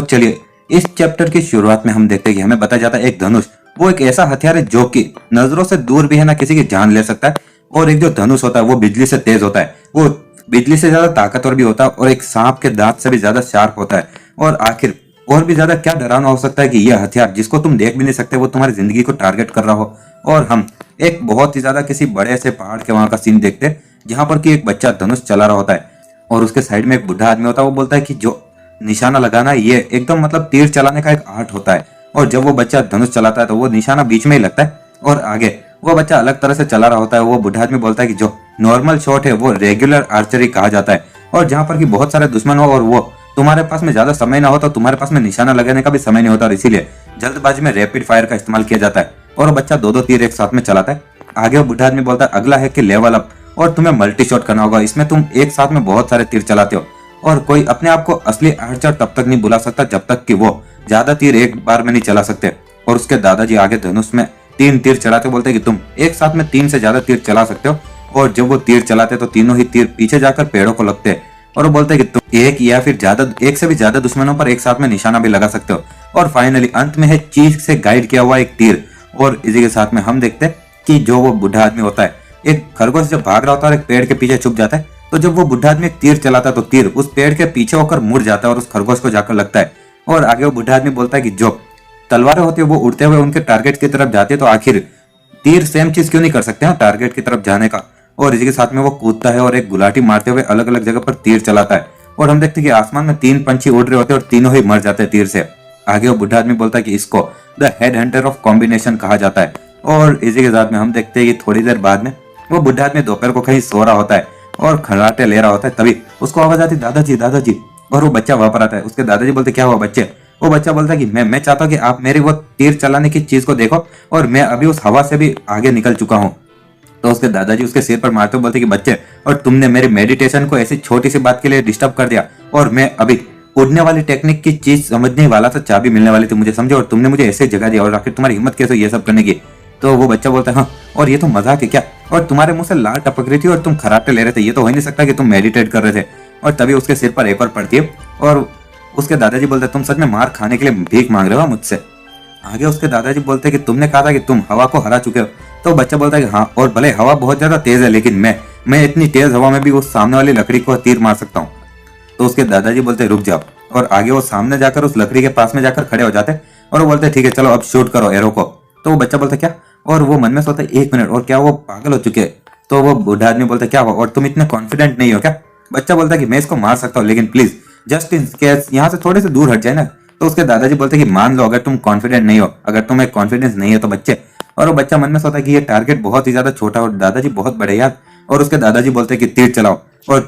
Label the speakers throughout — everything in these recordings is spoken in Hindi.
Speaker 1: चलिए इस चैप्टर की शुरुआत में हम देखते हैं कि हमें बताया जाता है एक धनुष वो एक ऐसा हथियार है जो कि नजरों से दूर भी है ना किसी की जान ले सकता है। और एक जो धनुष होता है वो बिजली से तेज होता है, वो बिजली से ज्यादा ताकतवर भी होता है और एक सांप के दांत से भी ज्यादा शार्प होता है। और आखिर और भी ज्यादा क्या डरावना हो सकता है कि यह हथियार जिसको तुम देख भी नहीं सकते वो तुम्हारी जिंदगी को टारगेट कर रहा हो। और हम एक बहुत ही ज्यादा किसी बड़े से पहाड़ के वहां का सीन देखते हैं जहां पर कि एक बच्चा धनुष चला रहा होता है और उसके साइड में एक बुढ़ा आदमी होता है। वो बोलता है कि जो निशाना लगाना ये एकदम मतलब तीर चलाने का एक आर्ट होता है। और जब वो बच्चा धनुष चलाता है तो वो निशाना बीच में ही लगता है और आगे वो बच्चा अलग तरह से चला रहा होता है। वो बुढ़ा आदमी बोलता है कि जो नॉर्मल शॉट है वो रेगुलर आर्चरी कहा जाता है। और जहां पर कि बहुत सारे दुश्मन हो और वो तुम्हारे पास में ज्यादा समय ना हो तो तुम्हारे पास में निशाना लगाने का भी समय नहीं होता और इसीलिए जल्दबाजी में रैपिड फायर का इस्तेमाल किया जाता है। और वो बच्चा दो दो तीर एक साथ में चलाता है। आगे वो बुढ़ा आदमी बोलता है अगला है कि लेवल अप और तुम्हें मल्टी शॉट करना होगा, इसमें तुम एक साथ में बहुत सारे तीर चलाते हो और कोई अपने आप को असली आर्चर तब तक नहीं बुला सकता जब तक कि वो ज्यादा तीर एक बार में नहीं चला सकते। और उसके दादाजी आगे धनुष में 3 तीर चलाते बोलते कि तुम एक साथ में 3 से ज्यादा तीर चला सकते हो। और जब वो तीर चलाते तो तीनों ही तीर पीछे जाकर पेड़ों को लगते हैं। और वो बोलते हैं कि तुम एक या फिर एक से भी ज्यादा दुश्मनों पर एक साथ में निशाना भी लगा सकते हो। और फाइनली अंत में है चीख से गाइड किया हुआ एक तीर। और इसी के साथ में हम देखते हैं कि जो वो बुढ़ा आदमी होता है एक खरगोश जब भाग रहा होता है और एक पेड़ के पीछे छुप जाता है तो जब वो बुढ़ा आदमी एक तीर चलाता है तो तीर उस पेड़ के पीछे होकर मुड़ जाता है और उस खरगोश को जाकर लगता है। और आगे वो बुढ़ा आदमी बोलता है कि जो तलवारें होती है वो उड़ते हुए उनके टारगेट की तरफ जाती है तो आखिर तीर सेम चीज क्यों नहीं कर सकते हैं टारगेट की तरफ जाने का। और इसी के साथ में वो कूदता है और एक गुलाटी मारते हुए अलग अलग जगह पर तीर चलाता है। और हम देखते हैं कि आसमान में 3 पंछी उड़ रहे होते हैं और तीनों ही मर जाते हैं तीर से। आगे वो बुढ़ा आदमी बोलता है कि इसको the head Hunter of combination कहा जाता है। और इसी के साथ में हम देखते हैं कि थोड़ी देर बाद में वो बुढ़ा आदमी दोपहर को कहीं सो रहा होता है और खराटे ले रहा होता है, तभी उसको आवाज आती दादाजी दादाजी। और वो बच्चा वहां पर आता है। उसके दादाजी बोलते क्या हुआ बच्चे? वो बच्चा बोलता है कि मैं चाहता हूँ कि आप मेरी वो तीर चलाने की चीज को देखो और मैं अभी उस हवा से भी आगे निकल चुका हूँ। तो उसके दादाजी उसके सिर पर मारते हुए बोलते कि बच्चे और तुमने मेरी मेडिटेशन को ऐसी छोटी सी बात के लिए डिस्टर्ब कर दिया और मैं अभी उड़ने वाली टेक्निक की चीज समझने ही वाला था, चाबी मिलने वाली थी मुझे समझे, और तुमने मुझे ऐसे जगह दिया और आखिर तुम्हारी हिम्मत कैसे ये सब करने की? तो वो बच्चा बोलता है हाँ और ये तो मजाक है क्या? और तुम्हारे मुंह से लार टपक रही थी और तुम खराटे ले रहे थे, ये तो हो ही नहीं सकता कि तुम मेडिटेट कर रहे थे। और तभी उसके सिर पर एक और पड़ती है और उसके दादाजी बोलते तुम सच में मार खाने के लिए भीख मांग रहे हो मुझसे? आगे उसके दादाजी बोलते कि तुमने कहा था कि तुम हवा को हरा चुके हो। तो बच्चा बोलता है कि हाँ और भले हवा बहुत ज्यादा तेज है लेकिन मैं इतनी तेज हवा में भी उस सामने वाली लकड़ी को तीर मार सकता हूँ। तो उसके दादाजी बोलते रुक जाओ। और आगे वो सामने जाकर उस लकड़ी के पास में जाकर खड़े हो जाते और वो बोलते ठीक है चलो अब शूट करो एरो को। तो वो बच्चा बोलता क्या? और वो मन में सोचता है 1 मिनट और क्या वो पागल हो चुके? तो वो बूढ़ा आदमी बोलता क्या हुआ और तुम इतने कॉन्फिडेंट नहीं हो क्या? बच्चा बोलता कि मैं इसको मार सकता हूँ लेकिन प्लीज जस्ट इन केस यहाँ से थोड़े से दूर हट जाए ना। तो उसके दादाजी बोलते कि मान लो अगर तुम कॉन्फिडेंट नहीं हो, अगर तुम्हें कॉन्फिडेंस नहीं है तो बच्चे। और वो बच्चा मन में सोचता है कि ये टारगेट बहुत ही ज्यादा छोटा और दादाजी बहुत बड़े यार। और उसके दादाजी बोलते कि तीर चलाओ। और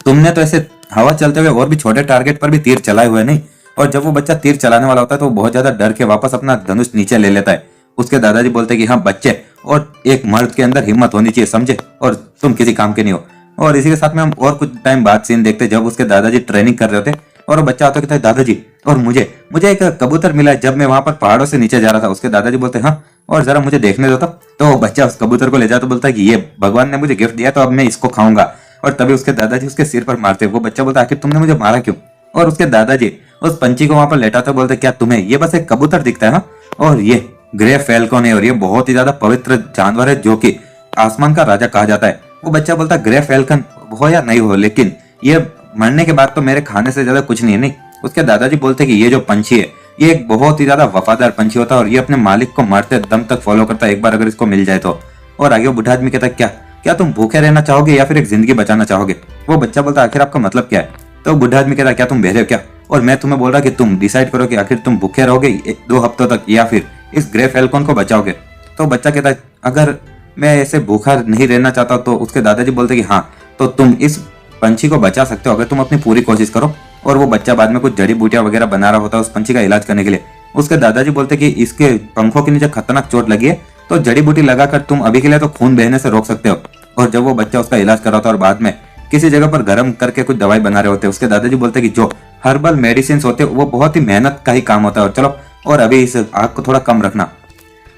Speaker 1: तुमने तो ऐसे हवा चलते हुए और भी छोटे टारगेट पर भी तीर चलाए हुए नहीं। और जब वो बच्चा तीर चलाने वाला होता है तो वो बहुत ज्यादा डर के वापस अपना धनुष नीचे ले लेता है। उसके दादाजी बोलते कि हाँ बच्चे और एक मर्द के अंदर हिम्मत होनी चाहिए समझे, और तुम किसी काम के नहीं हो। और इसी के साथ में हम और कुछ टाइम बाद सीन देखते जब उसके दादाजी ट्रेनिंग कर रहे होते और वो बच्चा आता कहता है दादाजी और मुझे एक कबूतर मिला जब मैं वहां पर पहाड़ों से नीचे जा रहा था। उसके दादाजी बोलते हाँ और जरा मुझे देखने दो। तो वो बच्चा उस कबूतर को ले जाता बोलता है कि ये भगवान ने मुझे गिफ्ट दिया तो अब मैं इसको खाऊंगा। और तभी उसके दादाजी उसके सिर पर मारते। वो बच्चा बोलता आखिर तुमने मुझे मारा क्यों? और उसके दादाजी उस पंछी को वहां पर लेटाते बोलते क्या तुम्हें ये बस एक कबूतर दिखता है ना? और ये ग्रे फैल्कन है और ये बहुत ही ज्यादा पवित्र जानवर है जो कि आसमान का राजा कहा जाता है। वो बच्चा बोलता ग्रे फैल्कन हो या नहीं हो लेकिन ये मरने के बाद तो मेरे खाने से ज्यादा कुछ नहीं है। नहीं, उसके दादाजी बोलते कि ये जो पंछी है ये एक बहुत ही ज्यादा वफादार पंछी होता है और ये अपने मालिक को मरते दम तक फॉलो करता है एक बार अगर इसको मिल जाए तो। और आगे वो बुढ़ा आदमी कहता है क्या तुम भूखे रहना चाहोगे या फिर एक जिंदगी बचाना चाहोगे? वो बच्चा बोलता आखिर आपका मतलब क्या है? तो बुढ़ा आदमी कहता क्या तुम बहरे हो क्या? और मैं तुम्हें बोल रहा कि तुम डिसाइड करो कि आखिर तुम भूखे रहोगे 2 हफ्तों तक या फिर इस ग्रे फैल्कन को बचाओगे। तो बच्चा कहता है अगर मैं ऐसे भूखा नहीं रहना चाहता। तो उसके दादाजी बोलते कि हाँ तो तुम इस पंछी को बचा सकते हो अगर तुम अपनी पूरी कोशिश करो। और वो बच्चा बाद में कुछ जड़ी बूटियां वगैरह बना रहा होता है उस पंछी का इलाज करने के लिए। उसके दादाजी बोलते कि इसके पंखों के नीचे खतरनाक चोट लगी है तो जड़ी बूटी लगाकर तुम अभी के लिए तो खून बहने से रोक सकते हो। और जब वो बच्चा उसका इलाज कर रहा होता है और बाद में किसी जगह पर गर्म करके कुछ दवाई बना रहे होते हैं उसके दादाजी बोलते कि जो हर्बल मेडिसिन होते हैं वो बहुत ही मेहनत का ही काम होता है और चलो और अभी इस आग को थोड़ा कम रखना।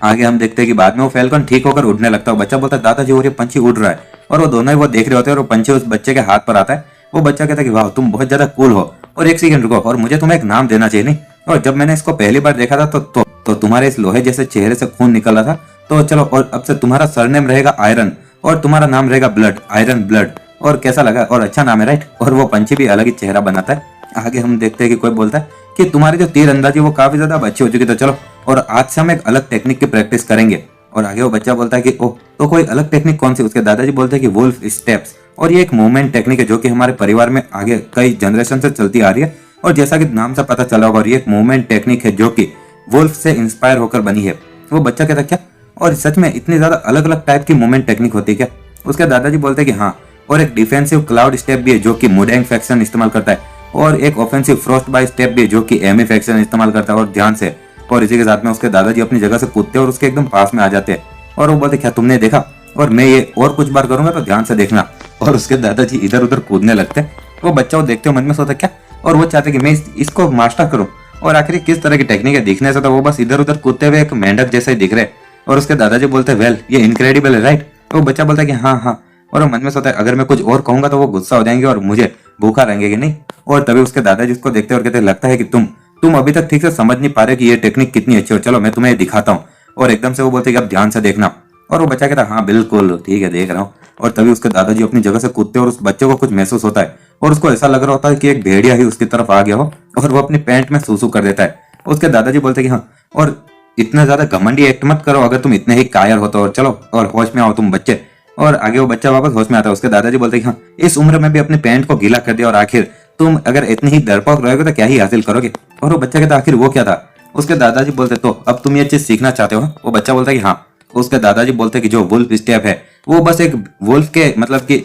Speaker 1: आगे हम देखते हैं कि बाद में वो फैल्कन ठीक होकर उड़ने लगता है। बच्चा बोलता है दादाजी और ये पंछी उड़ रहा है। और वो दोनों ही वो देख रहे होते हैं और वो पंछी उस बच्चे के हाथ पर आता है। वो बच्चा कहता है कि वाह तुम बहुत ज्यादा कूल हो और एक सेकंड रुको, और मुझे तुम्हें एक नाम देना चाहिए नहीं। और जब मैंने इसको पहली बार देखा था तो तुम्हारे इस लोहे जैसे चेहरे से खून निकल रहा था। तो चलो, और अब से तुम्हारा सरनेम रहेगा आयरन और तुम्हारा नाम रहेगा ब्लड, आयरन ब्लड। और कैसा लगा? और अच्छा नाम है राइट। और वो पंछी भी अलग ही चेहरा बनाता है। आगे हम देखते हैं कि कोई बोलता है कि तुम्हारी जो तीर अंदाजी वो काफी ज्यादा अच्छी हो चुकी, तो चलो और आज से हम एक अलग टेक्निक की प्रैक्टिस करेंगे। और आगे वो बच्चा बोलता है कि ओह, तो कोई अलग टेक्निक कौन सी? उसके दादाजी बोलते हैं कि वुल्फ स्टेप्स। और ये एक मूवमेंट टेक्निक है जो कि हमारे परिवार में आगे कई जनरेशन से चलती आ रही है। और जैसा कि नाम से पता चला होगा, ये एक मूवमेंट टेक्निक है जो कि वुल्फ से इंस्पायर होकर बनी है। वो बच्चा कहता क्या? और सच में इतनी ज्यादा अलग अलग टाइप की मूवमेंट टेक्निक होती है क्या? उसके दादाजी बोलते हैं कि हाँ, और एक डिफेंसिव क्लाउड स्टेप भी है जो कि मुडेंग फैक्शन इस्तेमाल करता है, और एक ऑफेंसिव फ्रोस्ट बाय स्टेप भी है जो कि एमी फैक्शन इस्तेमाल करता है। और ध्यान से, और इसी के साथ में उसके दादाजी अपनी जगह से कूदते और उसके एकदम पास में आ जाते हैं। और वो बोलते क्या तुमने देखा? और मैं ये और कुछ बार करूंगा तो ध्यान से देखना। और उसके दादाजी इधर उधर कूदने लगते हैं। वो बच्चा वो देखते हो मन में सोचता क्या, और वो चाहते कि मैं इसको मास्टर करूं। और आखिर किस तरह की टेक्निक है? दिखने से तो वो बस इधर उधर कूदते हुए एक मेंढक जैसे ही दिख रहे। और उसके दादाजी बोलते हैं वेल, ये इनक्रेडिबल है राइट। तो वो बच्चा बोलता है कि हाँ हाँ। और वो मन में सोचता है अगर मैं कुछ और कहूंगा तो वो गुस्सा हो जाएंगे और मुझे भूखा रहेंगे कि नहीं। और तभी उसके दादाजी उसको देखते और कहते लगता है कि तुम अभी तक ठीक से समझ नहीं पा रहे कि ये टेक्निक कितनी अच्छी है। चलो मैं तुम्हें दिखाता हूँ। और एकदम से वो बोलते कि अब ध्यान से देखना। और वो बच्चा कहता हाँ बिल्कुल ठीक है, देख रहा हूँ। और तभी उसके दादाजी अपनी जगह से कूदते और उस बच्चे को कुछ महसूस होता है और उसको ऐसा लग रहा होता है कि एक भेड़िया ही उसकी तरफ आ गया हो और वो अपनी पैंट में सूसू कर देता है। उसके दादाजी बोलते कि हाँ, और इतना ज्यादा घमंडी एक्ट मत करो, अगर तुम इतने ही कायर हो तो, और चलो और होश में आओ तुम बच्चे। और आगे वो बच्चा वापस होश में आता है। उसके दादाजी बोलते कि हाँ, इस उम्र में भी अपनी पैंट को गीला कर दिया, और आखिर तुम अगर इतनी ही डरपोक रहोगे तो क्या ही हासिल करोगे। और वो बच्चा कहता आखिर वो क्या था? उसके दादाजी बोलते तो अब तुम ये चीज सीखना चाहते हो? वो बच्चा बोलता है कि हाँ। उसके दादाजी बोलते कि जो वुल्फ स्टेप है वो बस एक वुल्फ के मतलब कि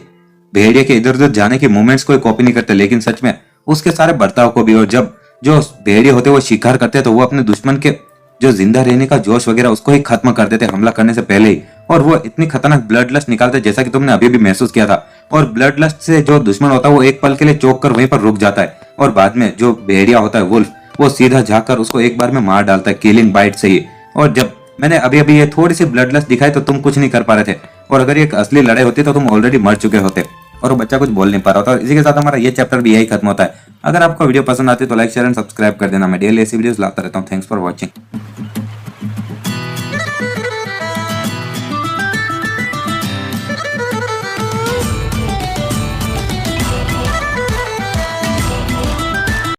Speaker 1: भेड़िए के इधर उधर जाने के मूवमेंट्स को कॉपी नहीं करते, लेकिन सच में उसके सारे बर्ताव को भी। और जब जो भेड़िए होते वो शिकार करते हैं तो वो अपने दुश्मन के जो जिंदा रहने का जोश वगैरह उसको ही खत्म कर देते हमला करने से पहले ही। और वो इतनी खतरनाक ब्लड लस्ट निकालते जैसा कि तुमने अभी भी महसूस किया था। और ब्लड लस्ट से जो दुश्मन होता है वो एक पल के लिए चौंक कर वहीं पर रुक जाता है, और बाद में जो भेड़िया होता है वुल्फ वो सीधा जाकर उसको एक बार में मार डालता है, किलिंग बाइट से ही। और जब मैंने अभी अभी ये थोड़ी सी ब्लड लस्ट दिखाई तो तुम कुछ नहीं कर पा रहे थे, और अगर ये एक असली लड़ाई होती तो तुम ऑलरेडी मर चुके होते। और वो बच्चा कुछ बोल नहीं पा रहा था। और इसी के साथ हमारा ये चैप्टर भी यही खत्म होता है। अगर आपको वीडियो पसंद आती है तो लाइक शेयर एंड सब्सक्राइब कर देना। मैं डेली ऐसी वीडियोस लाता रहता हूँ। Thanks for watching.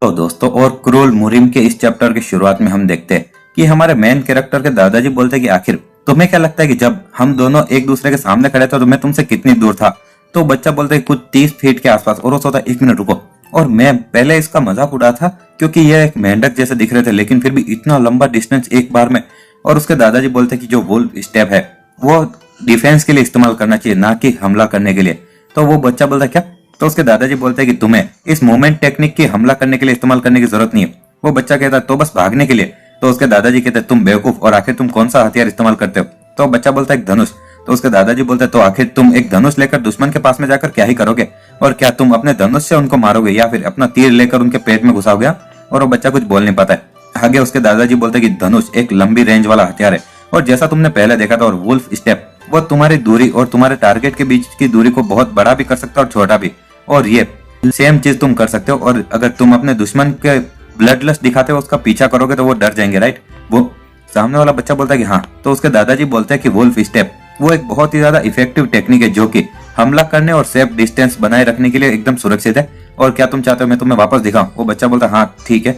Speaker 1: तो दोस्तों, और क्रूल मुरिम के इस चैप्टर की शुरुआत में हम देखते हैं कि हमारे मेन कैरेक्टर के दादाजी बोलते हैं कि आखिर तुम्हें क्या लगता है कि जब हम दोनों एक दूसरे के सामने खड़े थे तो मैं तुमसे कितनी दूर था? तो बच्चा बोलता है कुछ 30 फीट के आसपास। और वो सोचता है 1 मिनट रुको, और मैं पहले इसका मजाक उड़ा था क्योंकि ये एक मेंढक जैसे दिख रहे थे, लेकिन फिर भी इतना लंबा डिस्टेंस एक बार में। और उसके दादाजी बोलते हैं कि जो वुल्फ स्टेप है वो डिफेंस के लिए इस्तेमाल करना चाहिए, ना कि हमला करने के लिए। तो वो बच्चा बोलता है क्या? तो उसके दादाजी बोलते हैं कि तुम्हें इस मूवमेंट टेक्निक की हमला करने के लिए इस्तेमाल करने की जरूरत नहीं है। वो बच्चा कहता है तो बस भागने के लिए। तो उसके दादाजी कहते हैं तुम बेवकूफ, और आखिर तुम कौन सा हथियार इस्तेमाल करते हो? तो बच्चा बोलता है एक धनुष। तो उसके दादाजी बोलते हैं तो आखिर तुम एक धनुष लेकर दुश्मन के पास में जाकर क्या ही करोगे? और क्या तुम अपने धनुष से उनको मारोगे या फिर अपना तीर लेकर उनके पेट में घुसाओगे? और वो बच्चा कुछ बोल नहीं पाता है। आगे उसके दादाजी बोलते हैं कि धनुष एक लंबी रेंज वाला हथियार है, और जैसा तुमने पहले देखा था, और वुल्फ स्टेप वो तुम्हारी दूरी और तुम्हारे टारगेट के बीच की दूरी को बहुत बड़ा भी कर सकता है और छोटा भी। और ये सेम चीज तुम कर सकते हो, और अगर तुम अपने दुश्मन के ब्लड लस्ट दिखाते हो उसका पीछा करोगे तो वो डर जाएंगे राइट। वो सामने वाला बच्चा बोलता है कि हाँ। तो उसके दादाजी बोलते हैं कि वुल्फ स्टेप वो एक बहुत ही ज्यादा इफेक्टिव टेक्निक है जो कि हमला करने और सेफ डिस्टेंस बनाए रखने के लिए एकदम सुरक्षित है। और क्या तुम चाहते हो मैं तुम्हें वापस दिखाऊं? वो बच्चा बोलता है हाँ ठीक है।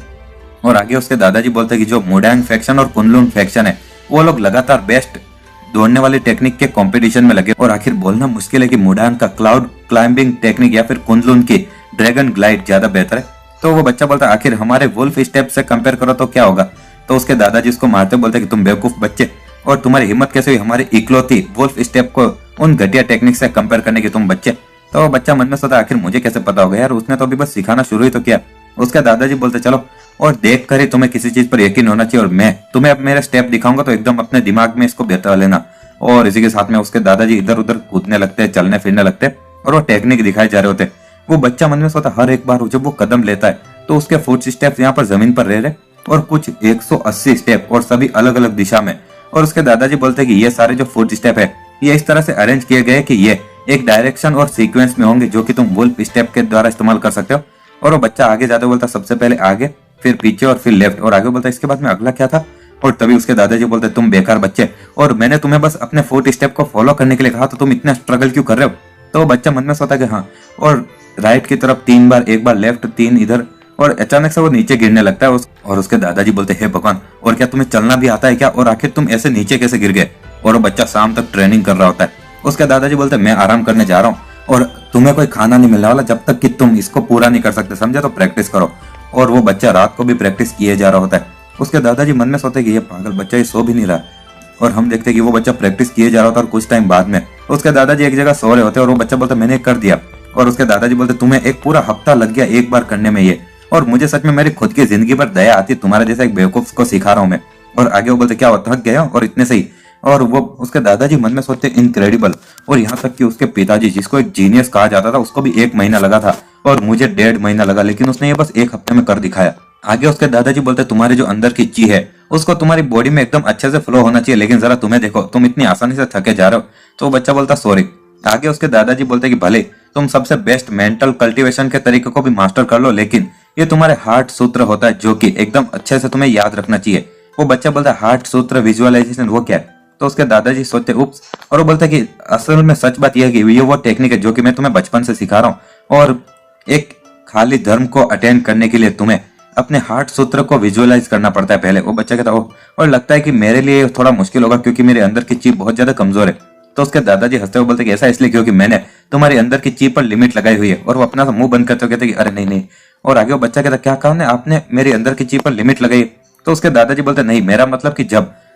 Speaker 1: और आगे उसके दादाजी बोलते हैं कि जो मुडांग फैक्शन और कुनलुन फैक्शन है वो लोग लगातार बेस्ट दौड़ने वाली टेक्निक के कंपटीशन में लगे। और आखिर बोलना मुश्किल है कि मुडांग का क्लाउड क्लाइंबिंग टेक्निक या फिर कुनलुन की ड्रैगन ग्लाइड ज्यादा बेहतर है। तो वो बच्चा बोलता है आखिर हमारे वुल्फ स्टेप से कंपेयर करो तो क्या होगा? तो उसके दादाजी उसको मारते बोलते कि तुम बेवकूफ बच्चे, और तुम्हारी हिम्मत कैसे हुई हमारी इकलौती वुल्फ स्टेप को उन घटिया टेक्निक से कंपेयर करने की, तुम बच्चे। तो वो बच्चा मन में सोचा आखिर मुझे कैसे पता होगा यार, उसने तो अभी बस सिखाना शुरू ही तो किया। उसके दादाजी बोलते चलो और देख कर ही तुम्हें किसी चीज पर यकीन होना चाहिए, और मैं तुम्हें अब मेरे स्टेप दिखाऊंगा तो एकदम अपने दिमाग में इसको बैठा लेना। और इसी के साथ में उसके दादाजी इधर उधर कूदने लगते, चलने फिरने लगते, और वो टेक्निक दिखाए जा रहे होते। वो बच्चा मन में सोचा हर एक बार जब वो कदम लेता है तो उसके फुट स्टेप्स यहाँ पर जमीन पर रह रहे, और कुछ 180 स्टेप, और सभी अलग अलग दिशा में। और उसके दादाजी बोलते हैं कि ये सारे जो फुट स्टेप है ये इस तरह से अरेंज किए गए कि ये एक डायरेक्शन और सीक्वेंस में होंगे जो कि तुम वुल्फ स्टेप के द्वारा इस्तेमाल कर सकते हो। और वो बच्चा आगे जाते बोलता सबसे पहले आगे, फिर पीछे और फिर लेफ्ट, और आगे बोलता इसके बाद में अगला क्या था। और तभी उसके दादाजी बोलते तुम बेकार बच्चे, और मैंने तुम्हें बस अपने फुट स्टेप को फॉलो करने के लिए कहा, तो तुम इतना स्ट्रगल क्यों कर रहे हो। तो वो बच्चा मन में सोचा कि हाँ, और राइट की तरफ 3 बार, एक बार लेफ्ट, 3 इधर, और अचानक से वो नीचे गिरने लगता है। और उसके दादाजी बोलते हे भगवान, और क्या तुम्हें चलना भी आता है क्या, और आखिर तुम ऐसे नीचे कैसे गिर गए। और वो बच्चा शाम तक ट्रेनिंग कर रहा होता है। उसके दादाजी बोलते मैं आराम करने जा रहा हूँ, और तुम्हें कोई खाना नहीं मिलने वाला जब तक कि तुम इसको पूरा नहीं कर सकते, समझे, तो प्रैक्टिस करो। और वो बच्चा रात को भी प्रैक्टिस किए जा रहा होता है। उसके दादाजी मन में सोचते कि ये पागल बच्चा ये सो भी नहीं रहा। और हम देखते कि वो बच्चा प्रैक्टिस किए जा रहा होता है, और कुछ टाइम बाद में उसके दादाजी एक जगह सो रहे होते हैं, और वो बच्चा बोलता मैंने कर दिया। और उसके दादाजी बोलते तुम्हें एक पूरा हफ्ता लग गया एक बार करने में ये, और मुझे सच में मेरी खुद की जिंदगी पर दया आती है, तुम्हारे जैसा एक बेवकूफ को सिखा रहा हूँ मैं। और आगे वो बोलते क्या होता थक गया और इतने से ही। और वो उसके दादाजी मन में सोचते इनक्रेडिबल। और यहाँ तक कि उसके पिताजी जिसको एक जीनियस कहा जाता था उसको भी 1 महीना लगा था, और मुझे 1.5 महीना लगा, लेकिन उसने ये बस 1 हफ्ते में कर दिखाया। आगे उसके दादाजी बोलते तुम्हारी जो अंदर की ची है उसको तुम्हारी बॉडी में एकदम अच्छे से फ्लो होना चाहिए, लेकिन जरा तुम्हें देखो तुम इतनी आसानी से थके जा रहे हो। तो वो बच्चा बोलता सॉरी। आगे उसके दादाजी बोलते कि भले तुम सबसे बेस्ट मेंटल कल्टीवेशन के तरीके को भी मास्टर कर लो, लेकिन ये तुम्हारे हार्ट सूत्र होता है जो कि एकदम अच्छे से तुम्हें याद रखना चाहिए। वो बच्चा बोलता है हार्ट सूत्र विजुअलाइजेशन वो क्या है। तो उसके दादाजी सोचते उप्स, और वो बोलता कि असल में सच बात यह है कि ये वो टेक्निक है जो कि मैं तुम्हें बचपन से सिखा रहा हूँ, और एक खाली धर्म को अटेंड करने के लिए तुम्हें अपने हार्ट सूत्र को विजुअलाइज करना पड़ता है पहले। वो बच्चा कहता ओह, और लगता है कि मेरे लिए थोड़ा मुश्किल होगा क्योंकि मेरे अंदर की चीप बहुत ज्यादा कमजोर है। तो उसके दादाजी हंसते हुए बोलते कि ऐसा इसलिए क्योंकि मैंने तुम्हारे अंदर की चीप पर लिमिट लगाई हुई है। और वो अपना मुंह बंद करते हुए कहते कि अरे नहीं नहीं। और आगे वो बच्चा कहता क्या कहा आपने मेरे अंदर की चीप पर लिमिट लगाई। तो उसके दादाजी बोलते नहीं, मेरा मतलब कि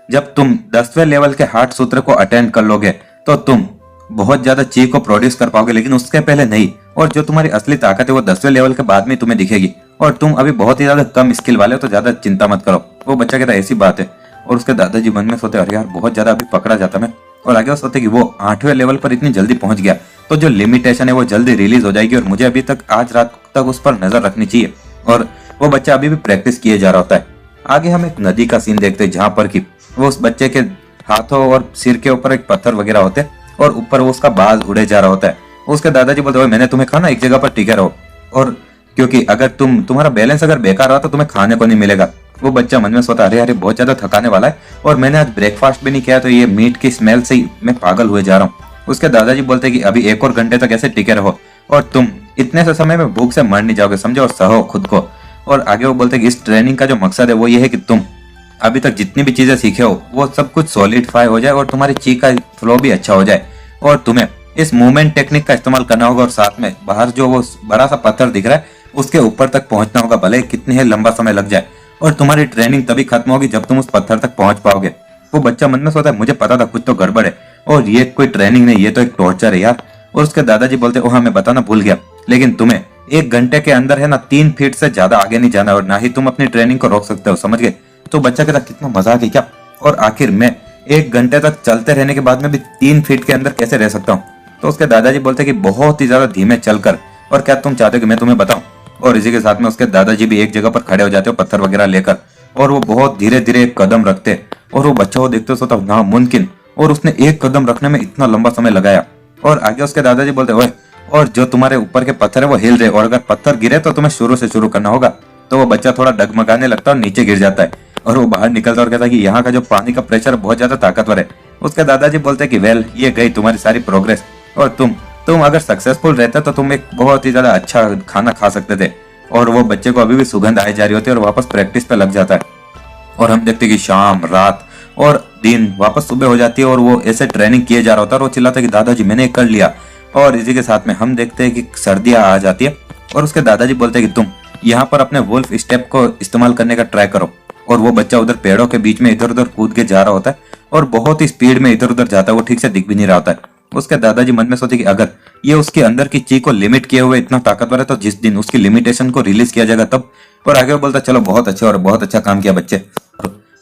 Speaker 1: जब तुम 10वें लेवल के हार्ट सूत्र को अटेंड कर लोगे तो तुम बहुत ज्यादा ची को प्रोड्यूस कर पाओगे, लेकिन उसके पहले नहीं। और जो तुम्हारी असली ताकत है वो 10वें लेवल के बाद में तुम्हें दिखेगी, और तुम अभी बहुत ही ज्यादा कम स्किल वाले हो, तो ज्यादा चिंता मत करो। वो बच्चा कहता ऐसी बात है। और उसके दादाजी मन में सोते अरे यार बहुत ज्यादा अभी पकड़ा जाता मैं। और आगे वो सोचते कि वो 8वें लेवल पर इतनी जल्दी पहुंच गया तो जो लिमिटेशन है वो जल्दी रिलीज हो जाएगी, और मुझे अभी तक आज रात तक उस पर नजर रखनी चाहिए। और वो बच्चा अभी भी प्रैक्टिस किए जा रहा होता है। आगे हम एक नदी का सीन देखते हैं जहां पर कि वो उस बच्चे के हाथों और सिर के ऊपर एक पत्थर वगैरह होते हैं, और ऊपर वो उसका बाज उड़े जा रहा होता है। उसके दादाजी बोलते हैं मैंने तुम्हें कहा ना एक जगह पर टिके रहो, और क्योंकि अगर तुम्हारा बैलेंस अगर बेकार रहा तो तुम्हें खाने को नहीं मिलेगा। वो बच्चा मन में सोचता अरे अरे बहुत ज्यादा थकाने वाला है, और मैंने आज ब्रेकफास्ट भी नहीं किया, तो ये मीट की स्मेल से ही मैं पागल हुए जा रहा हूँ। उसके दादाजी बोलते कि अभी 1 और घंटे तक ऐसे टिके रहो, और तुम इतने से समय में भूख से मर नहीं जाओगे, समझो, और सहो खुद को। और आगे वो बोलते कि इस ट्रेनिंग का जो मकसद है वो ये है कि तुम अभी तक जितनी भी चीजें सीखे हो वो सब कुछ सॉलिडिफाई हो जाए, और तुम्हारी ची का फ्लो भी अच्छा हो जाए, और तुम्हें इस मूवमेंट टेक्निक का इस्तेमाल करना होगा, और साथ में बाहर जो वो बड़ा सा पत्थर दिख रहा है उसके ऊपर तक पहुंचना होगा, भले कितने लंबा समय लग जाए। और तुम्हारी ट्रेनिंग तभी खत्म होगी जब तुम उस पत्थर तक पहुंच पाओगे। वो बच्चा मन में सोचता है मुझे पता था कुछ तो गड़बड़ है, और ये कोई ट्रेनिंग नहीं, ये तो एक टॉर्चर है यार। और उसके दादाजी बोलते ओह मैं बताना भूल गया, लेकिन तुम्हें 1 घंटे के अंदर है ना 3 फीट से ज्यादा आगे नहीं जाना, और ना ही तुम अपनी ट्रेनिंग को रोक सकते हो, समझ गए। तो बच्चा कहता कितना मजाक है क्या, और आखिर मैं 1 घंटे तक चलते रहने के बाद में भी 3 फीट के अंदर कैसे रह सकता हूँ। तो उसके दादाजी बोलते कि बहुत ही ज्यादा धीमे चलकर, और क्या तुम चाहते हो कि मैं तुम्हें बताऊं। और इसी के साथ में उसके दादाजी भी एक जगह पर खड़े हो जाते हो पत्थर वगैरह लेकर, और वो बहुत धीरे धीरे एक कदम रखते, और वो बच्चा वो देखते सोता नामुमकिन, और उसने 1 कदम रखने में इतना लंबा समय लगाया। और आगे उसके दादाजी बोलते ओए, और जो तुम्हारे ऊपर के पत्थर है वो हिल रहे, और अगर पत्थर गिरे तो तुम्हें शुरू से शुरू करना होगा। तो वो बच्चा थोड़ा डगमगाने लगता है और नीचे गिर जाता है, और वो बाहर निकलता और कहता है कि यहाँ का जो पानी का प्रेशर बहुत ज्यादा ताकतवर है। उसके दादाजी बोलते हैं कि वेल ये गई तुम्हारी सारी प्रोग्रेस, और तुम अगर सक्सेसफुल रहते तो तुम एक बहुत ही ज्यादा अच्छा खाना खा सकते थे। और वो बच्चे को अभी भी सुगंध आई जा रही होती है, और वापस प्रैक्टिस पे लग जाता है। और हम देखते कि शाम रात और दिन वापस सुबह हो जाती है, और वो ऐसे ट्रेनिंग किए जा रहा होता है, और वो चिल्लाता है कि दादाजी मैंने कर लिया। और इसी के साथ में हम देखते हैं कि सर्दियां आ जाती है, और उसके दादाजी बोलते हैं कि तुम यहाँ पर अपने वुल्फ स्टेप को इस्तेमाल करने का ट्राई करो। और वो बच्चा उधर पेड़ों के बीच में इधर उधर कूद के जा रहा होता है, और बहुत ही स्पीड में इधर उधर जाता है, वो ठीक से दिख भी नहीं रहा होता है। उसके दादाजी मन में सोचे कि अगर ये उसके अंदर की ची को लिमिट किए हुए इतना ताकतवर है, तो जिस दिन उसकी लिमिटेशन को रिलीज किया जाएगा तब। और आगे वो बोलता चलो बहुत अच्छे, और बहुत अच्छा काम किया बच्चे।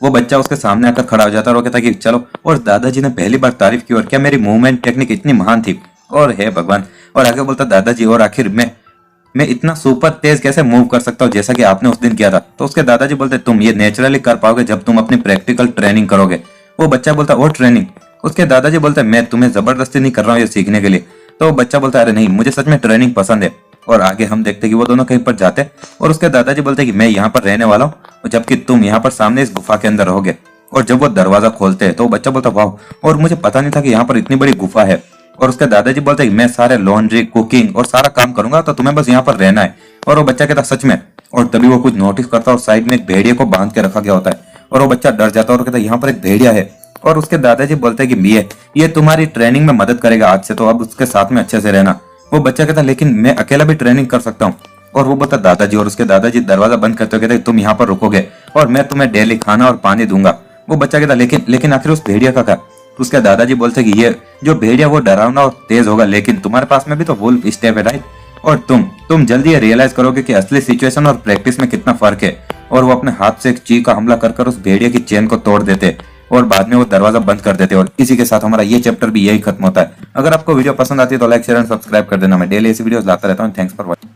Speaker 1: वो बच्चा उसके सामने आकर खड़ा हो जाता है और वो कहता कि चलो। और दादाजी ने पहली बार तारीफ की, और क्या मेरी मूवमेंट टेक्निक इतनी महान थी, और हे भगवान। और आगे बोलता दादाजी और आखिर मैं इतना सुपर तेज कैसे मूव कर सकता हूँ जैसा कि आपने उस दिन किया था। तो उसके दादाजी बोलते तुम ये नेचुरली कर पाओगे जब तुम अपनी प्रैक्टिकल ट्रेनिंग करोगे। वो बच्चा बोलता और ट्रेनिंग। उसके दादाजी बोलते मैं तुम्हें जबरदस्ती नहीं कर रहा हूँ ये सीखने के लिए। तो बच्चा बोलता अरे नहीं, मुझे सच में ट्रेनिंग पसंद है। और आगे हम देखते कि वो दोनों कहीं पर जाते और उसके दादाजी बोलते कि मैं यहाँ पर रहने वाला हूँ जबकि तुम यहाँ पर सामने इस गुफा के अंदर रहोगे। और जब वो दरवाजा खोलते हैं तो बच्चा बोलता वाह, और मुझे पता नहीं था कि यहाँ पर इतनी बड़ी गुफा है। और उसके दादाजी बोलते हैं कि मैं सारे लॉन्ड्री कुकिंग और सारा काम करूंगा, तो तुम्हें बस यहाँ पर रहना है। और वो बच्चा कहता सच में। और तभी वो कुछ नोटिस करता और साइड में एक भेड़िए को बांध के रखा गया होता है और वो बच्चा डर जाता है और कहता है यहाँ पर एक भेड़िया है। और उसके दादाजी बोलते हैं कि ये तुम्हारी ट्रेनिंग में मदद करेगा आज से, तो अब उसके साथ में अच्छे से रहना। वो बच्चा कहता लेकिन मैं अकेला भी ट्रेनिंग कर सकता हूँ। और वो बोलता दादाजी, और उसके दादाजी दरवाजा बंद करते हुए कहते तुम यहाँ पर रुकोगे और मैं तुम्हें डेली खाना और पानी दूंगा। वो बच्चा कहता लेकिन आखिर उस भेड़िया का क्या? उसके दादाजी बोलते कि ये जो भेड़िया वो डरावना और तेज होगा, लेकिन तुम्हारे पास में भी तो वुल्फ स्टेप है राइट, और तुम जल्दी ये रियलाइज करोगे कि असली सिचुएशन और प्रैक्टिस में कितना फर्क है। और वो अपने हाथ से एक चीख का हमला कर उस भेड़िया की चेन को तोड़ देते और बाद में वो दरवाजा बंद कर देते। और इसी के साथ हमारा ये चैप्टर भी यही खत्म होता है। अगर आपको वीडियो पसंद आती है तो लाइक शेयर एंड सब्सक्राइब कर देना। मैं डेली ऐसी वीडियोस लाता रहता हूँ। Thanks for watching.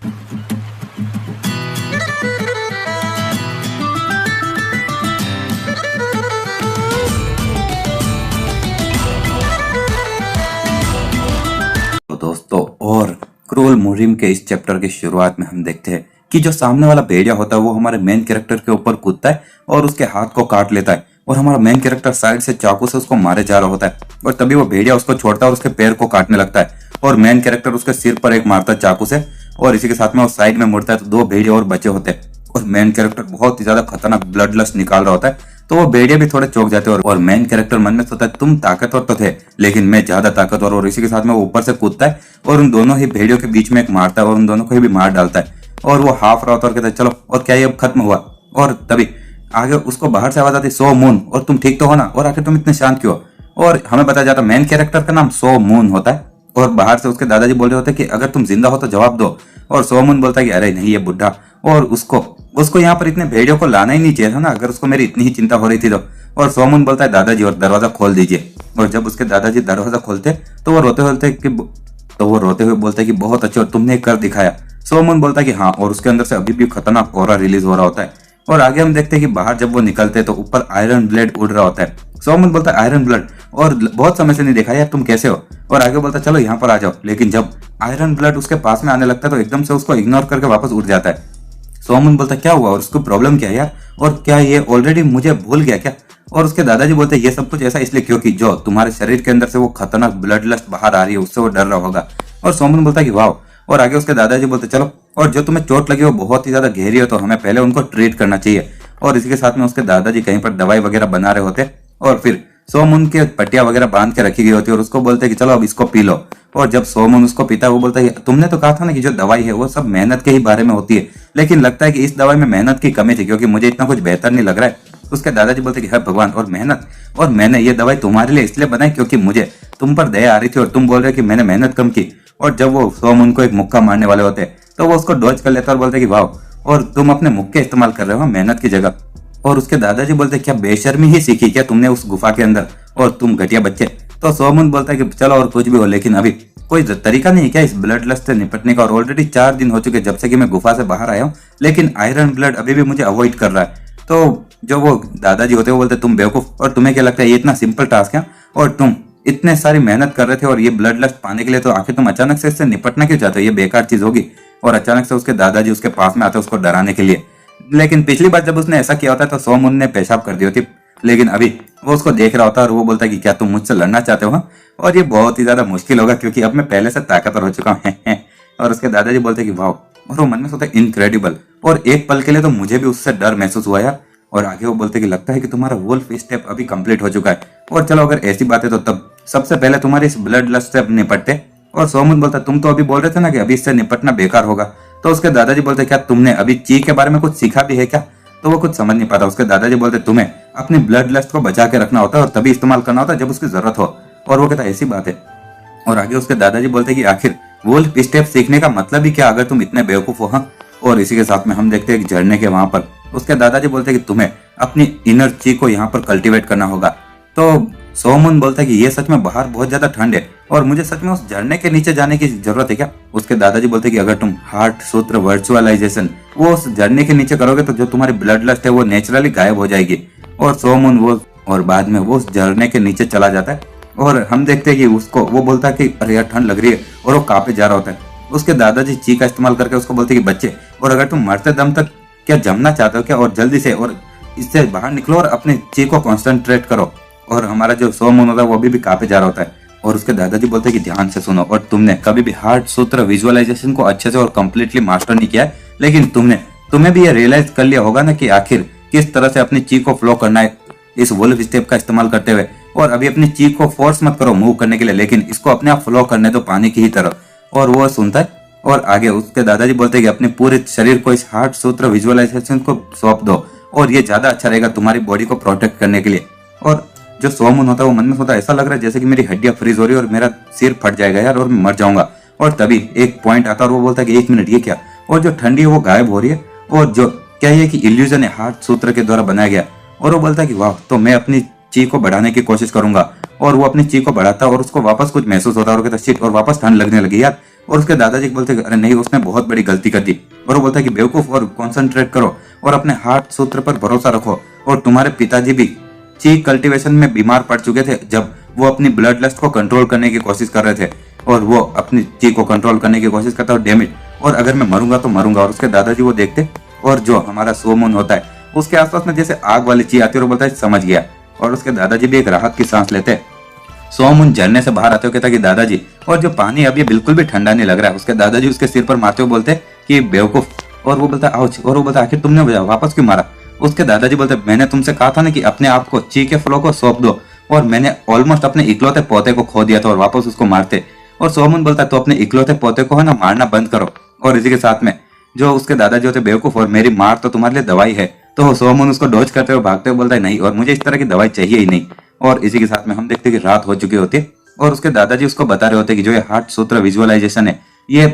Speaker 1: तो दोस्तों, और क्रूअल मुहिम के इस चैप्टर की शुरुआत में हम देखते हैं कि जो सामने वाला भेड़िया होता है वो हमारे मेन कैरेक्टर के ऊपर कूदता है और उसके हाथ को काट लेता है। और हमारा मेन कैरेक्टर साइड से चाकू से उसको मारे जा रहा होता है और तभी वो भेड़िया उसको छोड़ता है और उसके पैर को काटने लगता है। और मेन कैरेक्टर उसके सिर पर एक मारता है चाकू से और इसी के साथ में वो साइड में मुड़ता है तो दो भेड़िया और बचे होते हैं। और मेन कैरेक्टर बहुत ही ज्यादा खतरनाक ब्लड लस्ट निकाल रहा होता है, तो वो भेड़िया भी थोड़े चौंक जाते हैं। और मेन कैरेक्टर मन में सोचता है तुम ताकतवर तो थे लेकिन मैं ज्यादा ताकतवर। और इसी के साथ में वो ऊपर से कूदता है और उन दोनों ही भेड़ियों के बीच में एक मारता है और उन दोनों को भी मार डालता है। और वो हाफ रहा होता है और कहता है चलो, और क्या ये अब खत्म हुआ? और तभी आगे उसको बाहर से आवाज आती सो मून, और तुम ठीक तो हो ना, और आखिर तुम इतने शांत क्यों? और हमें बताया जाता मेन कैरेक्टर का नाम सो मून होता है। और बाहर से उसके दादाजी बोल रहे होते कि अगर तुम जिंदा हो तो जवाब दो। और सो मून बोलता है कि अरे नहीं, ये बुढ़ा, और उसको यहाँ पर इतने भेड़ियों को लाना ही नहीं चाहिए था ना, अगर उसको मेरी इतनी ही चिंता हो रही थी तो। और सो मून बोलता है दादाजी और दरवाजा खोल दीजिए। और जब उसके दादाजी दरवाजा खोलते तो वो रोते हुए बोलते कि बहुत अच्छे, और तुमने कर दिखाया। सो मून बोलता है कि हाँ, और उसके अंदर से अभी भी खतरनाक ऑरा रिलीज हो रहा होता है। और आगे हम देखते हैं कि बाहर जब वो निकलते तो ऊपर आयरन ब्लेड उड़ रहा होता है। सो मून बोलता है आयरन ब्लड, और बहुत समय से नहीं देखा यार, तुम कैसे हो? और आगे बोलता है चलो यहाँ पर आ जाओ। लेकिन जब आयरन ब्लड उसके पास में आने लगता है तो एकदम से उसको इग्नोर करके वापस उड़ जाता है। सो मून बोलता है क्या हुआ और उसको प्रॉब्लम क्या है यार, और क्या ये ऑलरेडी मुझे भूल गया क्या? और उसके दादाजी बोलते हैं ये सब कुछ ऐसा इसलिए क्योंकि जो तुम्हारे शरीर के अंदर से वो खतरनाक ब्लड लस्ट बाहर आ रही है उससे वो डर रहा होगा। और सो मून बोलता है कि वाह। और आगे उसके दादाजी बोलते चलो, और जो तुम्हें चोट लगी वो बहुत ही ज्यादा गहरी हो तो हमें पहले उनको ट्रीट करना चाहिए। और इसी के साथ में उसके दादाजी कहीं पर दवाई वगैरह बना रहे होते और फिर सोमन के पट्टियां वगैरह बांध के रखी गई होती है और उसको बोलते हैं कि चलो अब इसको पी लो। और जब सोमन उसको पीता है वो बोलता है तुमने तो कहा था ना कि जो दवाई है वो सब मेहनत के ही बारे में होती है, लेकिन लगता है कि इस दवाई में मेहनत की कमी थी क्योंकि मुझे इतना कुछ बेहतर नहीं लग रहा है। उसके दादाजी बोलते कि हे भगवान, और मेहनत, और मैंने ये दवाई तुम्हारे लिए इसलिए बनाई क्योंकि मुझे तुम पर दया आ रही थी और तुम बोल रहे कि मैंने मेहनत कम की। और जब वो सोमन को एक मुक्का मारने वाले होते तो वो उसको डॉज कर लेता और बोलते कि वाह, और तुम अपने मुक्के इस्तेमाल कर रहे हो मेहनत की जगह। और उसके दादाजी बोलते क्या बेशर्मी ही सीखी क्या तुमने उस गुफा के अंदर, और तुम घटिया बच्चे। तो सोमन बोलता है कि चलो और कुछ भी हो, लेकिन अभी कोई तरीका नहीं है क्या इस ब्लड लस्ट से निपटने का? और ऑलरेडी 4 दिन हो चुके जब से कि मैं गुफा से बाहर आया हूँ, लेकिन आयरन ब्लड अभी भी मुझे अवॉइड कर रहा है। तो जो वो दादाजी होते हैं वो बोलते तुम बेवकूफ, और तुम्हें क्या लगता है ये इतना सिंपल टास्क है? और तुम इतने सारी मेहनत कर रहे थे और ये ब्लड लस्ट पाने के लिए, तो आखिर तुम अचानक से इससे निपटना क्यों चाहते हो? ये बेकार चीज होगी। और अचानक से उसके दादाजी उसके पास में आते उसको डराने के लिए, लेकिन पिछली बार जब उसने ऐसा किया होता है तो सोमन ने पेशाब कर दी होती, लेकिन अभी वो उसको देख रहा होता है और वो बोलता है कि क्या तुम मुझसे लड़ना चाहते हो? और ये बहुत ही ज्यादा मुश्किल होगा क्योंकि अब मैं पहले से ताकतवर हो चुका हूँ। और उसके दादाजी बोलते कि वाह, और वो मन में सोचता है इनक्रेडिबल, और एक पल के लिए तो मुझे भी उससे डर महसूस हुआ यार। और आगे वो बोलते कि लगता है कि तुम्हारा वुल्फ स्टेप अभी कंप्लीट हो चुका है, और चलो अगर ऐसी बात है तो तब सबसे पहले तुम्हारी इस ब्लड लस्ट से निपटते। और सोमन बोलता तुम तो अभी बोल रहे थे ना कि अभी इससे निपटना बेकार होगा। तो उसके दादाजी बोलते क्या तुमने अभी ची के बारे में कुछ सीखा भी है क्या? तो वो कुछ समझ नहीं पाता। उसके दादाजी बोलते तुम्हें अपनी ब्लड लस्ट को बचा के रखना होता है और तभी इस्तेमाल करना होता है जब उसकी जरूरत हो। और वो कहता ऐसी बात है। और आगे उसके दादाजी बोलते कि आखिर वुल्फ स्टेप सीखने का मतलब ही क्या अगर तुम इतने बेवकूफ हो? हाँ। और इसी के साथ में हम देखते हैं एक झरने के वहां पर उसके दादाजी बोलते कि तुम्हें अपनी इनर ची को यहाँ पर कल्टीवेट करना होगा। तो सोमन बोलता है कि ये सच में बाहर बहुत ज्यादा ठंड है और मुझे सच में उस झरने के नीचे जाने की जरूरत है क्या? उसके दादाजी बोलते कि अगर तुम हार्ट सूत्र वर्चुअलाइजेशन वो उस झरने के नीचे करोगे तो जो तुम्हारी ब्लड लस्ट है वो नेचुरली गायब हो जाएगी। और सोमन वो और बाद में वो उस झरने के नीचे चला जाता है और हम देखते हैं कि उसको वो बोलता है कि अरे यार ठंड लग रही है, और वो कांपे जा रहा होता है। उसके दादाजी ची का इस्तेमाल करके उसको बोलते कि बच्चे, और अगर तुम मरते दम तक क्या जमना चाहते हो क्या, और जल्दी से और इससे बाहर निकलो और अपने ची को कॉन्सेंट्रेट करो। और हमारा जो सो मून होता है वो भी काफी जा रहा होता है। और उसके दादाजी बोलते हैं कि ध्यान से सुनो, और तुमने कभी भी हार्ट सूत्र विजुअलाइजेशन को अच्छे से और कंप्लीटली मास्टर नहीं किया है, लेकिन तुम्हें भी ये रियलाइज कर लिया होगा ना कि आखिर किस तरह से अपनी ची को फ्लो करना है इस वुल्फ स्टेप का इस्तेमाल करते हुए। और अभी अपनी ची को फोर्स मत करो मूव करने के लिए, लेकिन इसको अपने आप फ्लो करने दो पानी की ही तरह। और वो सुनता है और आगे उसके दादाजी बोलते हैं कि अपने पूरे शरीर को इस हार्ट सूत्र विजुअलाइजेशन को सौंप दो, और ये ज्यादा अच्छा रहेगा तुम्हारी बॉडी को प्रोटेक्ट करने के लिए। और जो सोमून होता है वो मन में सोचता है ऐसा लग रहा है जैसे कि मेरी हड्डियां फ्रीज हो रही है और मेरा सिर फट जाएगा यार और मैं मर जाऊंगा। और तभी एक पॉइंट आता है और वो बोलता है कि 1 मिनट ये क्या, और जो ठंडी है वो गायब हो रही है, और जो क्या ये कि इल्यूजन है हार्ट सूत्र के द्वारा बनाया गया। और वो बोलता है कि वाह, तो मैं अपनी ची को बढ़ाने की कोशिश करूंगा। और वो अपनी ची को बढ़ाता है और उसको वापस कुछ महसूस होता है और कहता है शिट, और वापस ठंड लगने लगी यार। और उसके दादाजी बोलते हैं अरे नहीं, उसने बहुत बड़ी गलती कर दी। और वो बोलता है कि बेवकूफ, और कॉन्सेंट्रेट करो और अपने हार्ट सूत्र पर भरोसा रखो। और तुम्हारे पिताजी भी ची कल्टीवेशन में बीमार पड़ चुके थे जब वो अपनी ब्लड लस्ट को कंट्रोल करने की कोशिश कर रहे थे, और वो अपनी ची को कंट्रोल करने की कोशिश करता है। डैम इट, और अगर मैं मरूंगा तो मरूंगा। और उसके दादाजी वो देखते, और जो हमारा सोमून होता है उसके आसपास में जैसे आग वाली ची आती है, और बोलता है समझ गया। और उसके दादाजी भी एक राहत की सांस लेते हैं। सोमून झरने से बाहर आते हुए कहता कि दादाजी, और जो पानी अभी बिल्कुल भी ठंडा नहीं लग रहा है। उसके दादाजी उसके सिर पर मारते हुए बोलते कि बेवकूफ, और वो बोलता आउच। और वो बोलता आखिर तुमने वापस क्यों मारा। उसके दादाजी बोलते मैंने तुमसे कहा था ना कि अपने आप को ची के फ्लो को सौंप दो, और मैंने ऑलमोस्ट अपने इकलौते पोते को खो दिया था और वापस उसको मारते। और सोमून बोलता तो अपने इकलौते पोते को है ना मारना बंद करो। और इसी के साथ में जो उसके दादाजी होते बेवकूफ, और मेरी मार तो तुम्हारे लिए दवाई है। तो सोमून उसको डॉज करते हुए भागते हुए बोलता है नहीं, और मुझे इस तरह की दवाई चाहिए ही नहीं। और इसी के साथ में हम देखते हैं कि रात हो चुकी होती है, और उसके दादाजी उसको बता रहे होते हैं कि जो ये हार्ट सूत्र विजुअलाइजेशन है ये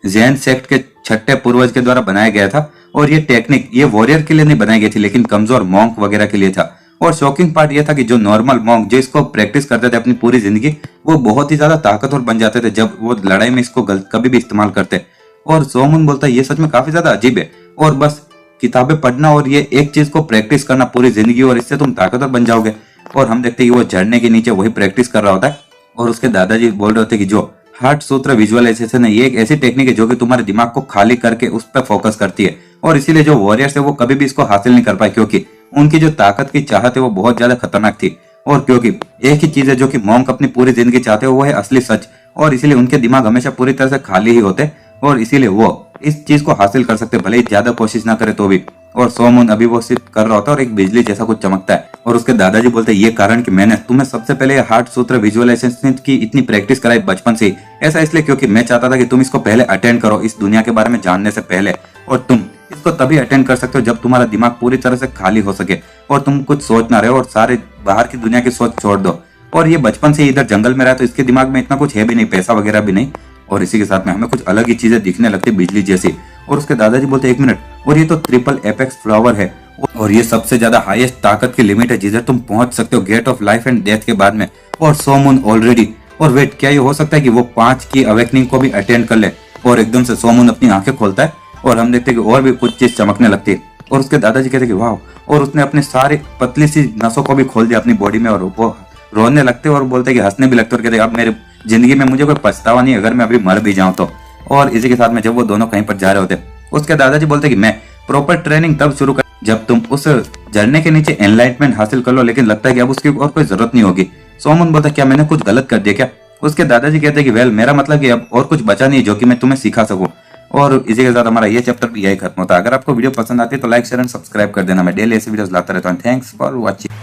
Speaker 1: जैन सेक्ट के छठे पूर्वज के द्वारा बनाया गया था, और ये टेक्निक ये वॉरियर के लिए नहीं बनाई गई थी लेकिन कमजोर मॉन्क वगैरह के लिए था। और शॉकिंग पार्ट ये था कि जो नॉर्मल मॉन्क जो इसको प्रैक्टिस करते थे अपनी पूरी जिंदगी, वो बहुत ही ज्यादा ताकतवर बन जाते थे जब वो लड़ाई में इसको कभी भी इस्तेमाल करते। और सोमून बोलता है ये सच में काफी ज्यादा अजीब है, और बस किताबें पढ़ना और ये एक चीज को प्रैक्टिस करना पूरी जिंदगी, और इससे तुम ताकतवर बन जाओगे। और हम देखते हैं कि वो झरने के नीचे वही प्रैक्टिस कर रहा होता है, और उसके दादाजी बोल रहे होते हैं कि जो हार्ट सूत्र विजुअलाइजेशन है ये एक ऐसी टेक्निक है जो कि तुम्हारे दिमाग को खाली करके उस पर फोकस करती है, और इसीलिए जो वॉरियर्स है वो कभी भी इसको हासिल नहीं कर पाए, क्योंकि उनकी जो ताकत की चाहत है वो बहुत ज्यादा खतरनाक थी। और क्योंकि एक ही चीज है जो कि मॉन्क अपनी पूरी जिंदगी चाहते हो वो है असली सच, और इसीलिए उनके दिमाग हमेशा पूरी तरह से खाली ही होते, और इसीलिए वो इस चीज को हासिल कर सकते भले ही ज्यादा कोशिश ना करे तो भी। और सोमून अभी वो सिर्फ कर रहा होता है और एक बिजली जैसा कुछ चमकता है, और उसके दादाजी बोलते हैं ये कारण कि मैंने तुम्हें सबसे पहले हार्ट सूत्र विजुअलाइजेशन की इतनी प्रैक्टिस कराई बचपन से ही, ऐसा इसलिए क्योंकि मैं चाहता था कि तुम इसको पहले अटेंड करो इस दुनिया के बारे में जानने से पहले, और तुम इसको तभी अटेंड कर सकते हो जब तुम्हारा दिमाग पूरी तरह से खाली हो सके और तुम कुछ सोच ना रहे और सारे बाहर की दुनिया की सोच छोड़ दो। और ये बचपन से इधर जंगल में रहा तो इसके दिमाग में इतना कुछ है भी नहीं, पैसा वगैरह भी नहीं, और इसी के साथ में हमें कुछ अलग ही चीजें दिखने लगती बिजली जैसी। और उसके दादाजी बोलते 1 मिनट, और ये तो ट्रिपल एपेक्स फ्लावर है, और ये सबसे ज्यादा हाईएस्ट ताकत की लिमिट है जिधर तुम पहुंच सकते हो gate of life and death के बाद में। और सोमून ऑलरेडी, और वेट क्या ये हो सकता है कि वो 5 की अवेकनिंग को भी अटेंड कर ले। और एकदम से सोमून अपनी आंखें खोलता है और हम देखते हैं कि और भी कुछ चीज चमकने लगती है, और उसके दादाजी कहते हैं कि वाह, और उसने अपने सारे पतली सी नसों को भी खोल दिया अपनी बॉडी में, और वो रोने लगते और बोलते कि हंसने भी लगते, और कहते अब मेरे जिंदगी में मुझे कोई पछतावा नहीं अगर मैं अभी मर भी जाऊं तो। और इसी के साथ में जब वो दोनों कहीं पर जा रहे होते उसके दादाजी बोलते कि मैं प्रॉपर ट्रेनिंग तब शुरू कर जब तुम उस झरने के नीचे एनलाइटमेंट हासिल कर लो, लेकिन लगता है कि अब उसकी और कोई जरूरत नहीं होगी। सोमून बोलता क्या मैंने कुछ गलत कर दिया क्या। उसके दादाजी कहते हैं कि वेल मेरा मतलब कि अब और कुछ बचा नहीं जो कि मैं तुम्हें सिखा सकूं। और इसी के साथ हमारा ये चैप्टर भी यही खत्म होता है। अगर आपको वीडियो पसंद आती है तो लाइक शेयर एंड सब्सक्राइब कर देना। मैं डेली ऐसे वीडियोस लाता रहता हूँ। Thanks for watching.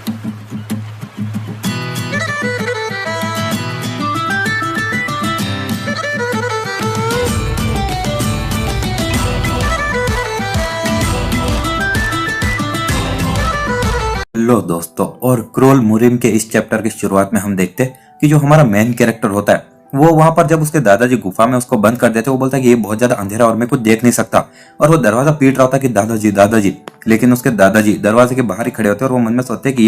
Speaker 1: हेलो दोस्तों, और क्रोल मुरिम के इस चैप्टर की शुरुआत में हम देखते हैं कि जो हमारा मेन कैरेक्टर होता है वो वहां पर जब उसके दादाजी गुफा में उसको बंद कर देते वो बोलता है कि ये बहुत ज्यादा अंधेरा और मैं कुछ देख नहीं सकता, और वो दरवाजा पीट रहा होता है कि दादाजी दादाजी, लेकिन उसके दादाजी दरवाजे के बाहर ही खड़े होते हैं और वो मन में सोचते हैं कि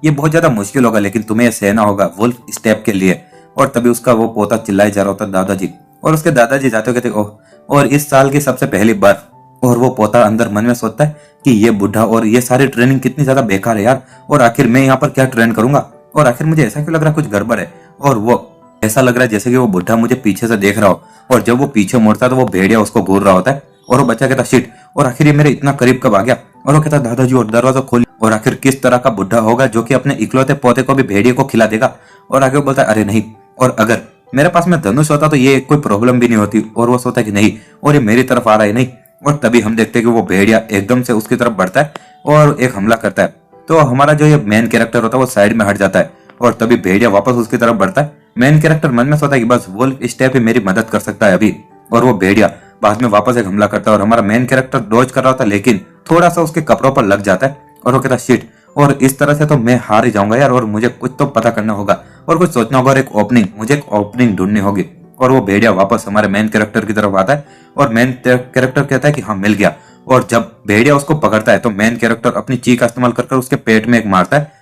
Speaker 1: ये बहुत ज्यादा मुश्किल होगा लेकिन तुम्हें सहना होगा वुल्फ स्टेप के लिए। और तभी उसका वो पोता चिल्लाए जा रहा होता है दादाजी, और उसके दादाजी जाते हुए कहते ओह, और इस साल की सबसे पहली बार। और वो पोता अंदर मन में सोचता है कि ये बुढ़ा और ये सारी ट्रेनिंग कितनी ज्यादा बेकार है यार, और आखिर मैं यहाँ पर क्या ट्रेन करूंगा, और आखिर मुझे ऐसा क्यों लग रहा है कुछ गड़बड़ है। और वो ऐसा लग रहा है जैसे कि वो बुढ़ा मुझे पीछे से देख रहा हो, और जब वो पीछे मुड़ता है तो वो भेड़िया उसको घूर रहा होता है। और वो बच्चा कहता शिट, और आखिर ये मेरे इतना करीब कब आ गया। और वो कहता दादाजी और दरवाजा खोल। और आखिर किस तरह का बुढ़ा होगा जो कि अपने इकलौते पोते को भी भेड़िए को खिला देगा। और आगे वो बोलता है अरे नहीं, और अगर मेरे पास में धनुष होता तो ये कोई प्रॉब्लम भी नहीं होती। और वो सोचता है कि नहीं, और ये मेरी तरफ आ रहा है नहीं। और तभी हम देखते हैं कि वो भेड़िया एकदम से उसकी तरफ बढ़ता है और एक हमला करता है। तो हमारा जो ये मेन कैरेक्टर होता है वो साइड में हट जाता है, और तभी भेड़िया वापस उसकी तरफ बढ़ता है। मेन कैरेक्टर मन में सोचता है कि बस वुल्फ स्टेप ही मेरी मदद कर सकता है अभी। और वो भेड़िया बाद में वापस एक हमला करता है, और हमारा मेन कैरेक्टर डॉज कर रहा था लेकिन थोड़ा सा उसके कपड़ों पर लग जाता है। और वो कहता शिट, और इस तरह से तो मैं हार ही जाऊंगा यार, और मुझे कुछ तो पता करना होगा और कुछ सोचना होगा, और मुझे एक ओपनिंग ढूंढनी होगी। और वो भेड़िया वापस हमारे मेन कैरेक्टर की तरफ आता है, और मेन कैरेक्टर कहता है कि हाँ मिल गया। और जब भेड़िया उसको पकड़ता है तो मेन कैरेक्टर अपनी चीख का इस्तेमाल कर उसके पेट में एक मारता है,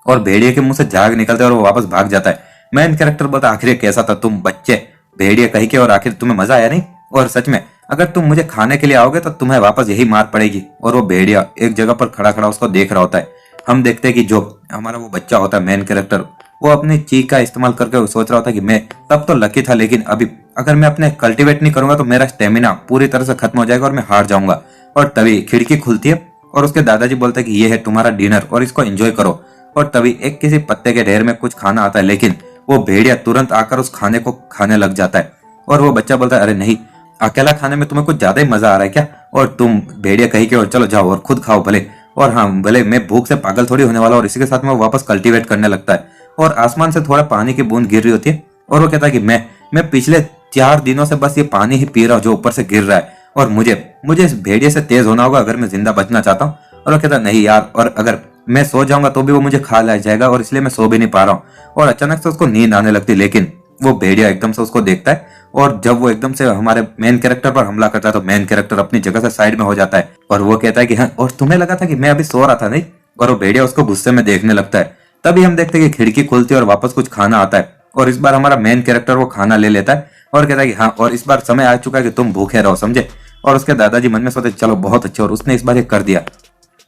Speaker 1: और भेड़िए के मुंह से झाग निकलता है और वो वापस भाग जाता है। मेन कैरेक्टर बोलता आखिर कैसा था तुम बच्चे, भेड़िए कही के, और आखिर तुम्हें मजा आया नहीं, और सच में अगर तुम मुझे खाने के लिए आओगे तो तुम्हें वापस यही मार पड़ेगी। और वो भेड़िया एक जगह पर खड़ा खड़ा उसको देख रहा होता है। हम देखते हैं कि जो हमारा वो बच्चा होता है मेन कैरेक्टर, वो अपनी चीख का इस्तेमाल करके सोच रहा होता है कि मैं तब तो लकी था, लेकिन अभी अगर मैं अपने कल्टीवेट नहीं करूंगा तो मेरा स्टेमिना पूरी तरह से खत्म हो जाएगा और मैं हार जाऊंगा। और तभी खिड़की खुलती है और उसके दादाजी बोलते हैं कि ये है तुम्हारा डिनर और इसको एंजॉय करो। और तभी एक किसी पत्ते के ढेर में कुछ खाना आता है, लेकिन वो भेड़िया तुरंत आकर उस खाने को खाने लग जाता है। और वो बच्चा बोलता है अरे नहीं, अकेला खाने में तुम्हें कुछ ज्यादा ही मजा आ रहा है क्या, और तुम भेड़िया कही के और चलो जाओ और खुद खाओ भले। और हाँ भले, मैं भूख से पागल थोड़ी होने वाला। और इसी के साथ में वो वापस कल्टीवेट करने लगता है, और आसमान से थोड़ा पानी की बूंद गिर रही होती है। और वो कहता है कि मैं पिछले 4 दिनों से बस ये पानी ही पी रहा हूँ जो ऊपर से गिर रहा है, और मुझे इस भेड़िए से तेज होना होगा अगर मैं जिंदा बचना चाहता हूँ। और वो कहता नहीं यार, और अगर मैं सो जाऊंगा तो भी वो मुझे खा ले जाएगा, और इसलिए मैं सो भी नहीं पा रहा हूँ। और अचानक से उसको नींद आने लगती, लेकिन वो भेड़िया एकदम से उसको देखता है, और जब वो एकदम से हमारे मेन कैरेक्टर पर हमला करता है तो मेन कैरेक्टर अपनी जगह से साइड में हो जाता है। और वो कहता है कि हाँ, और तुम्हें लगा था कि मैं अभी सो रहा था नहीं। और वो भेड़िया उसको गुस्से में देखने लगता है। तभी हम देखते हैं कि खिड़की खुलती है और वापस कुछ खाना आता है, और इस बार हमारा मेन कैरेक्टर वो खाना ले लेता है और कहता है कि हाँ, और इस बार समय आ चुका है कि तुम भूखे रहो, समझे। और उसके दादाजी मन में सोचते चलो बहुत अच्छे, और उसने इस बार ये कर दिया।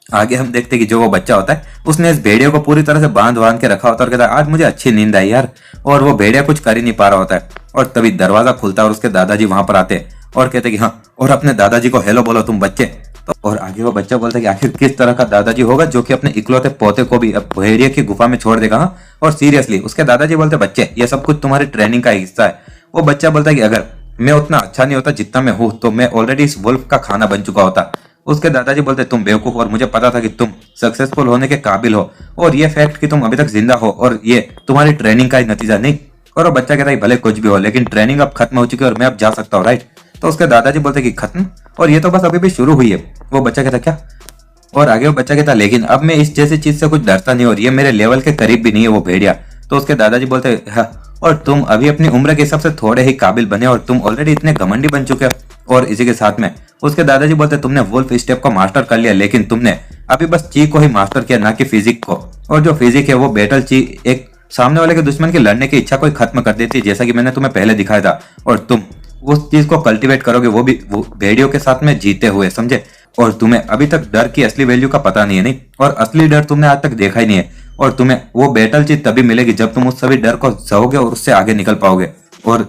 Speaker 1: आगे हम देखते हैं कि जो वो बच्चा होता है उसने इस भेड़िया को पूरी तरह से बांध के रखा होता है, और कहता है आज मुझे अच्छी नींद आई यार। और वो भेड़िया कुछ कर ही नहीं पा रहा होता है, और तभी दरवाजा खुलता है और उसके दादाजी वहां पर आते हैं और कहते हैं कि हाँ, और अपने दादाजी को हेलो बोलो तुम बच्चे। तो और आगे वो बच्चा बोलता है कि आखिर किस तरह का दादाजी होगा जो कि अपने इकलौते पोते को भी अब भेड़िया की गुफा में छोड़ देगा। हाँ, और सीरियसली उसके दादाजी बोलते बच्चे ये सब कुछ तुम्हारी ट्रेनिंग का हिस्सा है। वो बच्चा बोलता है कि अगर मैं उतना अच्छा नहीं होता जितना मैं हूँ तो मैं ऑलरेडी इस वुल्फ का खाना बन चुका होता। उसके दादाजी बोलते तुम बेवकूफ, और मुझे पता था कि तुम सक्सेसफुल होने के काबिल हो, और ये फैक्ट कि तुम अभी तक जिंदा हो और ये तुम्हारी ट्रेनिंग का ही नतीजा नहीं। और वो बच्चा कहता है भले कुछ भी हो, लेकिन ट्रेनिंग अब खत्म हो चुकी है और मैं अब जा सकता हूँ, राइट। तो उसके दादाजी बोलते कि खत्म, और ये तो बस अभी भी शुरू हुई है। वो बच्चा कहता क्या, और आगे वो बच्चा कहता लेकिन अब मैं इस जैसी चीज से कुछ डरता नहीं, और ये मेरे लेवल के करीब भी नहीं है वो भेड़िया। तो उसके दादाजी बोलते हाँ, और तुम अभी अपनी उम्र के हिसाब से थोड़े ही काबिल बने, और तुम ऑलरेडी इतने घमंडी बन चुके हो। और इसी के साथ में उसके दादाजी बोलते तुमने वुल्फ स्टेप को मास्टर कर लिया, लेकिन तुमने अभी बस ची को ही मास्टर किया, ना कि फिजिक को। और जो फिजिक है वो बैटल ची एक सामने वाले के दुश्मन के लड़ने की इच्छा को खत्म कर देती है, जैसा कि मैंने तुम्हें पहले दिखाया था। और तुम उस चीज को कल्टीवेट करोगे, वो भी भेड़ियों के साथ में जीते हुए, समझे। और तुम्हें अभी तक डर की असली वैल्यू का पता नहीं है, नहीं, और असली डर तुमने आज तक देखा ही नहीं है। और तुम्हें वो बैटल चीज तभी मिलेगी जब तुम उस सभी डर को सहोगे और उससे आगे निकल पाओगे। और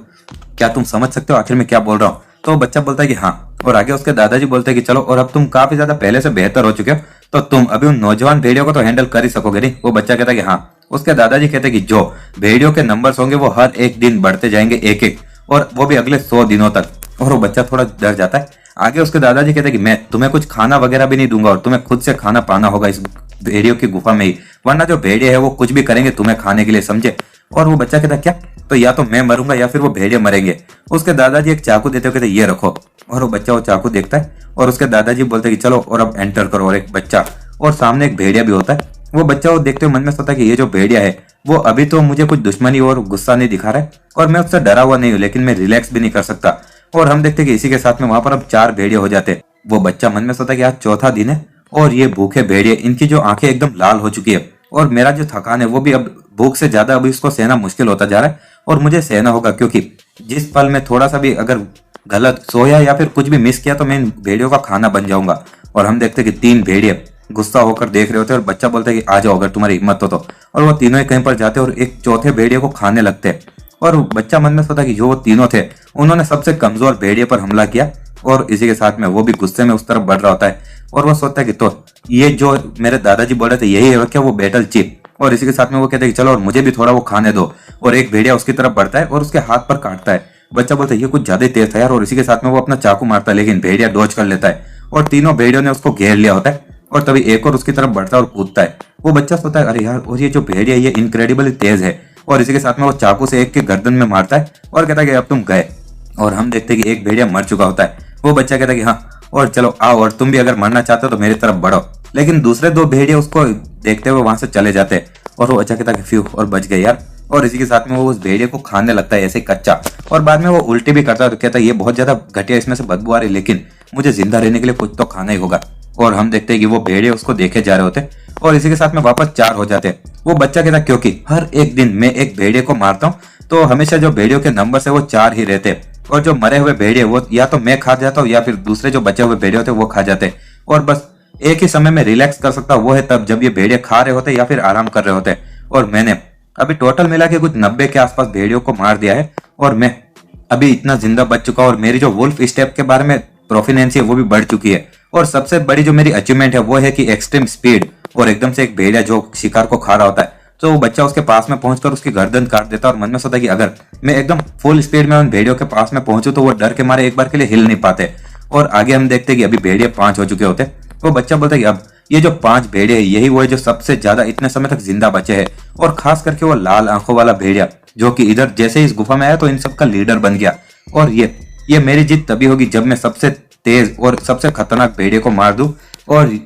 Speaker 1: क्या तुम समझ सकते हो आखिर में क्या बोल रहा हूँ। तो बच्चा बोलता है कि हाँ, और आगे उसके दादाजी बोलते हैं कि चलो, और अब तुम काफी ज्यादा पहले से बेहतर हो चुके हो, तो तुम अभी उन नौजवान भेड़ियों को तो हैंडल कर ही सकोगे, नहीं। वो बच्चा कहता है कि हाँ। उसके दादाजी कहते हैं कि जो भेड़ियों के नंबर्स होंगे वो हर एक दिन बढ़ते जाएंगे एक एक, और वो भी अगले 100 दिनों तक। और वो बच्चा थोड़ा डर जाता है। आगे उसके दादाजी कहते हैं कि मैं तुम्हें कुछ खाना वगैरह भी नहीं दूंगा, और तुम्हें खुद से खाना पाना होगा इस भेड़ियों की गुफा में ही, वरना जो भेड़िया है वो कुछ भी करेंगे तुम्हें खाने के लिए, समझे। और वो बच्चा कहता क्या, तो या तो मैं मरूंगा या फिर वो भेड़िया मरेंगे। उसके दादाजी एक चाकू देते हुए कहते ये रखो। और वो बच्चा वो चाकू देखता है, और उसके दादाजी बोलते कि चलो और अब एंटर करो। और एक बच्चा और सामने एक भेड़िया भी होता है। वो बच्चा वो देखते हुए मन में सोचता है कि ये जो भेड़िया है वो अभी तो मुझे कुछ दुश्मनी और गुस्सा नहीं दिखा रहा है, और मैं उससे डरा हुआ नहीं हूँ, लेकिन मैं रिलैक्स भी नहीं कर सकता। और हम देखते कि इसी के साथ में वहां पर अब 4 भेड़िया हो जाते। वो बच्चा मन में सोचता है कि आज चौथा दिन है, और ये भूखे भेड़िए, इनकी जो आंखें एकदम लाल हो चुकी है, और मेरा जो थकान है वो भी अब भूख से ज्यादा अभी उसको सहना मुश्किल होता जा रहा है, और मुझे सहना होगा, क्योंकि जिस पल में थोड़ा सा भी अगर गलत सोया या फिर कुछ भी मिस किया तो मैं इन भेड़ियों का खाना बन जाऊंगा। और हम देखते कि 3 भेड़िए गुस्सा होकर देख रहे होते हैं, और बच्चा बोलता है कि आ जाओ अगर तुम्हारी हिम्मत हो तो। और वो तीनों ही कहीं पर जाते हैं और एक चौथे भेड़िए को खाने लगते हैं। और बच्चा मन में सोचा कि जो वो तीनों थे उन्होंने सबसे कमजोर भेड़िए पर हमला किया, और इसी के साथ में वो भी गुस्से में उस तरफ बढ़ रहा होता है। और वो सोचता है कि तो ये जो मेरे दादाजी बोल रहे थे यही है क्या वो बैटल चीफ। और इसी के साथ में वो कहते हैं कि चलो और मुझे भी थोड़ा वो खाने दो, और एक भेड़िया उसकी तरफ बढ़ता है और उसके हाथ पर काटता है। बच्चा बोलता है ये कुछ ज्यादा तेज था यार, और इसी के साथ में वो अपना चाकू मारता है, लेकिन भेड़िया डॉज कर लेता है और तीनों भेड़ियों ने उसको घेर लिया होता है। और तभी एक और उसकी तरफ बढ़ता है और कूदता है। वो बच्चा सोचता है अरे यार, और ये जो भेड़िया ये इनक्रेडिबली तेज है, और इसी के साथ में वो चाकू से एक के गर्दन में मारता है और कहता है कि अब तुम गए। और हम देखते हैं कि एक भेड़िया मर चुका होता है। वो बच्चा कहता है कि हाँ, और चलो आओ, और तुम भी अगर मरना चाहते हो तो मेरी तरफ बढ़ो। लेकिन दूसरे दो भेड़िए उसको देखते हुए वहां से चले जाते हैं, और वो बच्चा कहता है कि फ्यू, और बच गए यार। और इसी के साथ में वो उस भेड़िए को खाने लगता है ऐसे कच्चा, और बाद में वो उल्टी भी करता है। तो कहता है ये बहुत ज्यादा घटिया, इसमें से बदबू आ रही, लेकिन मुझे जिंदा रहने के लिए कुछ तो खाना ही होगा। और हम देखते हैं कि वो भेड़िए उसको देखे जा रहे होते हैं, और इसी के साथ में वापस 4 हो जाते हैं। वो बच्चा कहता है क्योंकि हर एक दिन मैं एक भेड़िए को मारता हूँ तो हमेशा जो भेड़ियों के नंबर से वो 4 ही रहते हैं, और जो मरे हुए भेड़िए वो या तो मैं खा जाता हूँ या फिर दूसरे जो बचे हुए भेड़िए होते वो खा जाते हैं। और बस एक ही समय में रिलैक्स कर सकता हूँ, वो है तब जब ये भेड़िए खा रहे होते या फिर आराम कर रहे होते। और मैंने अभी टोटल मिला के कुछ 90 के आसपास भेड़ियों को मार दिया है, और मैं अभी इतना जिंदा बच चुका हूं, और मेरी जो वुल्फ स्टेप के बारे में प्रोफिनेंसी है वो भी बढ़ चुकी है। और सबसे बड़ी जो मेरी अचीवमेंट है वो है कि एक्सट्रीम स्पीड। और एकदम से एक भेड़िया जो शिकार को खा रहा होता है तो वो बच्चा उसके पास में पहुंचकर उसकी गर्दन काट देता है, और मन में सोचता है कि अगर मैं एकदम फुल स्पीड में उन भेड़ियों के पास में पहुंचूं तो वो डर के मारे एक बार के लिए हिल नहीं पाते। और आगे हम देखते हैं कि अभी भेड़िए 5 हो चुके होते। वो बच्चा बोलता है कि अब ये जो 5 भेड़िए है यही वो है जो सबसे ज्यादा इतने समय तक जिंदा बचे हैं, और खास करके वो लाल आंखों वाला भेड़िया जो कि इधर जैसे ही इस गुफा में आया तो इन सबका लीडर बन गया। और ये मेरी जीत तभी होगी जब मैं सबसे तेज और सबसे खतरनाक भेड़िए को मार दूं। और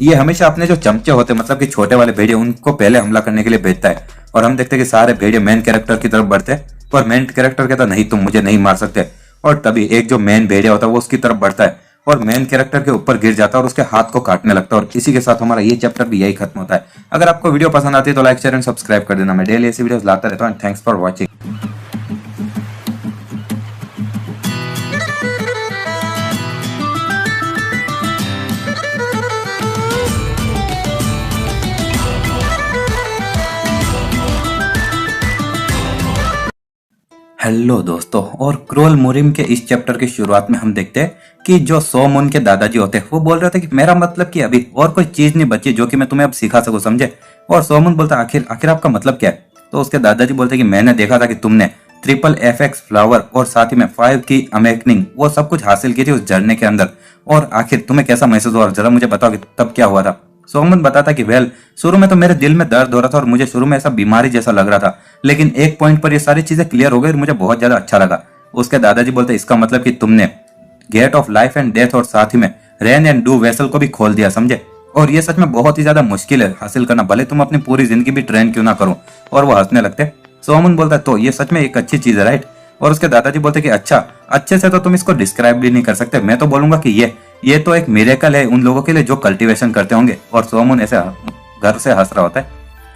Speaker 1: ये हमेशा अपने जो चमचे होते हैं, मतलब कि छोटे वाले भेड़िए, उनको पहले हमला करने के लिए भेजता है। और हम देखते हैं कि सारे भेड़िए मेन कैरेक्टर की तरफ बढ़ते हैं, पर मेन कैरेक्टर कहता नहीं, तुम मुझे नहीं मार सकते। और तभी एक जो मेन भेड़िया होता है वो उसकी तरफ बढ़ता है और मेन कैरेक्टर के ऊपर गिर जाता है और उसके हाथ को काटने लगता है। और इसी के साथ हमारा ये चैप्टर भी यही खत्म होता है। अगर आपको वीडियो पसंद आती है तो लाइक शेयर एंड सब्सक्राइब कर देना। मैं डेली ऐसी वीडियोस लाता रहता हूँ। Thanks for watching. हेलो दोस्तों, और क्रोल मुरिम के इस चैप्टर की शुरुआत में हम देखते हैं कि जो सोमुन के दादाजी होते हैं वो बोल रहे थे कि मेरा मतलब कि अभी और कोई चीज नहीं बची जो कि मैं तुम्हें अब सिखा सकूं, समझे। और सोमुन बोलता आखिर आपका मतलब क्या है। तो उसके दादाजी बोलते कि मैंने देखा था कि तुमने ट्रिपल FX फ्लावर और साथ ही में 5 की अमेकनिंग वो सब कुछ हासिल की थी उस झरने के अंदर, और आखिर तुम्हें कैसा महसूस हुआ, जरा मुझे बताओ कि तब क्या हुआ था। सोमन बताता कि वेल, शुरू में तो मेरे दिल में दर्द हो रहा था और मुझे शुरू में ऐसा बीमारी जैसा लग रहा था, लेकिन एक पॉइंट पर ये सारी चीजें क्लियर हो गई और मुझे बहुत ज्यादा अच्छा लगा। उसके दादाजी बोलते इसका मतलब कि तुमने gate of life and death और साथ ही में रेन एंड डू वेसल को भी खोल दिया, समझे। और ये सच में बहुत ही ज्यादा मुश्किल है हासिल करना, भले तुम अपनी पूरी जिंदगी भी ट्रेन क्यों ना करो। और वो हंसने लगते। सोमन बोलता है तो ये सच में एक अच्छी चीज है, राइट। और उसके दादाजी बोलते कि अच्छा, अच्छे से तो तुम इसको डिस्क्राइब भी नहीं कर सकते, मैं तो बोलूंगा कि ये तो एक मिरेकल है उन लोगों के लिए जो कल्टीवेशन करते होंगे। और सोमन ऐसे घर से हंस रहा होता है।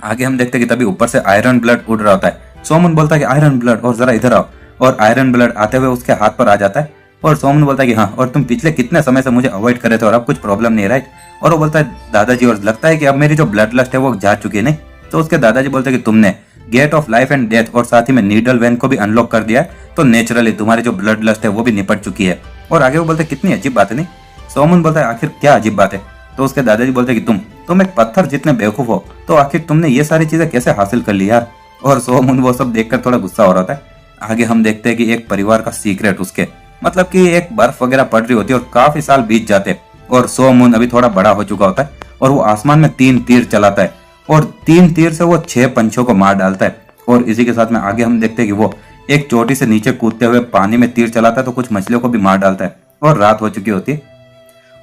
Speaker 1: आगे हम देखते हैं कि तभी ऊपर से आयरन ब्लड उड़ रहा होता है। सोमन बोलता है कि आयरन ब्लड, और जरा इधर आओ। और आयरन ब्लड आते हुए उसके हाथ पर आ जाता है। और सोमन बोलता है कि हाँ, और तुम पिछले कितने समय से मुझे अवॉइड कर रहे थे और अब कुछ प्रॉब्लम नहीं है, राइट। और वो बोलता है दादाजी, और लगता है कि अब मेरी जो ब्लड लस्ट है वो जा चुकी है, नहीं। तो उसके दादाजी बोलते हैं कि तुमने gate of life and death और साथ ही में नीडल वैन को भी अनलॉक कर दिया है, तो नेचुरली तुम्हारी जो ब्लड लस्ट है वो भी निपट चुकी है। और आगे वो बोलते हैं कितनी अजीब बात है, नहीं। सोमन बोलता है आखिर क्या अजीब बात है। तो उसके दादाजी बोलते हैं कि तुम एक पत्थर जितने बेवकूफ हो, तो आखिर तुमने ये सारी चीजें कैसे हासिल कर ली यार। और सोमन वो सब देखकर थोड़ा गुस्सा हो रहा था। आगे हम देखते हैं कि एक परिवार का सीक्रेट उसके मतलब कि एक बर्फ वगैरह पड़ रही होती है और काफी साल बीत जाते, और सोमन अभी थोड़ा बड़ा हो चुका होता है और वो आसमान में 3 तीर चलाता है, और 3 तीर से वो 6 पंछियों को मार डालता है। और इसी के साथ में आगे हम देखते हैं कि वो एक चोटी से नीचे कूदते हुए पानी में तीर चलाता है, तो कुछ मछलियों को भी मार डालता है, और रात हो चुकी होती है।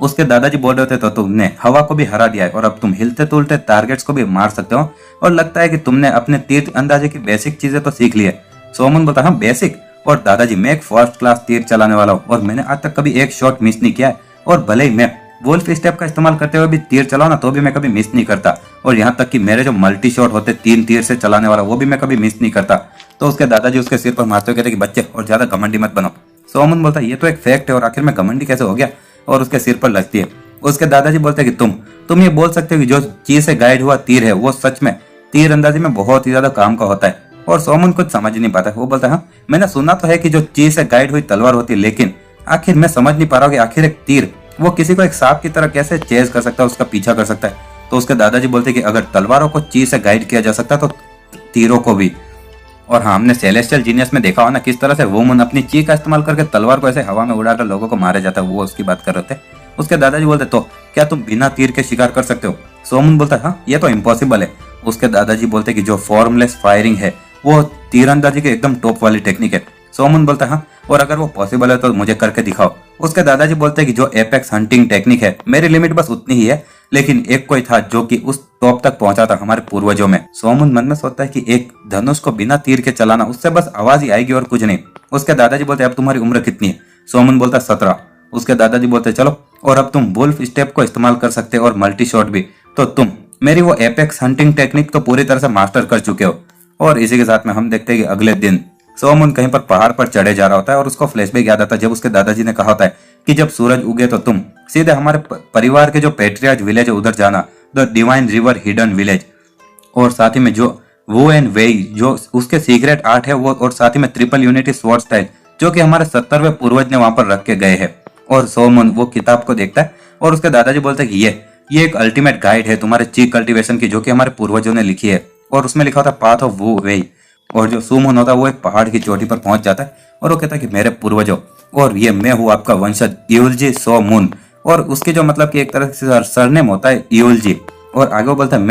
Speaker 1: उसके दादाजी बोल रहे थे तो तुमने हवा को भी हरा दिया है और अब तुम हिलते तुलते टारगेट्स को भी मार सकते हो, और लगता है कि तुमने अपने तीर अंदाजे की बेसिक चीजें तो सीख ली है। सोमन बोलता हाँ बेसिक, और दादाजी मैं एक फर्स्ट क्लास तीर चलाने वाला हूँ और मैंने आज तक कभी एक शॉट मिस नहीं किया है, और भले ही मैं वुल्फ स्टेप का इस्तेमाल करते हुए भी तीर चलाओ ना तो भी मैं कभी मिस नहीं करता, और यहाँ तक कि मेरे जो मल्टी शॉट होते 3 तीर से चलाने वाला वो भी मैं कभी मिस नहीं करता। तो उसके दादाजी उसके सिर पर मारते हुए कहते कि बच्चे और ज्यादा घमंडी मत बनो। सोमन बोलता है ये तो एक फैक्ट है, और आखिर में घमंडी कैसे हो गया, और उसके सिर पर लगती है। उसके दादाजी बोलते हैं कि तुम ये बोल सकते हो कि जो चीज से गाइड हुआ तीर है वो सच में तीर अंदाजी में बहुत ही ज्यादा काम का होता है। और सोमन कुछ समझ नहीं पाता। वो बोलता है हाँ मैंने सुना तो है कि जो ची से गाइड हुई तलवार होती है, लेकिन आखिर मैं समझ नहीं पा रहा हूँ कि आखिर एक तीर वो किसी को एक सांप की तरह कैसे चेज कर सकता है, उसका पीछा कर सकता है। तो उसके दादाजी बोलते कि अगर तलवारों को ची से गाइड किया जा सकता है तो तीरों को भी। और हाँ, हमने सेलेस्टियल जीनियस में देखा हो ना किस तरह से वुमन अपनी ची का इस्तेमाल करके तलवार को ऐसे हवा में उड़ाकर लोगों को मारा जाता है, वो उसकी बात कर रहे थे। उसके दादाजी बोलते तो क्या तुम बिना तीर के शिकार कर सकते हो? सोमन बोलता है हाँ ये तो इम्पॉसिबल है। उसके दादाजी बोलते कि जो फॉर्मलेस फायरिंग है वो तीरंदाजी की एकदम टॉप वाली टेक्निक है। सोमन बोलता है हाँ, और अगर वो पॉसिबल है तो मुझे करके दिखाओ। उसके दादाजी बोलते हैं कि जो एपेक्स हंटिंग टेक्निक है मेरी लिमिट बस उतनी ही है, लेकिन एक कोई था जो कि उस टॉप तक पहुंचा था हमारे पूर्वजों में। सोमन मन में सोचता है कि एक धनुष को बिना तीर के चलाना, उससे बस आवाज ही आएगी और कुछ नहीं। उसके दादाजी बोलते अब तुम्हारी उम्र कितनी है? सोमन बोलता 17। उसके दादाजी बोलते चलो, और अब तुम वुल्फ स्टेप को इस्तेमाल कर सकते हो और मल्टी शॉट भी, तो तुम मेरी वो एपेक्स हंटिंग टेक्निक तो पूरी तरह से मास्टर कर चुके हो। और इसी के साथ में हम देखते हैं कि अगले दिन सोमन कहीं पर पहाड़ पर चढ़े जा रहा होता है और उसको फ्लैशबैक याद आता है जब उसके दादाजी ने कहा होता है कि जब सूरज उगे तो तुम सीधे हमारे परिवार के जो पेट्रियाज विलेज है उधर जाना, the divine river hidden village. और साथ ही में जो वो एंड वेई जो उसके सीक्रेट आर्ट है वो, और साथ ही में ट्रिपल यूनिटी स्वॉर्ड स्टाइल जो कि हमारे 70वें पूर्वज ने वहां पर रख के गए हैं। और सोमन वो किताब को देखता है और उसके दादाजी बोलते हैं कि ये एक अल्टीमेट गाइड है तुम्हारे ची कल्टीवेशन की, जो कि हमारे पूर्वजों ने लिखी है। और उसमें लिखा होता है पाथ ऑफ वो वेई। और जो सुमन होता है वो एक पहाड़ की चोटी पर पहुंच जाता है और वो कहता है कि मेरे पूर्वजों, और ये मैं हूँ आपका वंशज यूलजी सो मून। और उसके जो मतलब कि एक तरह से सरनेम होता है यूलजी। और आगे वो बोलता है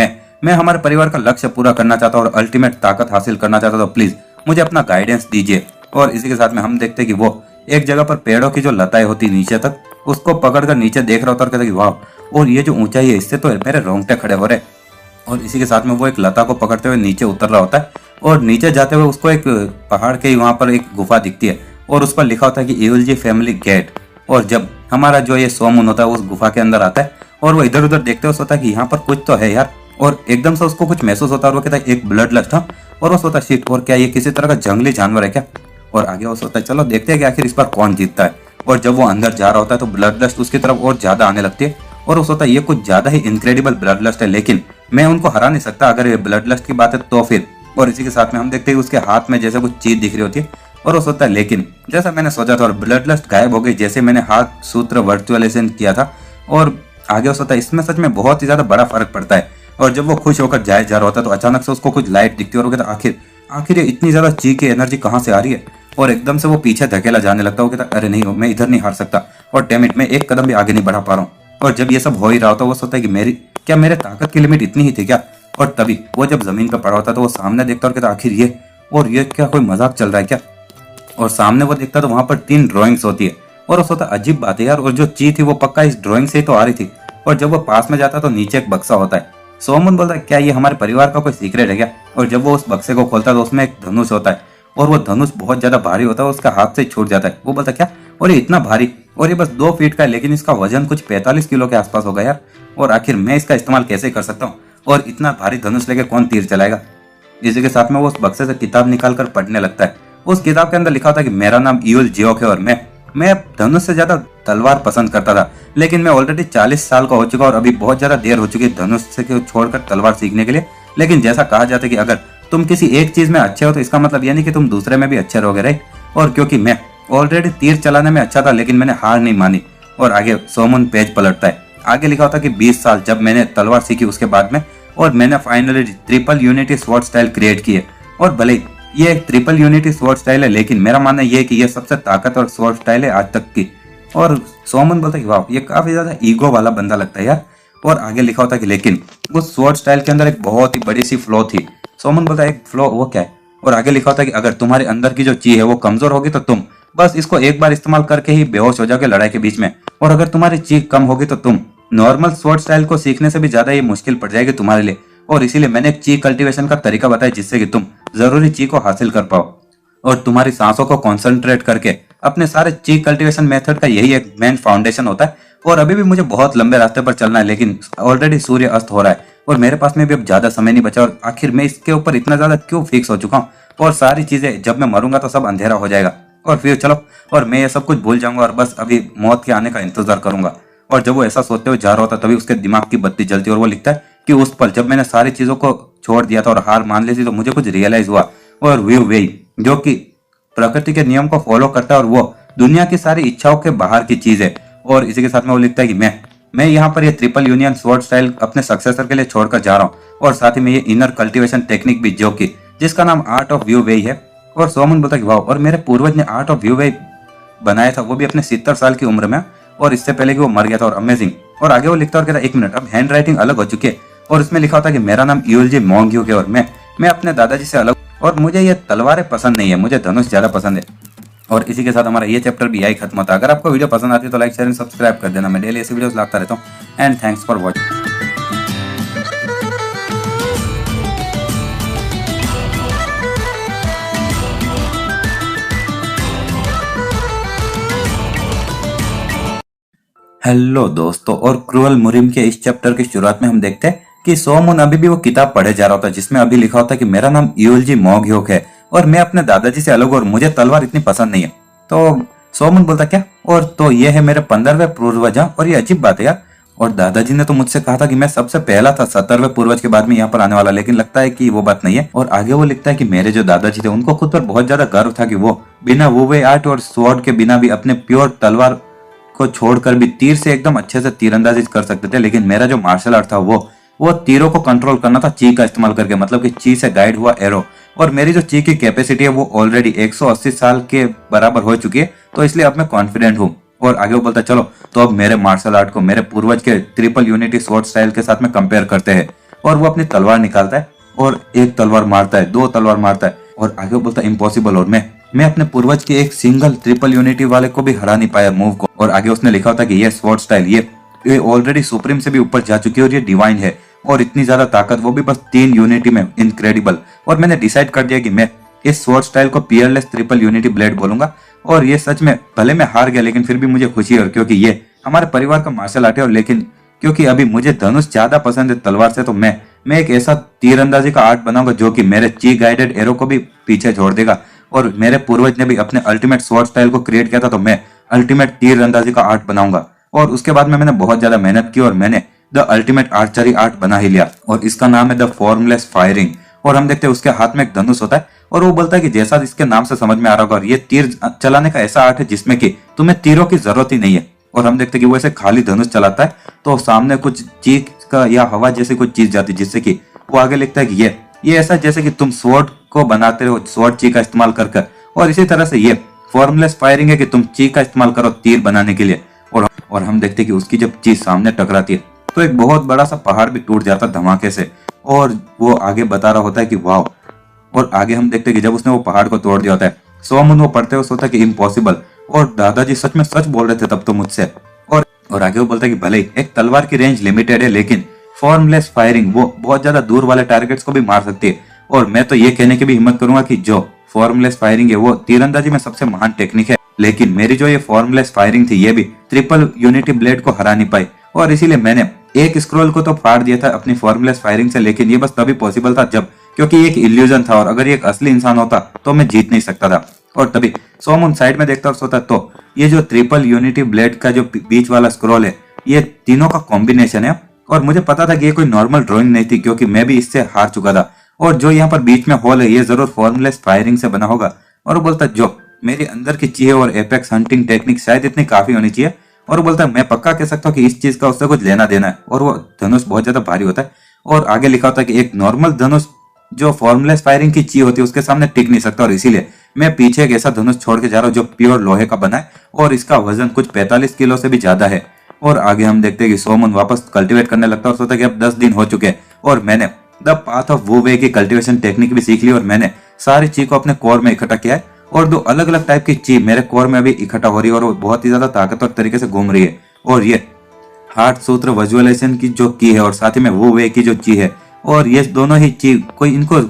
Speaker 1: मैं हमारे परिवार का लक्ष्य पूरा करना चाहता हूँ और अल्टीमेट ताकत हासिल करना चाहता हूँ, तो प्लीज मुझे अपना गाइडेंस दीजिए। और इसी के साथ में हम देखते हैं कि वो एक जगह पर पेड़ों की जो लताएं होती नीचे तक, उसको पकड़कर नीचे देख रहा होता है और कहता है कि वाह, और ये जो ऊंचाई है इससे तो मेरे रोंगटे खड़े हो रहे। और इसी के साथ में वो एक लता को पकड़ते हुए नीचे उतर रहा होता है और नीचे जाते हुए उसको एक पहाड़ के वहां पर एक गुफा दिखती है और उस पर लिखा होता है कि यूलजी फैमिली गेट। और जब हमारा जो ये सोमन होता है उस गुफा के अंदर आता है और वो इधर उधर देखते हुए सोचता है कि यहाँ पर कुछ तो है यार, और एकदम से उसको कुछ महसूस होता है और वो कहता है एक ब्लड लस्ट था। और वो सोचता है शिट, और क्या ये किसी तरह का जंगली जानवर है क्या? और आगे वो सोचता है चलो देखते हैं कि आखिर इस बार कौन जीतता है। और जब वो अंदर जा रहा होता है तो ब्लड लस्ट उसकी तरफ और ज्यादा आने लगती है और वो सोचता है ये कुछ ज्यादा ही इनक्रेडिबल ब्लड लस्ट है, लेकिन मैं उनको हरा नहीं सकता अगर ये ब्लड लस्ट की बात है तो फिर। और इसी के साथ में हम देखते हैं उसके हाथ में जैसे कुछ चीज दिख रही होती है और वो सोचता है लेकिन जैसा मैंने सोचा था, और ब्लड लस्ट गायब हो गई जैसे मैंने हाथ सूत्र वर्चुअलाइजेशन किया था। और आगे वो सोचता है इसमें सच में बहुत ही ज्यादा बड़ा फर्क पड़ता है। और जब वो खुश होकर जाए जा रहा होता है तो अचानक से उसको कुछ लाइट दिखती है और वो कहता आखिर आखिर ये इतनी ज्यादा ची की एनर्जी कहाँ से आ रही है? और एकदम से वो पीछे धकेला जाने लगता है। वो कहता अरे नहीं, मैं इधर नहीं हार सकता, और डैम इट, मैं एक कदम भी आगे नहीं बढ़ा पा रहा हूँ। और जब ये सब हो ही रहा होता है वो सोचता है कि मेरे ताकत की लिमिट इतनी ही थी क्या? और तभी वो जब जमीन पर पड़ा होता है तो वो सामने देखता और कहता आखिर ये क्या कोई मजाक चल रहा है क्या? और सामने वो देखता तो वहां पर 3 ड्राइंग्स होती है और वो सोचता अजीब बात है यार, और जो ची थी वो पक्का इस ड्राइंग से ही तो आ रही थी। और जब वो पास में जाता तो नीचे एक बक्सा होता है। सोमन बोलता है क्या ये हमारे परिवार का कोई सीक्रेट है क्या? और जब वो उस बक्से को खोलता है तो उसमें एक धनुष होता है और वो धनुष बहुत ज्यादा भारी होता है, उसका हाथ से छूट जाता है। वो बोलता क्या, और ये इतना भारी, और ये बस 2 फीट का है, लेकिन इसका वजन कुछ 45 किलो के आसपास होगा यार। और आखिर मैं इसका इस्तेमाल कैसे कर सकता हूँ, और इतना भारी धनुष लेके कौन तीर चलाएगा? इसी के साथ में वो उस बक्से से किताब निकाल कर पढ़ने लगता है। उस किताब के अंदर लिखा होता है कि मेरा नाम यूल जियोक है और मैं धनुष से ज्यादा तलवार पसंद करता था, लेकिन मैं ऑलरेडी 40 साल का हो चुका और अभी बहुत ज्यादा देर हो चुकी है धनुष से छोड़कर तलवार सीखने के लिए। लेकिन जैसा कहा जाता है कि अगर तुम किसी एक चीज में अच्छे हो तो इसका मतलब ये नहीं कि तुम दूसरे में भी अच्छे रहोगे, राइट? और क्योंकि मैं ऑलरेडी तीर चलाने में अच्छा था लेकिन मैंने हार नहीं मानी। और आगे सोमन पेज पलटता है, आगे लिखा होता है कि 20 साल जब मैंने तलवार सीखी उसके बाद में, और मैंने finally triple unity sword style create की है। और भले ये एक ट्रिपल यूनिटी स्वॉर्ड स्टाइल है, लेकिन मेरा मानना यह है कि ये सबसे ताकतवर स्वॉर्ड स्टाइल है आज तक की। और सोमन बोलता है कि वाह, ये काफी ज्यादा ईगो वाला बंदा लगता है यार। और आगे लिखा होता है कि लेकिन उस स्वॉर्ड स्टाइल के अंदर एक बहुत ही बड़ी सी फ्लॉ थी। सोमन बोलता है एक फ्लॉ, वो क्या है? और आगे लिखा होता है कि अगर तुम्हारे अंदर की जो ची है वो कमजोर होगी तो तुम बस इसको एक बार इस्तेमाल करके ही बेहोश हो जाओगे लड़ाई के बीच में, और अगर तुम्हारी ची कम होगी तो तुम नॉर्मल स्वॉर्ड स्टाइल को सीखने से भी ज्यादा ये मुश्किल पड़ जाएगी तुम्हारे लिए। और इसीलिए मैंने एक ची कल्टीवेशन का तरीका बताया जिससे कि तुम जरूरी ची को हासिल कर पाओ, और तुम्हारी सांसों को कॉन्सेंट्रेट करके अपने सारे ची कल्टीवेशन मेथड का यही एक मेन फाउंडेशन होता है। और अभी भी मुझे बहुत लंबे रास्ते पर चलना है, लेकिन ऑलरेडी सूर्य अस्त हो रहा है और मेरे पास में भी अब ज्यादा समय नहीं बचा, और आखिर मैं इसके ऊपर इतना ज्यादा क्यों फिक्स हो चुका हूँ, और सारी चीजें जब मैं मरूंगा तो सब अंधेरा हो जाएगा और फिर चलो, और मैं ये सब कुछ भूल जाऊंगा और बस अभी मौत के आने का इंतजार करूंगा। और जब वो ऐसा सोचते हुए जा रहा होता तभी उसके दिमाग की बत्ती जलती और वो लिखता है कि उस पल जब मैंने सारी चीजों को छोड़ दिया था और हार मान ली थी तो मुझे कुछ रियलाइज हुआ, और व्यू वेई जो कि प्रकृति के नियम को फॉलो करता है और वो दुनिया की सारी इच्छाओं के बाहर की चीज है। और इसी के साथ में वो लिखता है कि मैं यहाँ पर ये ट्रिपल यूनियन स्वॉर्ड स्टाइल अपने सक्सेसर के लिए छोड़कर जा रहा हूँ और साथ ही में ये इनर कल्टीवेशन टेक्निक भी जो कि जिसका नाम आर्ट ऑफ व्यू वेई है। और सोमन बोलता है कि वाह, और मेरे पूर्वज ने आर्ट ऑफ व्यू वेई बनाया था, वो भी अपने 70 साल की उम्र में, और इससे पहले कि वो मर गया था। और अमेजिंग। और आगे वो लिखता और कहता है 1 मिनट, अब हैंड राइटिंग अलग हो चुकी है और उसमें लिखा होता है कि मेरा नाम यूएलजी मोंग्यूक है और मैं अपने दादाजी से अलग, और मुझे ये तलवारें पसंद नहीं है, मुझे धनुष ज्यादा पसंद है। और इसी के साथ हमारा ये चैप्टर भी यही खत्म होता है। अगर आपको वीडियो पसंद आती है तो लाइक शेयर सब्सक्राइब कर देना। मैं डेली ऐसे वीडियोस लाता रहता हूँ। And thanks for watching. Hello दोस्तों, और क्रूअल मुरिम के इस चैप्टर की शुरुआत में हम देखते हैं कि सोमन अभी भी वो किताब पढ़े जा रहा होता है जिसमें अभी लिखा होता है कि मेरा नाम यूएलजी मोंग्यूक है और मैं अपने दादाजी से अलग और मुझे तलवार इतनी पसंद नहीं है। तो सोमन बोलता क्या, और तो ये है मेरे 15वें पूर्वज, और ये अजीब बात है यार। और दादाजी ने तो मुझसे कहा था कि मैं सबसे पहला था 70वें पूर्वज के बाद में यहाँ पर आने वाला, लेकिन लगता है कि वो बात नहीं है। और आगे वो लिखता है कि मेरे जो दादाजी थे उनको खुद पर बहुत ज्यादा गर्व था कि वो बिना वुवे आर्ट और स्वॉर्ड के बिना भी अपने प्योर तलवार को छोड़कर भी तीर से एकदम अच्छे से तीरंदाजी कर सकते थे। लेकिन मेरा जो मार्शल आर्ट था वो तीरों को कंट्रोल करना था ची का इस्तेमाल करके, मतलब कि ची से गाइड हुआ एरो। और मेरी जो ची की कैपेसिटी है वो ऑलरेडी 180 साल के बराबर हो चुकी है, तो इसलिए अब मैं कॉन्फिडेंट हूँ। और आगे वो बोलता चलो तो अब मेरे मार्शल आर्ट को मेरे पूर्वज के ट्रिपल यूनिटी स्वॉर्ड स्टाइल के साथ में कंपेयर करते हैं। और वो अपनी तलवार निकालता है और एक तलवार मारता है, 2 तलवार मारता है, और आगे वो बोलता है इम्पॉसिबल, और मैं अपने पूर्वज के एक सिंगल ट्रिपल यूनिटी वाले को भी हरा नहीं पाया मूव को। और आगे उसने लिखा होता है कि ये स्वॉर्ड स्टाइल ये ऑलरेडी सुप्रीम से भी ऊपर जा चुकी है और ये डिवाइन है, और इतनी ज्यादा ताकत, वो भी बस 3 यूनिटी में, इनक्रेडिबल। और मैंने डिसाइड कर दिया कि मैं इस स्वॉर्ड स्टाइल को पियरलेस ट्रिपल यूनिटी ब्लेड बोलूंगा। और ये सच में भले मैं हार गया लेकिन फिर भी मुझे खुशी है, क्योंकि ये हमारे परिवार का मार्शल आर्ट है। और लेकिन क्योंकि अभी मुझे धनुष ज्यादा पसंद है तलवार से, तो मैं एक ऐसा तीरंदाजी का आर्ट बनाऊंगा जो कि मेरे ची गाइडेड एरो को भी पीछे छोड़ देगा। और मेरे पूर्वज ने भी अपने अल्टीमेट स्वॉर्ड स्टाइल को क्रिएट किया था, तो मैं अल्टीमेट तीरंदाजी का आर्ट बनाऊंगा। और उसके बाद में मैंने बहुत ज्यादा मेहनत की और मैंने द अल्टीमेट आर्चरी आर्ट बना ही लिया, और इसका नाम है द फॉर्मलेस फायरिंग। और हम देखते हैं उसके हाथ में एक धनुष होता है, और वो बोलता है कि जैसा इसके नाम से समझ में आ रहा होगा, ये तीर चलाने का ऐसा आर्ट है जिसमें कि तुम्हें तीरों की जरूरत ही नहीं है। और हम देखते हैं कि वो ऐसे खाली धनुष चलाता है तो सामने कुछ चीख का या हवा जैसी कुछ चीज जाती है, जिससे कि वो आगे लिखता है कि ये ऐसा जैसे कि तुम स्वॉर्ड को बनाते हो स्वॉर्ड ची का इस्तेमाल कर। और इसी तरह से ये फॉर्मलेस फायरिंग है कि तुम ची का इस्तेमाल करो तीर बनाने के लिए। और हम देखते हैं कि उसकी जब चीज सामने टकराती है तो एक बहुत बड़ा सा पहाड़ भी टूट जाता है धमाके से, और वो आगे बता रहा होता है कि वाह। और आगे हम देखते हैं कि जब उसने वो पहाड़ को तोड़ दिया होता है, सोमन वो पढ़ते हुए सोचता है कि इम्पॉसिबल, और दादाजी सच में सच बोल रहे थे तब तो मुझसे। और आगे वो बोलता है कि भले ही एक तलवार की रेंज लिमिटेड है, लेकिन फॉर्मलेस फायरिंग वो बहुत ज्यादा दूर वाले टारगेट्स को भी मार सकती है। और मैं तो ये कहने की भी हिम्मत करूंगा कि जो फॉर्मलेस फायरिंग है वो तीरंदाजी में सबसे महान टेक्निक है, लेकिन मेरी जो ये फॉर्मलेस फायरिंग थी ये भी ट्रिपल यूनिटी ब्लेड को हरा नहीं पाई। और इसीलिए मैंने एक स्क्रोल को तो फाड़ दिया था अपनी फॉर्मलेस फायरिंग से, लेकिन ये बस तभी पॉसिबल था जब, क्योंकि ये एक इल्यूजन था, और अगर ये एक असली इंसान होता तो मैं जीत नहीं सकता था। और तभी सोमन साइड में देखता और सोता, तो ये जो ट्रिपल यूनिटी ब्लेड का जो बीच वाला स्क्रोल है ये तीनों का कॉम्बिनेशन है। और मुझे पता था कि ये कोई नॉर्मल ड्राइंग नहीं थी, क्योंकि मैं भी इससे हार चुका था। और जो यहाँ पर बीच में होल है ये जरूर फॉर्मलेस फायरिंग से बना होगा। और वो बोलता जो मेरे अंदर की चीज है और एपेक्स हंटिंग टेक्निक शायद इतनी काफी होनी चाहिए। और वो बोलता है मैं पक्का कह सकता हूँ कि इस चीज का उससे कुछ लेना देना है। और वो धनुष बहुत ज्यादा भारी होता है, और आगे लिखा होता है कि एक नॉर्मल धनुष जो फॉर्मलेस फायरिंग की चीज होती है उसके सामने टिक नहीं सकता, और इसीलिए मैं पीछे एक ऐसा धनुष छोड़ के जा रहा हूँ जो प्योर लोहे का बना है, और इसका वजन कुछ 45 किलो से भी ज्यादा है। और आगे हम देखते हैं कि सोमन वापस कल्टीवेट करने लगता है और सोचता है कि अब 10 दिन हो चुके हैं और मैंने द पाथ ऑफ वू वे की कल्टीवेशन टेक्निक भी सीख ली, और मैंने सारी ची को अपने कोर में इकट्ठा किया है, और 2 अलग अलग टाइप की ची मेरे कोर में अभी इकट्ठा हो रही है, और वो बहुत ही ज्यादा ताकतवर तरीके से घूम रही है। और ये हार्ट सूत्र विजुअलाइजेशन की जो की है और साथ ही में वू वे की जो ची है, और ये दोनों ही ची कोई इनको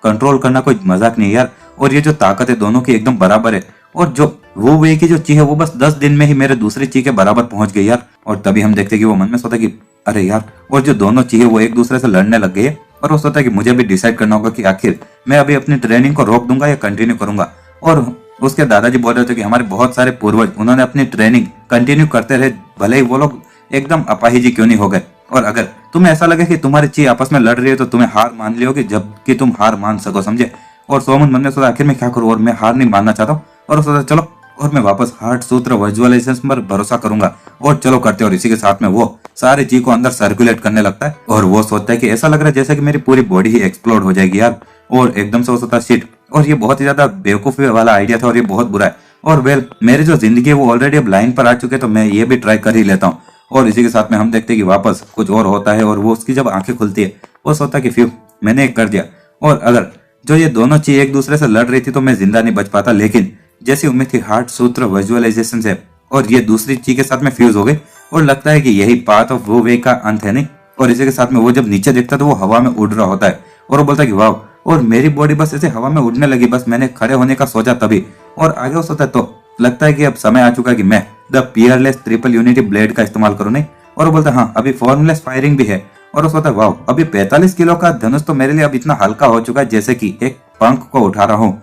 Speaker 1: कंट्रोल करना कोई मजाक नहीं है यार। और ये जो ताकत है दोनों की एकदम बराबर है, और जो वो वे की जो ची है वो बस 10 दिन में ही मेरे दूसरी ची के बराबर पहुंच गई यार। और तभी हम देखते हैं कि वो मन में सोचता है कि अरे यार, और जो दोनों ची है वो एक दूसरे से लड़ने लग गई है, और वो सोचता है कि मुझे भी डिसाइड करना होगा कि आखिर मैं अभी अपनी ट्रेनिंग को रोक दूंगा या कंटिन्यू करूंगा। और उसके दादाजी बोल रहे थे कि हमारे बहुत सारे पूर्वज उन्होंने अपनी ट्रेनिंग कंटिन्यू करते रहे, भले ही वो लोग एकदम अपाहिजी क्यों नहीं हो गए। और अगर तुम्हें ऐसा लगे कि तुम्हारी ची आपस में लड़ रही है तो तुम्हें हार मान लियोगे जबकि तुम हार मान सको, समझे। और सोमन मन में सोचा आखिर मैं क्या करूँ, और मैं हार नहीं मानना चाहता हूँ। और वो सोचा चलो, और मैं वापस हार्ट सूत्र विजुअलाइजेशन पर भरोसा करूंगा और चलो करते। और इसी के साथ में वो सारी चीज को अंदर सर्कुलेट करने लगता है और वो सोचता है कि ऐसा लग रहा है जैसे कि मेरी पूरी बॉडी ही एक्सप्लोड हो जाएगी यार। और एकदम से वो सोचता शिट, और ये बहुत ही ज्यादा बेवकूफी वाला आइडिया था और ये बहुत बुरा है। और वेल, मेरी जो जिंदगी है वो ऑलरेडी अब लाइन पर आ चुके, तो मैं ये भी ट्राई कर ही लेता हूँ। और इसी के साथ में हम देखते हैं कि वापस कुछ और होता है और वो उसकी जब आंखें खुलती है वो सोचता है कि फ्यू, मैंने एक कर दिया। और अगर जो ये दोनों चीज एक दूसरे से लड़ रही थी तो मैं जिंदा नहीं बच पाता, लेकिन जैसी उम्मीद थी हार्ट सूत्र विजुअलाइजेशन से और ये दूसरी चीज के साथ में फ्यूज हो गई और लगता है कि यही पाथ ऑफ वो वे का अंत है नहीं। और इसी के साथ में वो जब नीचे देखता है तो वो हवा में उड़ रहा होता है और वो बोलता है कि वाह, और मेरी बॉडी बस ऐसे हवा में उड़ने लगी, बस मैंने खड़े होने का सोचा तभी। और आगे वो सोचता है तो लगता है कि अब समय आ चुका है कि मैं the Peerless triple unity blade का इस्तेमाल करूं नहीं। और वो बोलता है हाँ, अभी फॉर्मलेस फायरिंग भी है। और वो सोचता है वाह, अभी 45 किलो का धनुष तो मेरे लिए अब इतना हल्का हो चुका है जैसे कि एक पंख को उठा रहा हूँ।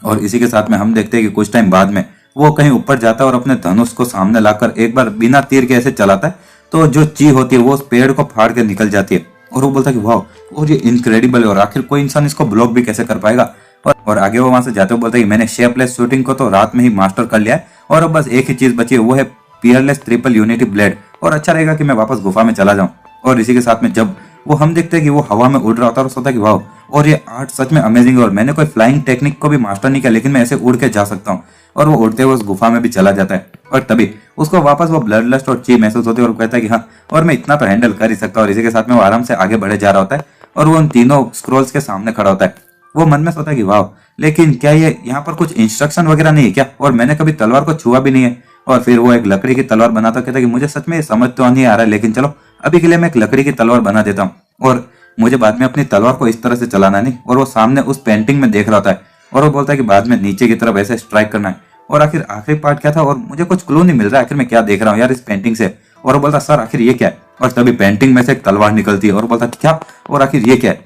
Speaker 1: और इसी के साथ में हम देखते हैं कि कुछ टाइम बाद में वो कहीं ऊपर जाता है और अपने धनुष को सामने लाकर एक बार बिना तीर के ऐसे चलाता है तो जो ची होती है वो उस पेड़ को फाड़ के निकल जाती है। और वो बोलता है कि वाह, और ये इनक्रेडिबल है, और आखिर कोई इंसान इसको ब्लॉक भी कैसे कर पाएगा। और आगे वो वहां से जाते हुए बोलता है कि मैंने शेपलेस शूटिंग को तो रात में ही मास्टर कर लिया है और अब बस एक ही चीज बची है, वो है पियरलेस ट्रिपल यूनिटी ब्लेड। और अच्छा रहेगा कि मैं वापस गुफा में चला जाऊं। और इसी के साथ में जब वो हम देखते हैं कि वो हवा में उड़ रहा होता है और सोचता है कि वाह, और ये आर्ट सच में अमेजिंग है और मैंने कोई फ्लाइंग टेक्निक को भी मास्टर नहीं किया, लेकिन मैं ऐसे उड़ के जा सकता हूँ। और वो उड़ते हुए उस गुफा में भी चला जाता है और तभी उसको वापस वो ब्लड लस्ट और ची महसूस होती है और वो कहता है कि हाँ, और मैं इतना तो हैंडल कर ही सकता हूँ। और इसी के साथ में वो आराम से आगे बढ़े जा रहा होता है और वो उन तीनों स्क्रोल्स के सामने खड़ा होता है। वो मन में सोचता है कि वाह, लेकिन क्या ये यहाँ पर कुछ इंस्ट्रक्शन वगैरह नहीं है क्या, और मैंने कभी तलवार को छुआ भी नहीं है। और फिर वो एक लकड़ी की तलवार बनाता, कहता है कि मुझे सच में समझ तो नहीं आ रहा है, लेकिन चलो अभी के लिए मैं एक लकड़ी की तलवार बना देता हूँ और मुझे बाद में अपनी तलवार को इस तरह से चलाना नहीं। और वो सामने उस पेंटिंग में देख रहा होता है और वो बोलता है कि बाद में नीचे की तरफ ऐसे स्ट्राइक करना है। और आखिर आखिरी पार्ट क्या था, और मुझे कुछ क्लू नहीं मिल रहा है आखिर मैं क्या देख रहा हूँ यार इस पेंटिंग से। और वो बोलता सर आखिर ये क्या है, और तभी पेंटिंग में से एक तलवार निकलती है और बोलता क्या, और आखिर ये क्या है।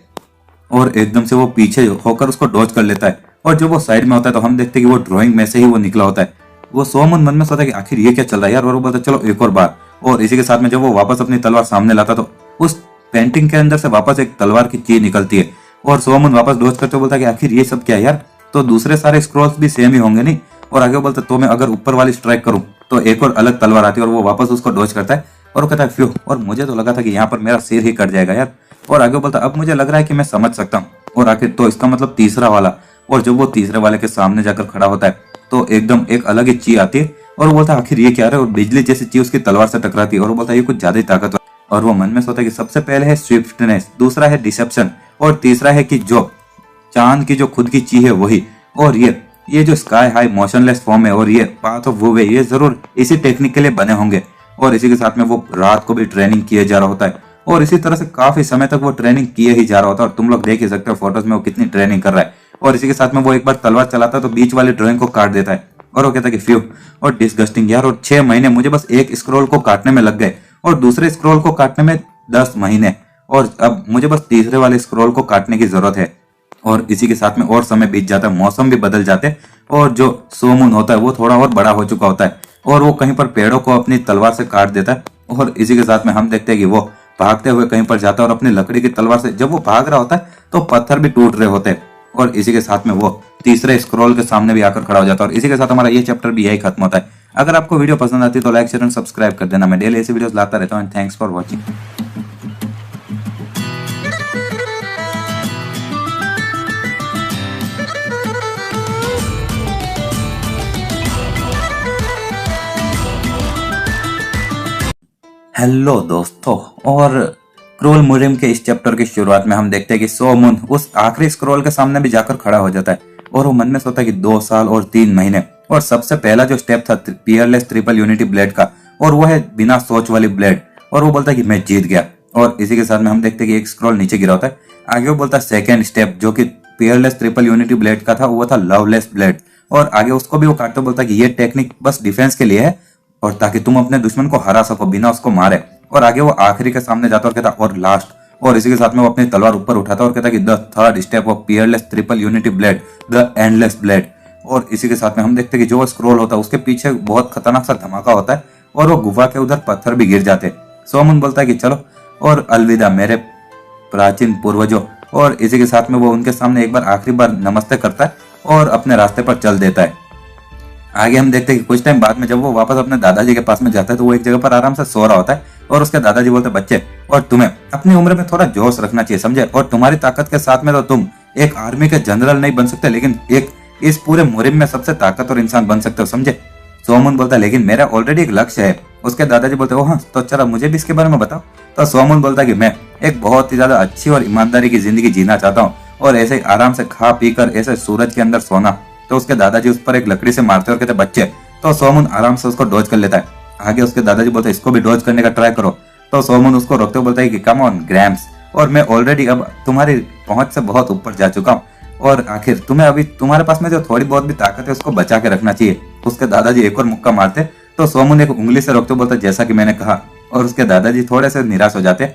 Speaker 1: और एकदम से वो पीछे होकर उसको डॉज कर लेता है और जब वो साइड में होता है तो हम देखते हैं कि वो ड्राइंग में से ही वो निकला होता है। वो सोमन मन में सोचता है कि आखिर ये क्या चल रहा है यार, और वो बोलता है चलो एक और बार। और इसी के साथ में जब वो वापस अपनी तलवार सामने लाता तो उस पेंटिंग के अंदर से वापस एक तलवार की चीज निकलती है और सोमन वापस डॉज करते बोलता है कि आखिर ये सब क्या है यार, तो दूसरे सारे स्क्रॉल्स भी सेम ही होंगे नहीं। और आगे वो बोलता है तो मैं अगर ऊपर वाली स्ट्राइक करूं तो एक और अलग तलवार आती है और वो वापस उसको डॉज करता है और वो कहता है फ्यू, और मुझे तो लगा था कि यहाँ पर मेरा सिर ही कट जाएगा यार। और आगे बोलता अब मुझे लग रहा है कि मैं समझ सकता हूँ। और आखिर तो इसका मतलब तीसरा वाला, और जब वो तीसरे वाले के सामने जाकर खड़ा होता है तो एकदम एक अलग ही ची आती है और वो बोलता है आखिर ये क्या है, और बिजली जैसी ची उसकी तलवार से टकराती है और वो बोलता है ये कुछ ज्यादा ही ताकतवर। और वो मन में सोचता है कि सबसे पहले है स्विफ्टनेस, दूसरा है डिसेप्शन और तीसरा है कि जो चांद की जो खुद की ची है वही, और ये जो स्काई हाई मोशनलेस फॉर्म है और ये पाथ ऑफ वो वे, ये जरूर इसी टेक्निक के लिए बने होंगे। और इसी के साथ में वो रात को भी ट्रेनिंग किए जा रहा होता है और इसी तरह से काफी समय तक वो ट्रेनिंग किए ही जा रहा होता है और तुम लोग देख ही सकते हो फोटोज में वो कितनी ट्रेनिंग कर रहा है। और इसी के साथ में वो एक बार तलवार चलाता है तो बीच वाली ड्राइंग को काट देता है और वो कहता है कि फ्यू, और डिस्गस्टिंग यार, और 6 महीने मुझे बस एक स्क्रॉल को काटने में लग गए और दूसरे स्क्रॉल को काटने में 10 महीने, और अब मुझे बस तीसरे वाले स्क्रॉल को काटने की जरूरत है। और इसी के साथ में और समय बीत जाता है, मौसम भी बदल जाते हैं और जो सोमून होता है वो थोड़ा और बड़ा हो चुका होता है और वो कहीं पर पेड़ों को अपनी तलवार से काट देता है। और इसी के साथ में हम देखते हैं कि वो भागते हुए कहीं पर जाता है और अपनी लकड़ी की तलवार से जब वो भाग रहा होता है तो पत्थर भी टूट रहे होते हैं। और इसी के साथ में वो तीसरे स्क्रॉल के सामने भी आकर खड़ा हो जाता है और इसी के साथ हमारा ये चैप्टर भी यही खत्म होता है। अगर आपको वीडियो पसंद आती है तो लाइक शेयर एंड सब्सक्राइब कर देना। मैं डेली ऐसी वीडियोस लाता रहता हूँ। Thanks for watching. हेलो दोस्तों, और क्रोल मुरिम के इस चैप्टर की शुरुआत में हम देखते हैं कि सोमून उस आखिरी स्क्रॉल के सामने भी जाकर खड़ा हो जाता है और वो मन में सोचता है कि 2 साल और 3 महीने, और सबसे पहला जो स्टेप था पियरलेस ट्रिपल यूनिटी ब्लेड का, और वो है बिना सोच वाली ब्लेड, और वो बोलता है कि मैं जीत गया। और इसी के साथ में हम देखते हैं कि एक स्क्रॉल नीचे गिरा होता है। आगे वो बोलता है सेकेंड स्टेप जो कि पियरलेस ट्रिपल यूनिटी ब्लेड का था वो था लवलेस ब्लेड, और आगे उसको भी वो काटते बोलता है कि ये टेक्निक बस डिफेंस के लिए है और ताकि तुम अपने दुश्मन को हरा सको बिना उसको मारे। और आगे वो आखिरी के सामने जाता और कहता और लास्ट, और इसी के साथ में वो अपनी तलवार ऊपर उठाता और कहता कि the third step of Peerless triple unity blade, the endless blade. और इसी के साथ में हम देखते हैं कि जो स्क्रॉल होता है उसके पीछे बहुत खतरनाक सा धमाका होता है और वो गुफा के उधर पत्थर भी गिर जाते। सोमन बोलता है कि चलो और अलविदा मेरे प्राचीन पूर्वजों, और इसी के साथ में वो उनके सामने एक बार आखिरी बार नमस्ते करता है और अपने रास्ते पर चल देता है। आगे हम देखते हैं कि कुछ टाइम बाद में जब वो वापस अपने दादाजी के पास में जाता है तो वो एक जगह पर आराम से सो रहा होता है और उसके दादाजी बोलते हैं, बच्चे और तुम्हें अपनी उम्र में थोड़ा जोश रखना चाहिए, समझे, और तुम्हारी ताकत के साथ में तो तुम एक आर्मी के जनरल नहीं बन सकते, लेकिन एक इस पूरे मुहिम में सबसे ताकतवर इंसान बन सकते हो, समझे। सोमन बोलता है, लेकिन मेरा ऑलरेडी एक लक्ष्य है। उसके दादाजी बोलते हैं, हाँ तो चलो मुझे भी इसके बारे में बताओ। तो सोमन बोलता है कि मैं एक बहुत ही ज्यादा अच्छी और ईमानदारी की जिंदगी जीना चाहता हूँ और ऐसे ही आराम से खा पी कर ऐसे सूरज के अंदर सोना। तो उसके दादाजी उस पर एक लकड़ी से मारते और कहते बच्चे, तो सोमन आराम से उसको डॉज कर लेता है। आगे उसके दादाजी बोलते हैं, इसको भी डॉज करने का ट्राई करो। तो सोमन उसको रोकते हुए बोलता है कि कम ऑन ग्रैम्स, और मैं ऑलरेडी अब तुम्हारी पहुंच से बहुत ऊपर जा चुका हूँ और आखिर तुम्हें अभी तुम्हारे पास में जो थोड़ी बहुत भी ताकत है उसको बचा के रखना चाहिए। उसके दादाजी एक और मुक्का मारते तो सोमन एक उंगली से रोकते बोलता जैसा कि मैंने कहा, और उसके दादाजी थोड़े से निराश हो जाते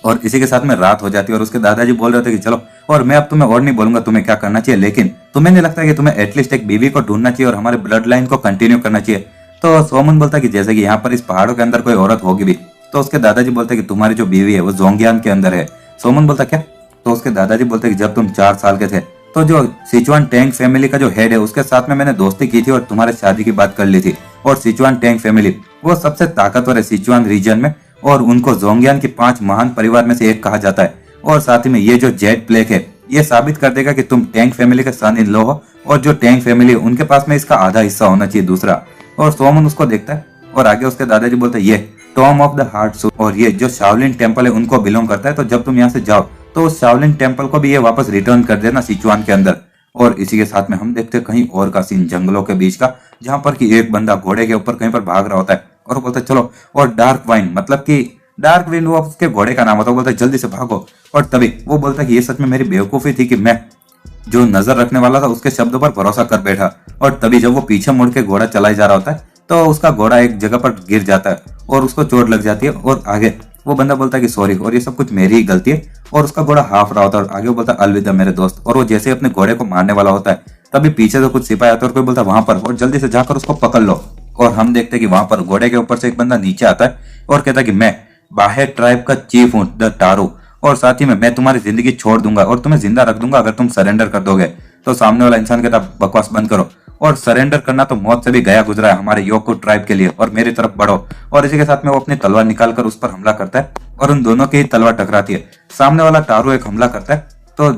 Speaker 1: और इसी के साथ में रात हो जाती है और उसके दादाजी बोल रहे थे कि चलो, और मैं अब तुम्हें और नहीं बोलूंगा तुम्हें क्या करना चाहिए, लेकिन तुम्हें नहीं लगता कि तुम्हें एटलीस्ट एक बीवी को ढूंढना चाहिए और हमारे ब्लड लाइन को कंटिन्यू करना चाहिए। तो सोमन बोलता है कि जैसे कि यहाँ पर इस पहाड़ों के अंदर कोई औरत होगी भी। तो उसके दादाजी बोलते हैं कि तुम्हारी जो बीवी है वो जोंगियान के अंदर है। सोमन बोलता क्या? तो उसके दादाजी बोलते हैं कि जब तुम 4 साल के थे तो जो सिचुआन टैंक फैमिली का जो हेड है उसके साथ में मैंने दोस्ती की थी और तुम्हारे शादी की बात कर ली थी, और सिचुआन टैंक फैमिली वो सबसे ताकतवर है सिचुआन रीजन में और उनको जोंगियान की 5 महान परिवार में से एक कहा जाता है। और साथ ही में ये जो जेट प्लेग है ये साबित कर देगा कि तुम टैंक फैमिली का सन इन लो हो, और जो टैंक फैमिली है उनके पास में इसका आधा हिस्सा होना चाहिए दूसरा। और सोमन उसको देखता है और आगे उसके दादाजी बोलते हैं, ये Tom of the heart suit और ये जो शाओलिन टेम्पल है उनको बिलोंग करता है, तो जब तुम यहाँ से जाओ तो उस शाओलिन टेम्पल को भी ये वापस रिटर्न कर देना सिचुआन के अंदर। और इसी के साथ में हम देखते हैं कहीं और का सीन जंगलों के बीच का, जहां पर कि एक बंदा घोड़े के ऊपर कहीं पर भाग रहा होता है और वो बोलता है चलो, और डार्क वाइन मतलब कि डार्क विंड वो उसके घोड़े का नाम होता है, बोलता है जल्दी से भागो। और तभी वो बोलता है कि ये सच में मेरी बेवकूफी थी कि मैं जो नजर रखने वाला था उसके शब्दों पर भरोसा कर बैठा। और तभी जब वो पीछे मुड़ के घोड़ा चलाई जा रहा होता है तो उसका घोड़ा एक जगह पर गिर जाता है और उसको चोट लग जाती है और आगे वो बंदा बोलता है कि सॉरी और ये सब कुछ मेरी ही गलती है, और उसका घोड़ा हाफ रहा होता है और आगे वो बोलता है अलविदा मेरे दोस्त। और वो जैसे अपने घोड़े को मारने वाला होता है तभी पीछे से कुछ सिपाही आते हैं और कोई बोलता है वहां पर, और जल्दी से जाकर उसको पकड़ लो। और हम देखते हैं कि वहां पर घोड़े के ऊपर से एक बंदा नीचे आता है और कहता है कि मैं बाहे ट्राइब का चीफ हूँ द टारू, और साथ ही में मैं तुम्हारी जिंदगी छोड़ दूंगा और तुम्हें जिंदा रख दूंगा अगर तुम सरेंडर कर दोगे। तो सामने वाला इंसान कहता बकवास बंद करो, और सरेंडर करना तो मौत से भी गया गुजरा है हमारे योको ट्राइब के लिए, और मेरी तरफ बढ़ो। और इसी के साथ में वो अपनी तलवार निकालकर उस पर हमला करता है और उन दोनों की ही तलवार टकराती है। सामने वाला टारू एक हमला करता है तो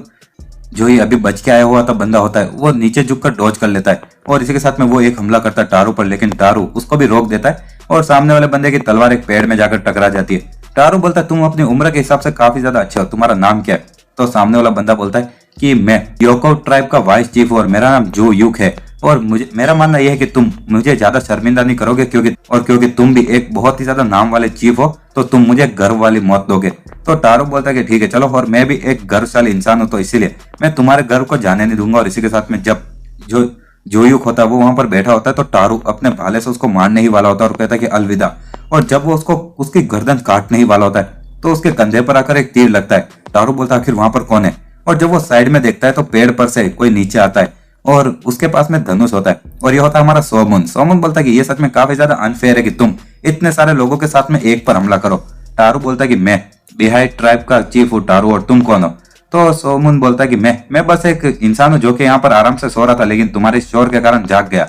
Speaker 1: जो ही अभी बच के आया हुआ था बंदा होता है वो नीचे झुककर डॉज कर लेता है, और इसी के साथ में वो एक हमला करता है टारू पर, लेकिन टारू उसको भी रोक देता है और सामने वाले बंदे की तलवार एक पेड़ में जाकर टकरा जाती है। टारू बोलता है तुम अपनी उम्र के हिसाब से काफी ज्यादा अच्छे हो, तुम्हारा नाम क्या है? तो सामने वाला बंदा बोलता है कि मैं योको ट्राइब का वाइस चीफ और मेरा नाम जो युक है, और मुझे मेरा मानना यह है कि तुम मुझे ज्यादा शर्मिंदा नहीं करोगे क्योंकि तुम भी एक बहुत ही ज्यादा नाम वाले चीफ हो तो तुम मुझे गर्व वाली मौत दोगे। तो टारू बोलता है कि ठीक है चलो, और मैं भी एक गर्वशाली इंसान हूं तो इसीलिए मैं तुम्हारे गर्व को जाने नहीं दूंगा। और इसी के साथ में जब जो युक होता है वो वहां पर बैठा होता है तो टारू अपने भाले से उसको मारने ही वाला होता है और कहता है कि अलविदा। और जब वो उसको उसकी गर्दन काटने ही वाला होता है तो उसके कंधे पर आकर एक तीर लगता है। टारू बोलता है आखिर वहां पर कौन है? और जब वो साइड में देखता है तो पेड़ पर से कोई नीचे आता है और उसके पास में धनुष होता है, और ये होता है हमारा सोमन। सोमन बोलता है कि ये सच में काफी ज्यादा अनफेयर है कि तुम इतने सारे लोगों के साथ में एक पर हमला करो। टारू बोलता है कि मैं बिहाई ट्राइब का चीफ हूँ टारू, और तुम कौन हो? तो सोमन बोलता है कि मैं बस एक इंसान हूँ जो कि यहाँ पर आराम से सो रहा था, लेकिन तुम्हारे शोर के कारण जाग गया।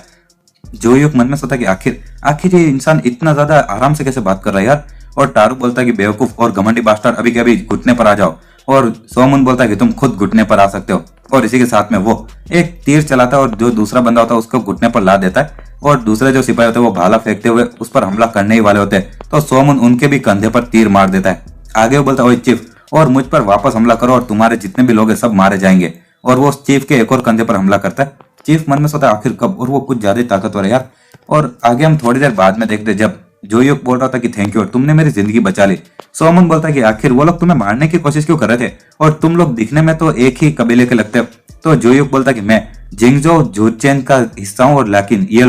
Speaker 1: जो युग मन में सोचा कि आखिर ये इंसान इतना ज्यादा आराम से कैसे बात कर रहा है यार। और टारू बोलता है कि बेवकूफ और घमंडी बास्टर, अभी के अभी घुटने पर आ जाओ। और सोमन बोलता है कि तुम खुद घुटने पर आ सकते हो, और इसी के साथ में वो एक तीर चलाता है और जो दूसरा बंदा होता है उसको घुटने पर ला देता है, और दूसरे जो सिपाही होते हैं वो भाला फेंकते हुए उस पर हमला करने ही वाले होते हैं तो सोमन उनके भी कंधे पर तीर मार देता है। आगे वो बोलता है ओए चीफ, और मुझ पर वापस हमला करो और तुम्हारे जितने भी लोग हैं सब मारे जाएंगे। और वो उस चीफ के एक और कंधे पर हमला करता है। चीफ मन में सोचता है आखिर कब, और वो कुछ ज्यादा ताकतवर है यार। और आगे हम थोड़ी देर बाद में देखते जब जो युग बोल रहा था कि थैंक यू और तुमने मेरी जिंदगी बचा ली। सोमन बोलता है कि आखिर वो लोग तुम्हें मारने की कोशिश क्यों कर रहे थे, और तुम लोग दिखने में तो एक ही कबीले के लगते हो। तो जो युग बोलता है कि मैं जिंगजो जुरचेन का हिस्सा हूँ, और लेकिन ये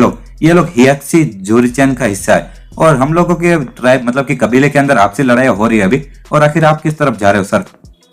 Speaker 1: लोग हियाक्सी जुरचेन का हिस्सा है, और हम लोगों के ट्राइब मतलब कि कबीले के अंदर आपसी लड़ाई हो रही है अभी। और आखिर आप किस तरफ जा रहे हो सर?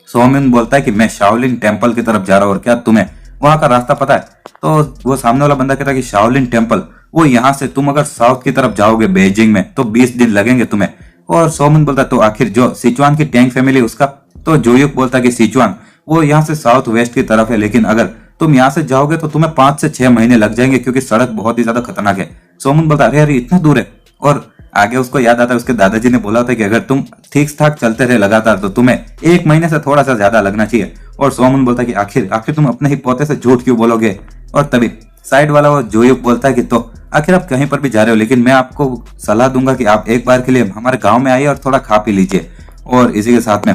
Speaker 1: सोमन बोलता है कि मैं शाओलिन टेम्पल की तरफ जा रहा हूँ, और क्या तुम्हें वहां का रास्ता पता है? तो वो सामने वाला बंदा कहता है कि शाओलिन टेम्पल वो यहाँ से तुम अगर साउथ की तरफ जाओगे बेजिंग में तो 20 दिन लगेंगे तुम्हें। और सोमन बोलता है तो आखिर जो सिचुआन की टैंक फैमिली उसका? तो जोयुक बोलता है कि सिचुआन वो यहाँ से साउथ वेस्ट की तरफ है, लेकिन अगर तुम यहाँ से जाओगे तो तुम्हें 5 से 6 महीने लग जाएंगे क्योंकि सड़क बहुत ही ज्यादा खतरनाक है। सोमन बोलता अरे यार इतना दूर है। और आगे उसको याद आता है उसके दादाजी ने बोला था कि अगर तुम ठीक ठाक चलते रहे लगातार तो तुम्हें 1 महीने से थोड़ा सा ज्यादा लगना चाहिए। और सोमन बोलता है कि आखिर आखिर तुम अपने ही पोते से झूठ क्यों बोलोगे। और तभी साइड वाला वो जोयुक बोलता है कि तो आखिर आप कहीं पर भी जा रहे हो, लेकिन मैं आपको सलाह दूंगा कि आप एक बार के लिए हमारे गांव में आइए और थोड़ा खा पी लीजिए। और इसी के साथ में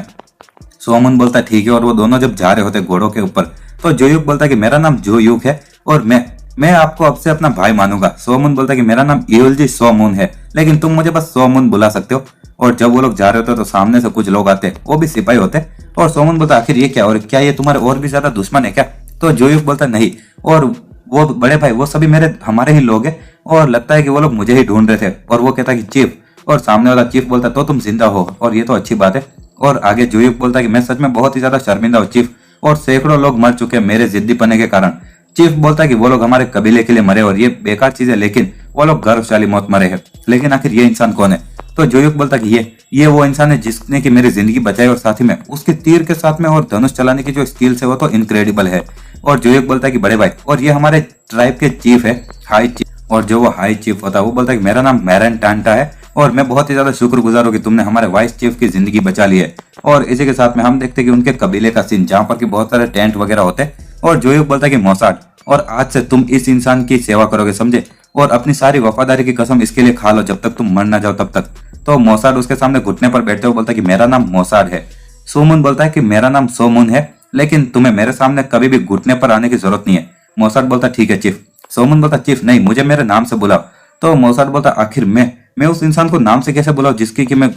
Speaker 1: सोमन बोलता है ठीक है। और वो दोनों जब जा रहे होते घोड़ों के ऊपर तो जोयुक बोलता है कि मेरा नाम जोयुक है और मैं आपको अब से अपना भाई मानूंगा। सोमन बोलता है कि मेरा नाम इयोलजी सोमून है, लेकिन तुम मुझे बस सोमून बुला सकते हो। और जब वो लोग जा रहे होते तो सामने से कुछ लोग आते, वो भी सिपाही होते। और सोमन बोलता आखिर ये क्या, और क्या ये तुम्हारे और भी ज्यादा दुश्मन है क्या। तो जोयुक बोलता नहीं, और वो बड़े भाई वो सभी हमारे ही लोग हैं और लगता है कि वो लोग मुझे ही ढूंढ रहे थे। और वो कहता है कि चीफ। और सामने वाला चीफ बोलता तो तुम जिंदा हो और ये तो अच्छी बात है। और आगे जोयुक बोलता है कि मैं सच में बहुत ही ज्यादा शर्मिंदा हूँ चीफ, और सैकड़ों लोग मर चुके हैं मेरे जिद्दीपने के कारण। चीफ बोलता है कि वो लोग हमारे कबीले के लिए मरे और ये बेकार चीज है, लेकिन वो लोग गर्वशाली मौत मरे हैं। लेकिन आखिर ये इंसान कौन है। तो जोयुक बोलता है कि ये वो इंसान है जिसने की मेरी जिंदगी बचाई, और साथ ही में उसके तीर के साथ में और धनुष चलाने की जो स्किल्स है वो तो इनक्रेडिबल है। और जोयुक बोलता है कि बड़े भाई, और ये हमारे ट्राइब के चीफ है, हाई चीफ। और जो वो हाई चीफ होता है वो बोलता है कि मेरा नाम मैरन टांटा है और मैं बहुत ही ज्यादा शुक्रगुजार हूँ कि तुमने हमारे वाइस चीफ की जिंदगी बचा ली है। और इसी के साथ में हम देखते हैं कि उनके कबीले का सीन जहाँ पर कि बहुत सारे टेंट वगैरह होते हैं। और जोयुक बोलता है कि मोसाड, और आज से तुम इस इंसान की सेवा करोगे समझे, और अपनी सारी वफादारी की कसम इसके लिए खा लो जब तक तुम मर ना जाओ तब तक। तो मोसाड उसके सामने घुटने पर बैठते हुए बोलता है कि मेरा नाम मोसाड है। सोमून बोलता है कि मेरा नाम सोमून है, लेकिन तुम्हें मेरे सामने कभी भी घुटने पर आने की जरूरत नहीं है। मोसाड बोलता ठीक है चीफ। सोमून बोलता चीफ नहीं, मुझे मेरे नाम से बुलाओ। तो मोसाड बोलता आखिर मैं उस इंसान को नाम से कैसे बुलाऊं जिसकी कि मैं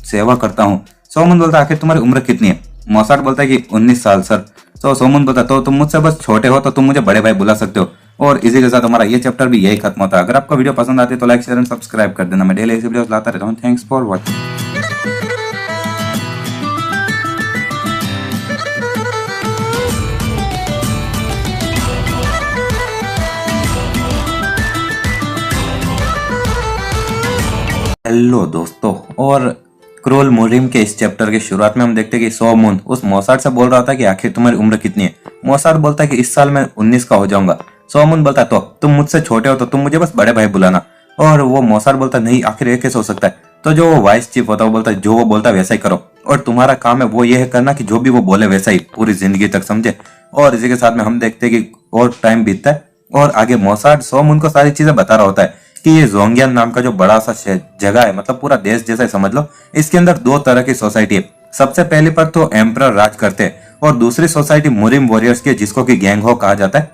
Speaker 1: सेवा करता हूँ। सोमून बोलता आखिर तुम्हारी उम्र कितनी है। मोसाड बोलता है कि 19 साल सर। तो सोमून बोलता तो तुम मुझसे बस छोटे हो तो तुम मुझे बड़े भाई बुला सकते हो। और इसी के साथ हमारा ये चैप्टर भी यही खत्म होता है। अगर आपको वीडियो पसंद आती है तो लाइक शेयर एंड सब्सक्राइब कर देना। मैं डेली ऐसी वीडियोस लाता रहता हूँ। Thanks for watching. हेलो दोस्तों, और क्रूल मुरिम के इस चैप्टर की शुरुआत में हम देखते हैं कि सोमून उस मोसाड से बोल रहा था कि आखिर तुम्हारी उम्र कितनी है। मोसाड बोलता है कि इस साल मैं 19 का हो जाऊंगा। सोमून बोलता है तो तुम मुझसे छोटे हो तो तुम मुझे बस बड़े भाई बुलाना। और वो मोसाड बोलता नहीं, आखिर ये कैसे हो सकता है। तो जो वो वाइस चीफ होता है वो बोलता है जो वो बोलता है वैसा ही करो, और तुम्हारा काम है वो ये है करना कि जो भी वो बोले वैसा ही पूरी जिंदगी तक, समझे। और इसी के साथ में हम देखते हैं कि और टाइम बीतता है और आगे मोसाड सोमून को सारी चीजें बता रहा होता है कि ये जोंगियन नाम का जो बड़ा सा जगह है, मतलब पूरा देश जैसा ही समझ लो, इसके अंदर 2 तरह की सोसाइटी है। सबसे पहले पर तो एम्परर राज करते हैं और दूसरी सोसाइटी मुरिम वॉरियर्स की जिसको कि गैंगहो कहा जाता है।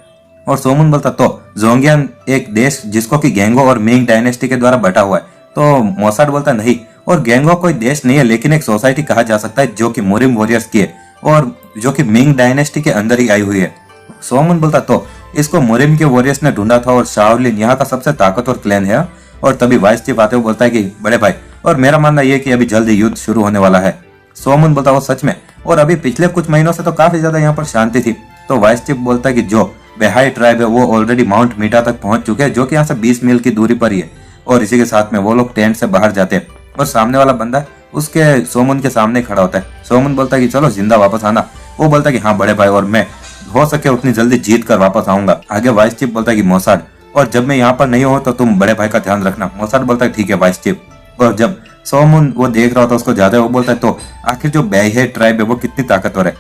Speaker 1: और सोमून बोलता तो जोंगियन एक देश जिसको कि गैंगहो और मिंग डायनेस्टी के द्वारा बटा हुआ है। तो मोसाड बोलता नहीं, और गैंगहो कोई देश नहीं है लेकिन एक सोसाइटी कहा जा सकता है जो कि मुरिम वॉरियर्स की है और जो कि मिंग डायनेस्टी के अंदर ही आई हुई है। सोमून बोलता तो इसको मुरिम के वॉरियर्स ने ढूंढा था और शाओलिन यहाँ का सबसे ताकतवर क्लैन है। और तभी वाइस चीफ आते हुए बोलता है कि बड़े भाई, और मेरा मानना यह कि अभी जल्दी युद्ध शुरू होने वाला है। सोमून बोलता वो सच में, और अभी पिछले कुछ महीनों से तो काफी ज्यादा यहाँ पर शांति थी। तो वाइस चीफ बोलता है कि जो बेहाई ट्राइब है वो ऑलरेडी माउंट मीटा तक पहुंच चुके हैं जो कि यहाँ से 20 मील की दूरी पर ही है। और इसी के साथ में वो लोग टेंट से बाहर जाते हैं और सामने वाला बंदा उसके सोमून के सामने खड़ा होता है। सोमून बोलता है कि चलो जिंदा वापस आना। वो बोलता है कि हाँ बड़े भाई, और मैं हो सके उतनी जल्दी जीत कर वापस आऊंगा। आगे वाइस चीफ बोलता है कि मोसाड, और जब मैं यहाँ पर नहीं हूँ तो तुम बड़े भाई का ध्यान रखना। मोसाड बोलता है ठीक है वाइस चीफ। और जब सोमून वो देख रहा होता है उसको ज्यादा, वो बोलता है तो आखिर जो बेहाई ट्राइब है वो कितनी ताकतवर है।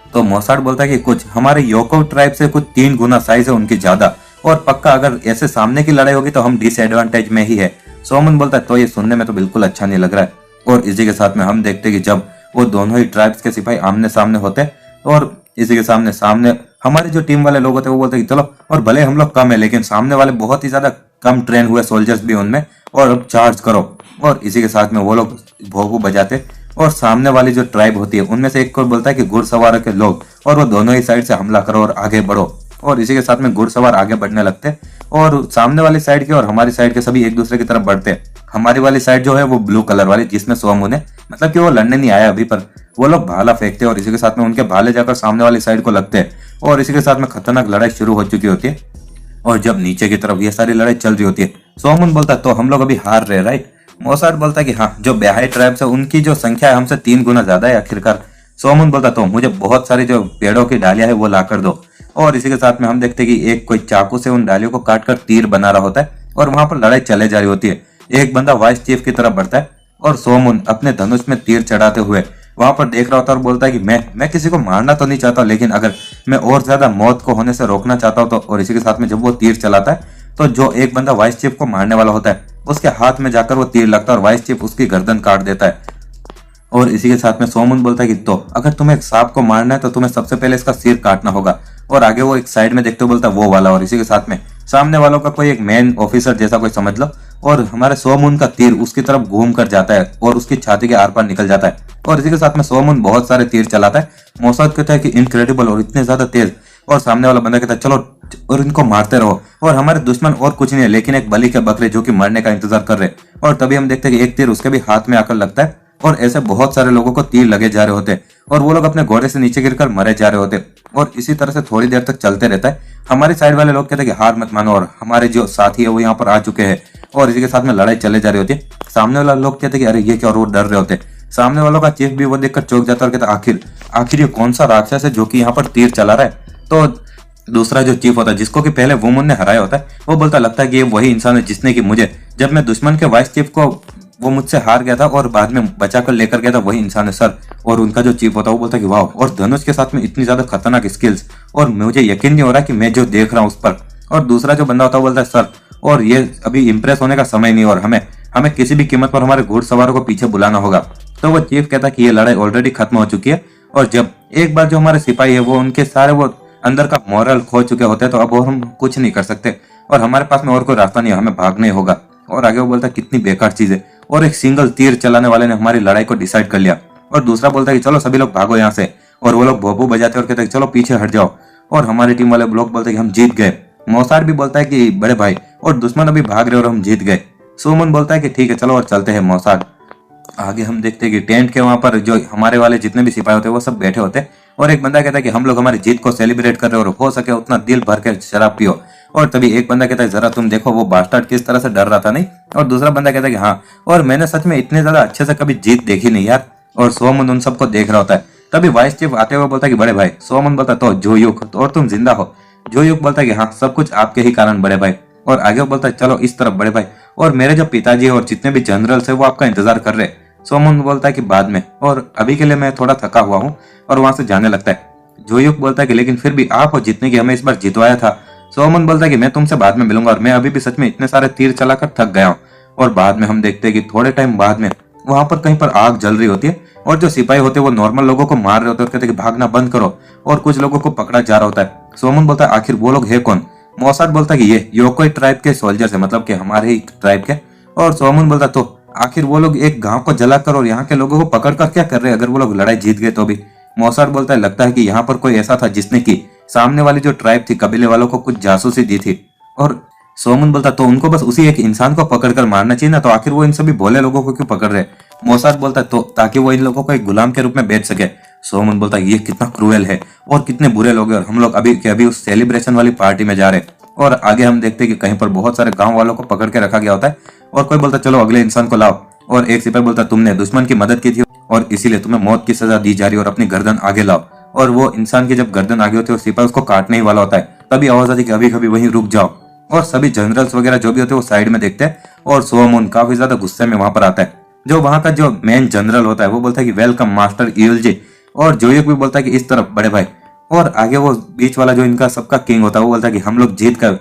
Speaker 1: तो मोसाड बोलता है कि कुछ हमारे योको ट्राइब से कुछ 3 गुना साइज है उनकी ज्यादा, और पक्का अगर ऐसे सामने की लड़ाई होगी तो हम डिसएडवांटेज में ही है। सोमून बोलता है तो ये सुनने में तो बिल्कुल अच्छा नहीं लग रहा है। और इसी के साथ में हम देखते हैं कि जब वो दोनों ही ट्राइब्स के सिपाही आमने सामने होते हैं और इसी के सामने हमारे जो टीम वाले लोग होते हैं वो बोलते हैं कि चलो, और भले हम लोग कम है लेकिन सामने वाले बहुत ही ज्यादा कम ट्रेन हुए सोल्जर्स भी उनमें, और अब चार्ज करो। और इसी के साथ में वो लोग भोगू बजाते और सामने वाली जो ट्राइब होती है उनमें से एक को बोलता है कि घुड़सवार के लोग, और वो दोनों ही साइड से हमला करो और आगे बढ़ो। और इसी के साथ में घुड़सवार आगे बढ़ने लगते और सामने वाली साइड के और हमारी साइड के सभी एक दूसरे की तरफ बढ़ते। हमारी वाली साइड जो है वो ब्लू कलर वाली जिसमें सोमून है, मतलब कि वो लड़ने नहीं आया अभी, पर वो लोग भाला फेंकते हैं और इसी के साथ में उनके भाले जाकर सामने वाली साइड को लगते हैं और इसी के साथ में खतरनाक लड़ाई शुरू हो चुकी होती है। और जब नीचे की तरफ ये सारी लड़ाई चल रही होती है, सोमून बोलता है तो हम लोग अभी हार रहे, राइट। मोसाड बोलता है कि हाँ, जो बेहाई ट्राइब्स है उनकी जो संख्या है हमसे 3 गुना ज्यादा है आखिरकार। सोमन बोलता तो मुझे बहुत सारी जो पेड़ों की डालियां है वो ला कर दो। और इसी के साथ में हम देखते हैं कि एक कोई चाकू से उन डालियों को काट कर तीर बना रहा होता है और वहां पर लड़ाई चले जा रही होती है। एक बंदा वाइस चीफ की तरफ बढ़ता है और सोमन अपने धनुष में तीर चढ़ाते हुए वहां पर देख रहा होता है और बोलता है कि मैं किसी को मारना तो नहीं चाहता, लेकिन अगर मैं और ज्यादा मौत को होने से रोकना चाहता हूँ तो। और इसी के साथ में जब वो तीर चलाता है तो जो एक बंदा वाइस चीफ को मारने वाला होता है उसके हाथ में जाकर वो तीर लगता है और वाइस चीफ उसकी गर्दन काट देता है। और इसी के साथ में सोमन बोलता है कि तो अगर तुम्हें एक सांप को मारना है तो तुम्हें सबसे पहले इसका सिर काटना होगा। और आगे वो एक साइड में देखते हुए बोलता है वो वाला। और इसी के साथ में सामने वालों का कोई एक मेन ऑफिसर जैसा कोई समझ लो, और हमारे सोमन का तीर उसकी तरफ घूम कर जाता है और उसकी छाती के आर पार निकल जाता है। और इसी के साथ में सोमन बहुत सारे तीर चलाता है। मोसाद कहता है कि इनक्रेडिबल और इतने ज्यादा तेज। और सामने वाला बंदा कहता है चलो और इनको मारते रहो, और हमारे दुश्मन और कुछ नहीं है लेकिन एक बलि के बकरे जो कि मरने का इंतजार कर रहे। और तभी हम देखते हैं कि एक तीर उसके भी हाथ में आकर लगता है और ऐसे बहुत सारे लोगों को तीर लगे जा रहे होते और वो लोग अपने घोड़े से नीचे गिरकर मरे जा रहे होते। और इसी तरह से थोड़ी देर तक चलते रहता है। हमारी साइड वाले लोग कहते हैं कि हार मत मानो, और हमारे जो साथी है वो यहाँ पर आ चुके हैं और इसी के साथ में लड़ाई चले जा रही होती है। सामने वाला लोग कहते हैं कि अरे ये क्या, और वो डर रहे होते। सामने वालों का चीफ भी वो देखकर चौंक जाता है और कहता आखिर आखिर ये कौन सा राक्षस है जो कि यहाँ पर तीर चला रहा है। तो दूसरा जो चीफ होता है जिसको कि पहले वुमन ने हराया होता है वो बोलता लगता है कि ये वही इंसान है जिसने कि मुझे, जब मैं दुश्मन के वाइस चीफ को वो मुझसे हार गया था और बाद में बचा कर लेकर गया था, वही इंसान है सर। और उनका जो चीफ होता है वो बोलता है कि वाह, और धनुष के साथ में इतनी ज्यादा खतरनाक स्किल्स, और मुझे यकीन नहीं हो रहा कि मैं जो देख रहा हूँ उस पर। और दूसरा जो बंदा होता है वो बोलता है सर, और ये अभी इंप्रेस होने का समय नहीं, और हमें हमें किसी भी कीमत पर हमारे घुड़सवारों को पीछे बुलाना होगा। तो वो चीफ कहता है कि ये लड़ाई ऑलरेडी खत्म हो चुकी है, और जब एक बार जो हमारे सिपाही है वो उनके सारे वो अंदर का मोरल खो चुके होते हैं तो अब और हम कुछ नहीं कर सकते, और हमारे पास में और कोई रास्ता नहीं है, हमें भागना ही होगा। और आगे वो बोलता है कितनी बेकार चीज है, और एक सिंगल तीर चलाने वाले ने हमारी लड़ाई को डिसाइड कर लिया। और दूसरा बोलता है कि चलो सभी लोग भागो यहाँ से, और वो लोग भोपू बजाते और कहते हैं चलो पीछे हट जाओ। और हमारी टीम वाले लोग बोलते हैं कि हम जीत गए। मौसार भी बोलता है कि बड़े भाई, और दुश्मन अभी भाग रहे और हम जीत गए। सुमन बोलता है कि ठीक है चलो और चलते हैं मौसार। आगे हम देखते हैं कि टेंट के वहां पर जो हमारे वाले जितने भी सिपाही होते हैं वो सब बैठे होते हैं, और एक बंदा कहता है कि हम लोग हमारी जीत को सेलिब्रेट कर रहे हैं और हो सके उतना दिल भर के शराब पियो। और तभी एक बंदा कहता है जरा तुम देखो वो बास्टर्ड किस तरह से डर रहा था नहीं। और दूसरा बंदा कहता है कि हाँ, और मैंने सच में इतने ज्यादा अच्छे से कभी जीत देखी नहीं यार। और सोमन उन सबको देख रहा होता है। तभी वाइस चीफ आते हुए बोलता है कि बड़े भाई। सोमन बोलता तो जोयुक, तो और तुम जिंदा हो। जोयुक बोलता है कि हाँ सब कुछ आपके ही कारण बड़े भाई। और आगे वो बोलता है चलो इस तरफ बड़े भाई, और मेरे जो पिताजी और जितने भी जनरल्स है वो आपका इंतजार कर रहे हैं। सोमन बोलता है कि बाद में, और अभी के लिए मैं थोड़ा थका हुआ हूँ, और वहां से जाने लगता है। जोयुक बोलता है कि लेकिन फिर भी आप हो जितने की हमें इस बार जितवाया था। सोमन बोलता है कि मैं तुमसे बाद में मिलूंगा, और मैं अभी भी सच में इतने सारे तीर चलाकर थक गया हूँ। और बाद में हम देखते हैं कि थोड़े टाइम बाद में वहां पर कहीं पर आग जल रही होती है, और जो सिपाही होते हैं वो नॉर्मल लोगों को मार रहे होते हैं और कहते हैं कि भागना बंद करो, और कुछ लोगों को पकड़ा जा रहा होता है। सोमन बोलता है आखिर वो लोग है कौन। मौसाद बोलता है कि ये योकोई ट्राइब के सोल्जर्स है, मतलब कि हमारे ही ट्राइब के। और सोमन बोलता तो आखिर वो लोग एक गांव को जलाकर और यहाँ के लोगों को पकड़ कर क्या कर रहे हैं, अगर वो लोग लड़ाई जीत गए तो भी। मौसाद बोलता है लगता है कि यहाँ पर कोई ऐसा था जिसने की सामने वाली जो ट्राइब थी कबीले वालों को कुछ जासूसी दी थी। और सोमन बोलता तो उनको बस उसी एक इंसान को पकड़कर मारना चाहिए ना, तो आखिर वो इन सभी भोले लोगों को क्यों पकड़ रहे। मौसाद बोलता है तो ताकि वो इन लोगों को एक गुलाम के रूप में बेच सके। सोमन बोलता है ये कितना क्रूएल है और कितने बुरे लोग हैं, और हम लोग अभी के अभी उस सेलिब्रेशन वाली पार्टी में जा रहे हैं। और आगे हम देखते हैं कि कहीं पर बहुत सारे गांव वालों को पकड़ के रखा गया होता है, और कोई बोलता चलो अगले इंसान को लाओ। और एक सिपाही बोलता तुमने दुश्मन की मदद की थी और इसीलिए तुम्हें मौत की सजा दी जा रही है, और अपनी गर्दन आगे लाओ। और वो इंसान की जब गर्दन आगे होती है सिपाही उसको काटने ही वाला होता है, तभी आवाज आती है कि अभी कभी वहीं रुक जाओ। और सभी जनरल्स वगैरह जो भी होते हैं वो साइड में देखते हैं, और सोमन काफी ज्यादा गुस्से में वहां पर आता है। जो वहां का जो मेन जनरल होता है वो बोलता है कि वेलकम मास्टर ईल जी। और जोयुक भी बोलता है कि इस तरफ बड़े भाई। और आगे वो बीच वाला जो इनका सबका किंग होता है वो बोलता है कि हम लोग जीत कर,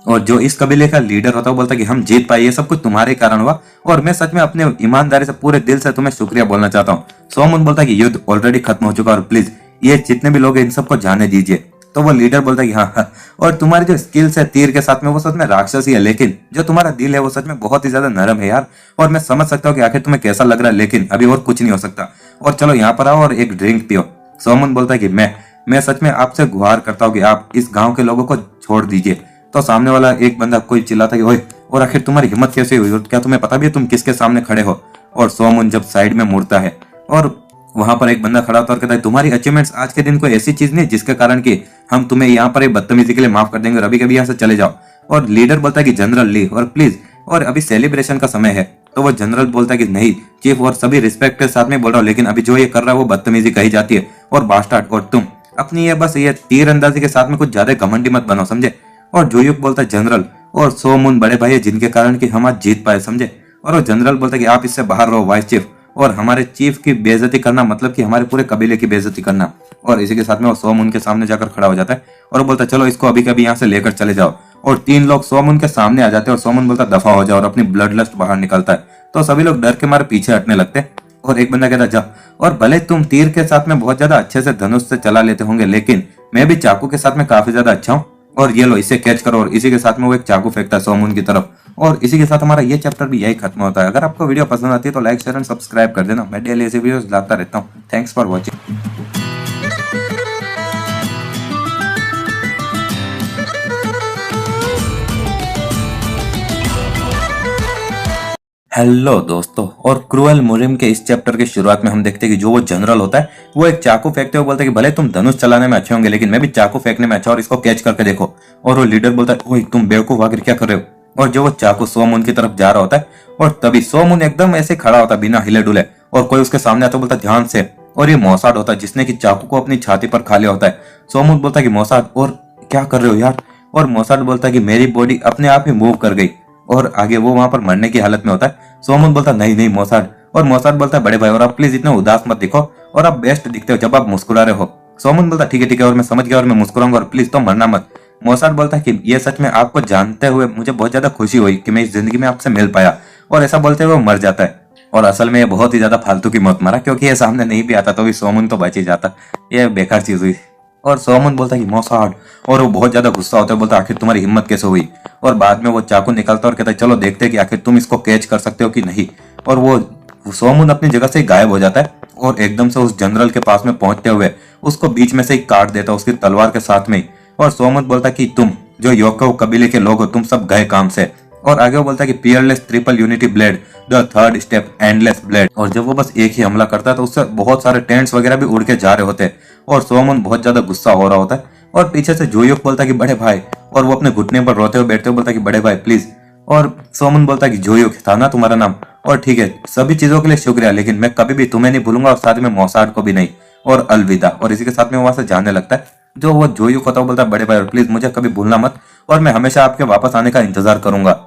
Speaker 1: और जो इस कबीले का लीडर होता है वो बोलता है कि हम जीत पाए, ये सब कुछ तुम्हारे कारण हुआ, और मैं सच में अपने ईमानदारी से पूरे दिल से तुम्हें शुक्रिया बोलना चाहता हूँ। सोमन बोलता है कि युद्ध ऑलरेडी खत्म हो चुका, और प्लीज ये जितने भी लोग हैं इन सबको जाने दीजिए। तो वो लीडर बोलता है कि हाँ, और तुम्हारी जो स्किल्स है तीर के साथ में वो सच में राक्षसी है, लेकिन जो तुम्हारा दिल है वो सच में बहुत ही ज्यादा नरम है यार। और मैं समझ सकता हूँ कि आखिर तुम्हें कैसा लग रहा है, लेकिन अभी और कुछ नहीं हो सकता, और चलो यहाँ पर आओ और एक ड्रिंक पियो। सोमन बोलता है कि मैं सच में आपसे गुहार करता हूँ कि आप इस गाँव के लोगों को छोड़ दीजिए। तो सामने वाला एक बंदा कोई चिल्लाता कि ओए, और आखिर तुम्हारी हिम्मत कैसे हुई, और क्या तुम्हें पता भी है तुम किसके सामने खड़े हो। और सोमन जब साइड में मुड़ता है और वहां पर एक बंदा खड़ा होता है और कहता है तुम्हारी अचीवमेंट्स आज के दिन कोई ऐसी चीज नहीं जिसके कारण कि हम तुम्हें यहाँ पर बदतमीजी के लिए माफ कर देंगे, और अभी कभी यहाँ से चले जाओ। और लीडर बोलता है कि जनरल ली, और प्लीज, और अभी सेलिब्रेशन का समय है, तो वो जनरल बोलता है कि नहीं चीफ, और सभी रिस्पेक्ट के साथ में बोल रहा हूँ, लेकिन अभी जो ये कर रहा है वो बदतमीजी कही जाती है और बास्टार्ड, और तुम अपनी ये बस ये तीर अंदाजी के साथ में कुछ ज्यादा घमंडी मत बनो, समझे। और जोयुक बोलता है जनरल और सोमून बड़े भाई है जिनके कारण कि हम आज जीत पाए, समझे। और वो जनरल बोलता है कि आप इससे बाहर रहो वाइस चीफ, और हमारे चीफ की बेइज्जती करना मतलब कि हमारे पूरे कबीले की बेइज्जती करना। और इसी के साथ में वो सोमून के सामने जाकर खड़ा हो जाता है और वो बोलता है चलो इसको अभी कभी यहाँ से लेकर चले जाओ। और 3 लोग सोमून के सामने आ जाते हैं और सोमून बोलता है दफा हो जाओ, और अपनी ब्लड लस्ट बाहर निकलता है। तो सभी लोग डर के मारे पीछे हटने लगते हैं और एक बंदा कहता है जा, और भले तुम तीर के साथ में बहुत ज्यादा अच्छे से धनुष से चला लेते होंगे, लेकिन मैं भी चाकू के साथ में काफी ज्यादा अच्छा हूँ, और ये लो इसे कैच करो। और इसी के साथ में वो एक चाकू फेंकता है सोमून की तरफ। और इसी के साथ हमारा ये चैप्टर भी यही खत्म होता है। अगर आपको वीडियो पसंद आती है तो लाइक शेयर एंड सब्सक्राइब कर देना। मैं डेली ऐसे वीडियोस लाता रहता हूँ। Thanks for watching. हेलो दोस्तों, और क्रूएल मुरिम के इस चैप्टर की शुरुआत में हम देखते हैं कि जो वो जनरल होता है वो एक चाकू फेंकते हुए बोलता है कि भले तुम धनुष चलाने में अच्छे होंगे, लेकिन मैं भी चाकू फेंकने में अच्छा, और इसको कैच करके देखो। और वो लीडर बोलता है ओए तुम बेवकूफ आखिर क्या कर रहे हो। और जो वो चाकू सोमून की तरफ जा रहा होता है, और तभी सोमून एकदम ऐसे खड़ा होता है बिना हिले डुले, और कोई उसके सामने आता बोलता है ध्यान से। और ये मोसाड होता है जिसने की चाकू को अपनी छाती पर खा लिया होता है। सोमून बोलता है कि मोसाड और क्या कर रहे हो यार। और मोसाड बोलता है कि मेरी बॉडी अपने आप ही मूव कर गई, और आगे वो वहां पर मरने की हालत में होता है। सोमून बोलता नहीं नहीं मोसाड, और मोसाड बोलता है बड़े भाई और आप प्लीज इतने उदास मत दिखो, और आप बेस्ट दिखते हो जब आप मुस्कुरा रहे हो। सोमून बोलता ठीक है और मैं समझ गया और मैं मुस्कुराऊंगा, और प्लीज तो मरना मत। मोसाड बोलता है कि ये सच में आपको जानते हुए मुझे बहुत ज्यादा खुशी हुई कि मैं इस जिंदगी में आपसे मिल पाया, और ऐसा बोलते हुए वो मर जाता है। और असल में ये बहुत ही ज्यादा फालतू की मौत मरा, क्योंकि ये सामने नहीं भी आता तो भी सोमून तो बच ही जाता। ये बेकार चीज हुई। और सोमून बोलता है कि मोसाड, और वो बहुत ज्यादा गुस्सा होता है, बोलता आखिर तुम्हारी हिम्मत कैसे हुई। और बाद में वो चाकू निकालता और कहता है चलो देखते हैं कि आखिर तुम इसको कैच कर सकते हो कि नहीं। और वो सोमून अपनी जगह से गायब हो जाता है, और एकदम से उस जनरल के पास में पहुंचते हुए उसको बीच में से ही काट देता है उसकी तलवार के साथ में ही। और सोमून बोलता है कि तुम जो योको कबीले के लोग हो तुम सब गए काम से। और आगे वो बोलता है कि Peerless triple unity blade, the third step endless blade. और जब वो बस एक ही हमला करता है तो उससे बहुत सारे टेंट्स वगैरह भी उड़ के जा रहे होते हैं, और सोमून बहुत ज्यादा गुस्सा हो रहा होता है। और पीछे से जोयुक बोलता है कि बड़े भाई, और वो अपने घुटने पर रोते हुए बैठते हुए बोलता है कि बड़े भाई प्लीज। और सोमून बोलता है कि जोयुक था ना तुम्हारा नाम, और ठीक है सभी चीजों के लिए शुक्रिया, लेकिन मैं कभी भी तुम्हें नहीं भूलूंगा, और साथ में मोसाड को भी नहीं, और अलविदा। और इसी के साथ में वहां से जाने लगता है। जो वो जोयुक होता है बोलता है बड़े भाई प्लीज मुझे कभी भूलना मत, और मैं हमेशा आपके वापस आने का इंतजार करूंगा।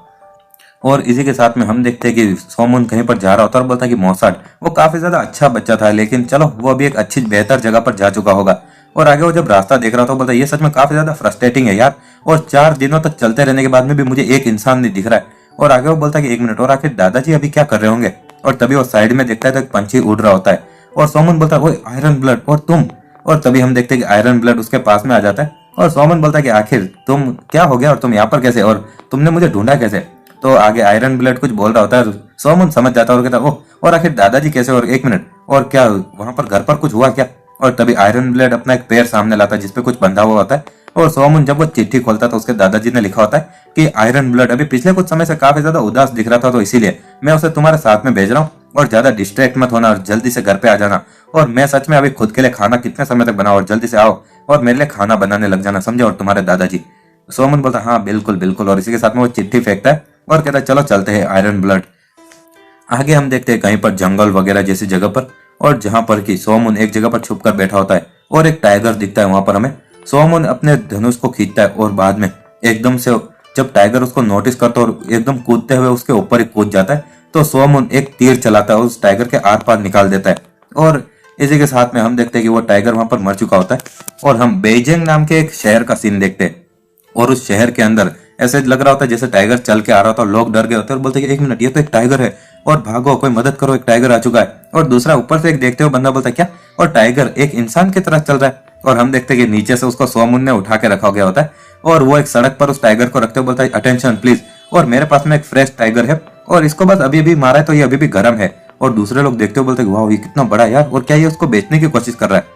Speaker 1: और इसी के साथ में हम देखते हैं कि सोमून कहीं पर जा रहा होता है और बोलता है कि मोसाड वो काफी ज्यादा अच्छा बच्चा था, लेकिन चलो वो अभी एक अच्छी बेहतर जगह पर जा चुका होगा। और आगे वो जब रास्ता देख रहा था बोलता है ये सच में काफी ज्यादा फ्रस्ट्रेटिंग है यार, और 4 दिनों तक चलते रहने के बाद में भी मुझे एक इंसान नहीं दिख रहा है। और आगे वो बोलता है कि 1 मिनट, और आखिर दादाजी अभी क्या कर रहे होंगे। और तभी वो साइड में देखता है तो एक पंछी उड़ रहा होता है, और सोमून बोलता है वो आयरन ब्लड और तुम। और तभी हम देखते हैं कि आयरन ब्लड उसके पास में आ जाता है, और सोमून बोलता है कि आखिर तुम क्या हो गया, और तुम यहाँ पर कैसे, और तुमने मुझे ढूंढा कैसे। तो आगे आयरन ब्लड कुछ बोल रहा होता है, सोमून समझ जाता है और कहता है ओह, और आखिर दादाजी कैसे, और 1 मिनट, और क्या वहां पर घर पर कुछ हुआ क्या। और तभी आयरन ब्लड अपना एक पैर सामने लाता है जिसपे कुछ बंधा हुआ होता है, और सोमून जब वो चिट्ठी खोलता है तो उसके दादाजी ने लिखा होता है कि आयरन ब्लड अभी पिछले कुछ समय से काफी ज्यादा उदास दिख रहा था, तो इसीलिए मैं उसे तुम्हारे साथ में भेज रहा हूँ, और ज्यादा डिस्ट्रैक्ट मत होना, और जल्दी से घर पे आ जाना। और मैं सच में अभी खुद के लिए खाना कितने समय तक बनाओ, और जल्दी से आओ और मेरे लिए खाना बनाने लग जाना, समझे, और तुम्हारे दादाजी। सोमून बोलता हाँ बिल्कुल बिल्कुल, और इसी के साथ में वो चिट्ठी फेंकता है और कहता है चलो चलते हैं आयरन ब्लड। आगे हम देखते हैं कहीं पर जंगल वगैरह जैसी जगह पर, और जहां पर कि सोमून एक जगह पर छुप कर बैठा होता है, और एक टाइगर दिखता है वहां पर हमें। सोमून अपने धनुष को खींचता है, और बाद में एकदम से जब टाइगर उसको नोटिस करता है और एकदम कूदते हुए उसके ऊपर ही कूद जाता है, तो सोमून एक तीर चलाता है और उस टाइगर के आर पार निकाल देता है। और इसी के साथ में हम देखते हैं कि वो टाइगर वहां पर मर चुका होता है, और हम बेइजिंग नाम के एक शहर का सीन देखते हैं। और उस शहर के अंदर ऐसे लग रहा होता है जैसे टाइगर चल के आ रहा होता है, लोग डर गए होते हैं और बोलते हैं कि 1 मिनट ये तो एक टाइगर है, और भागो कोई मदद करो, एक टाइगर आ चुका है। और दूसरा ऊपर से एक देखते हुए बंदा बोलता है क्या, और टाइगर एक इंसान की तरह चल रहा है। और हम देखते हैं कि नीचे से उसको सोमून ने उठा के रखा गया होता है, और वो एक सड़क पर उस टाइगर को रखते हुए बोलता है अटेंशन प्लीज, और मेरे पास में एक फ्रेश टाइगर है, और इसको बस अभी अभी मारा है तो ये अभी भी गर्म है। और दूसरे लोग देखते हुए बोलते हैं वाह ये कितना बड़ा है यार, और क्या ये उसको बेचने की कोशिश कर रहा है।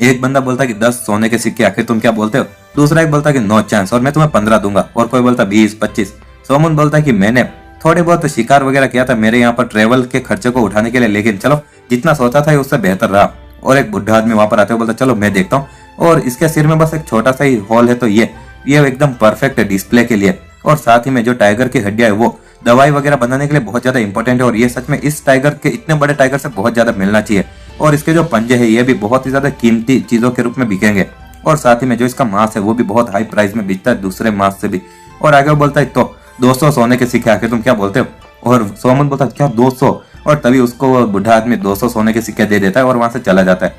Speaker 1: एक बंदा बोलता है कि 10 सोने के सिक्के, आखिर तुम क्या बोलते हो। दूसरा एक बोलता है कि नो चांस, और मैं तुम्हें 15 दूंगा। और कोई बोलता 20-25। सोमून बोलता है कि मैंने थोड़े बहुत शिकार वगैरह किया था मेरे यहाँ पर ट्रेवल के खर्चे को उठाने के लिए, लेकिन चलो जितना सोचा था उससे बेहतर रहा। और एक बुढ़ा आदमी वहां पर आते हुए बोलता चलो मैं देखता हूँ, और इसके सिर में बस एक छोटा सा ही होल है, तो ये एकदम परफेक्ट है डिस्प्ले के लिए। और साथ ही में जो टाइगर की हड्डियां है वो दवाई वगैरह बनाने के लिए बहुत ज्यादा इंपॉर्टेंट है और ये सच में इस टाइगर के इतने बड़े टाइगर से बहुत ज्यादा मिलना चाहिए। और इसके जो पंजे है ये भी बहुत ही ज्यादा कीमती चीजों के रूप में बिकेंगे और साथ ही में जो इसका मांस है वो भी बहुत हाई प्राइस में बिकता है दूसरे मांस से भी। और आगे वो बोलता है तो 200 सोने के सिक्के आके तुम क्या बोलते हो? और सोमन बोलता है क्या 200? और तभी उसको वो बुढ़ा आदमी 200 सोने के सिक्के दे देता है और वहां से चला जाता है।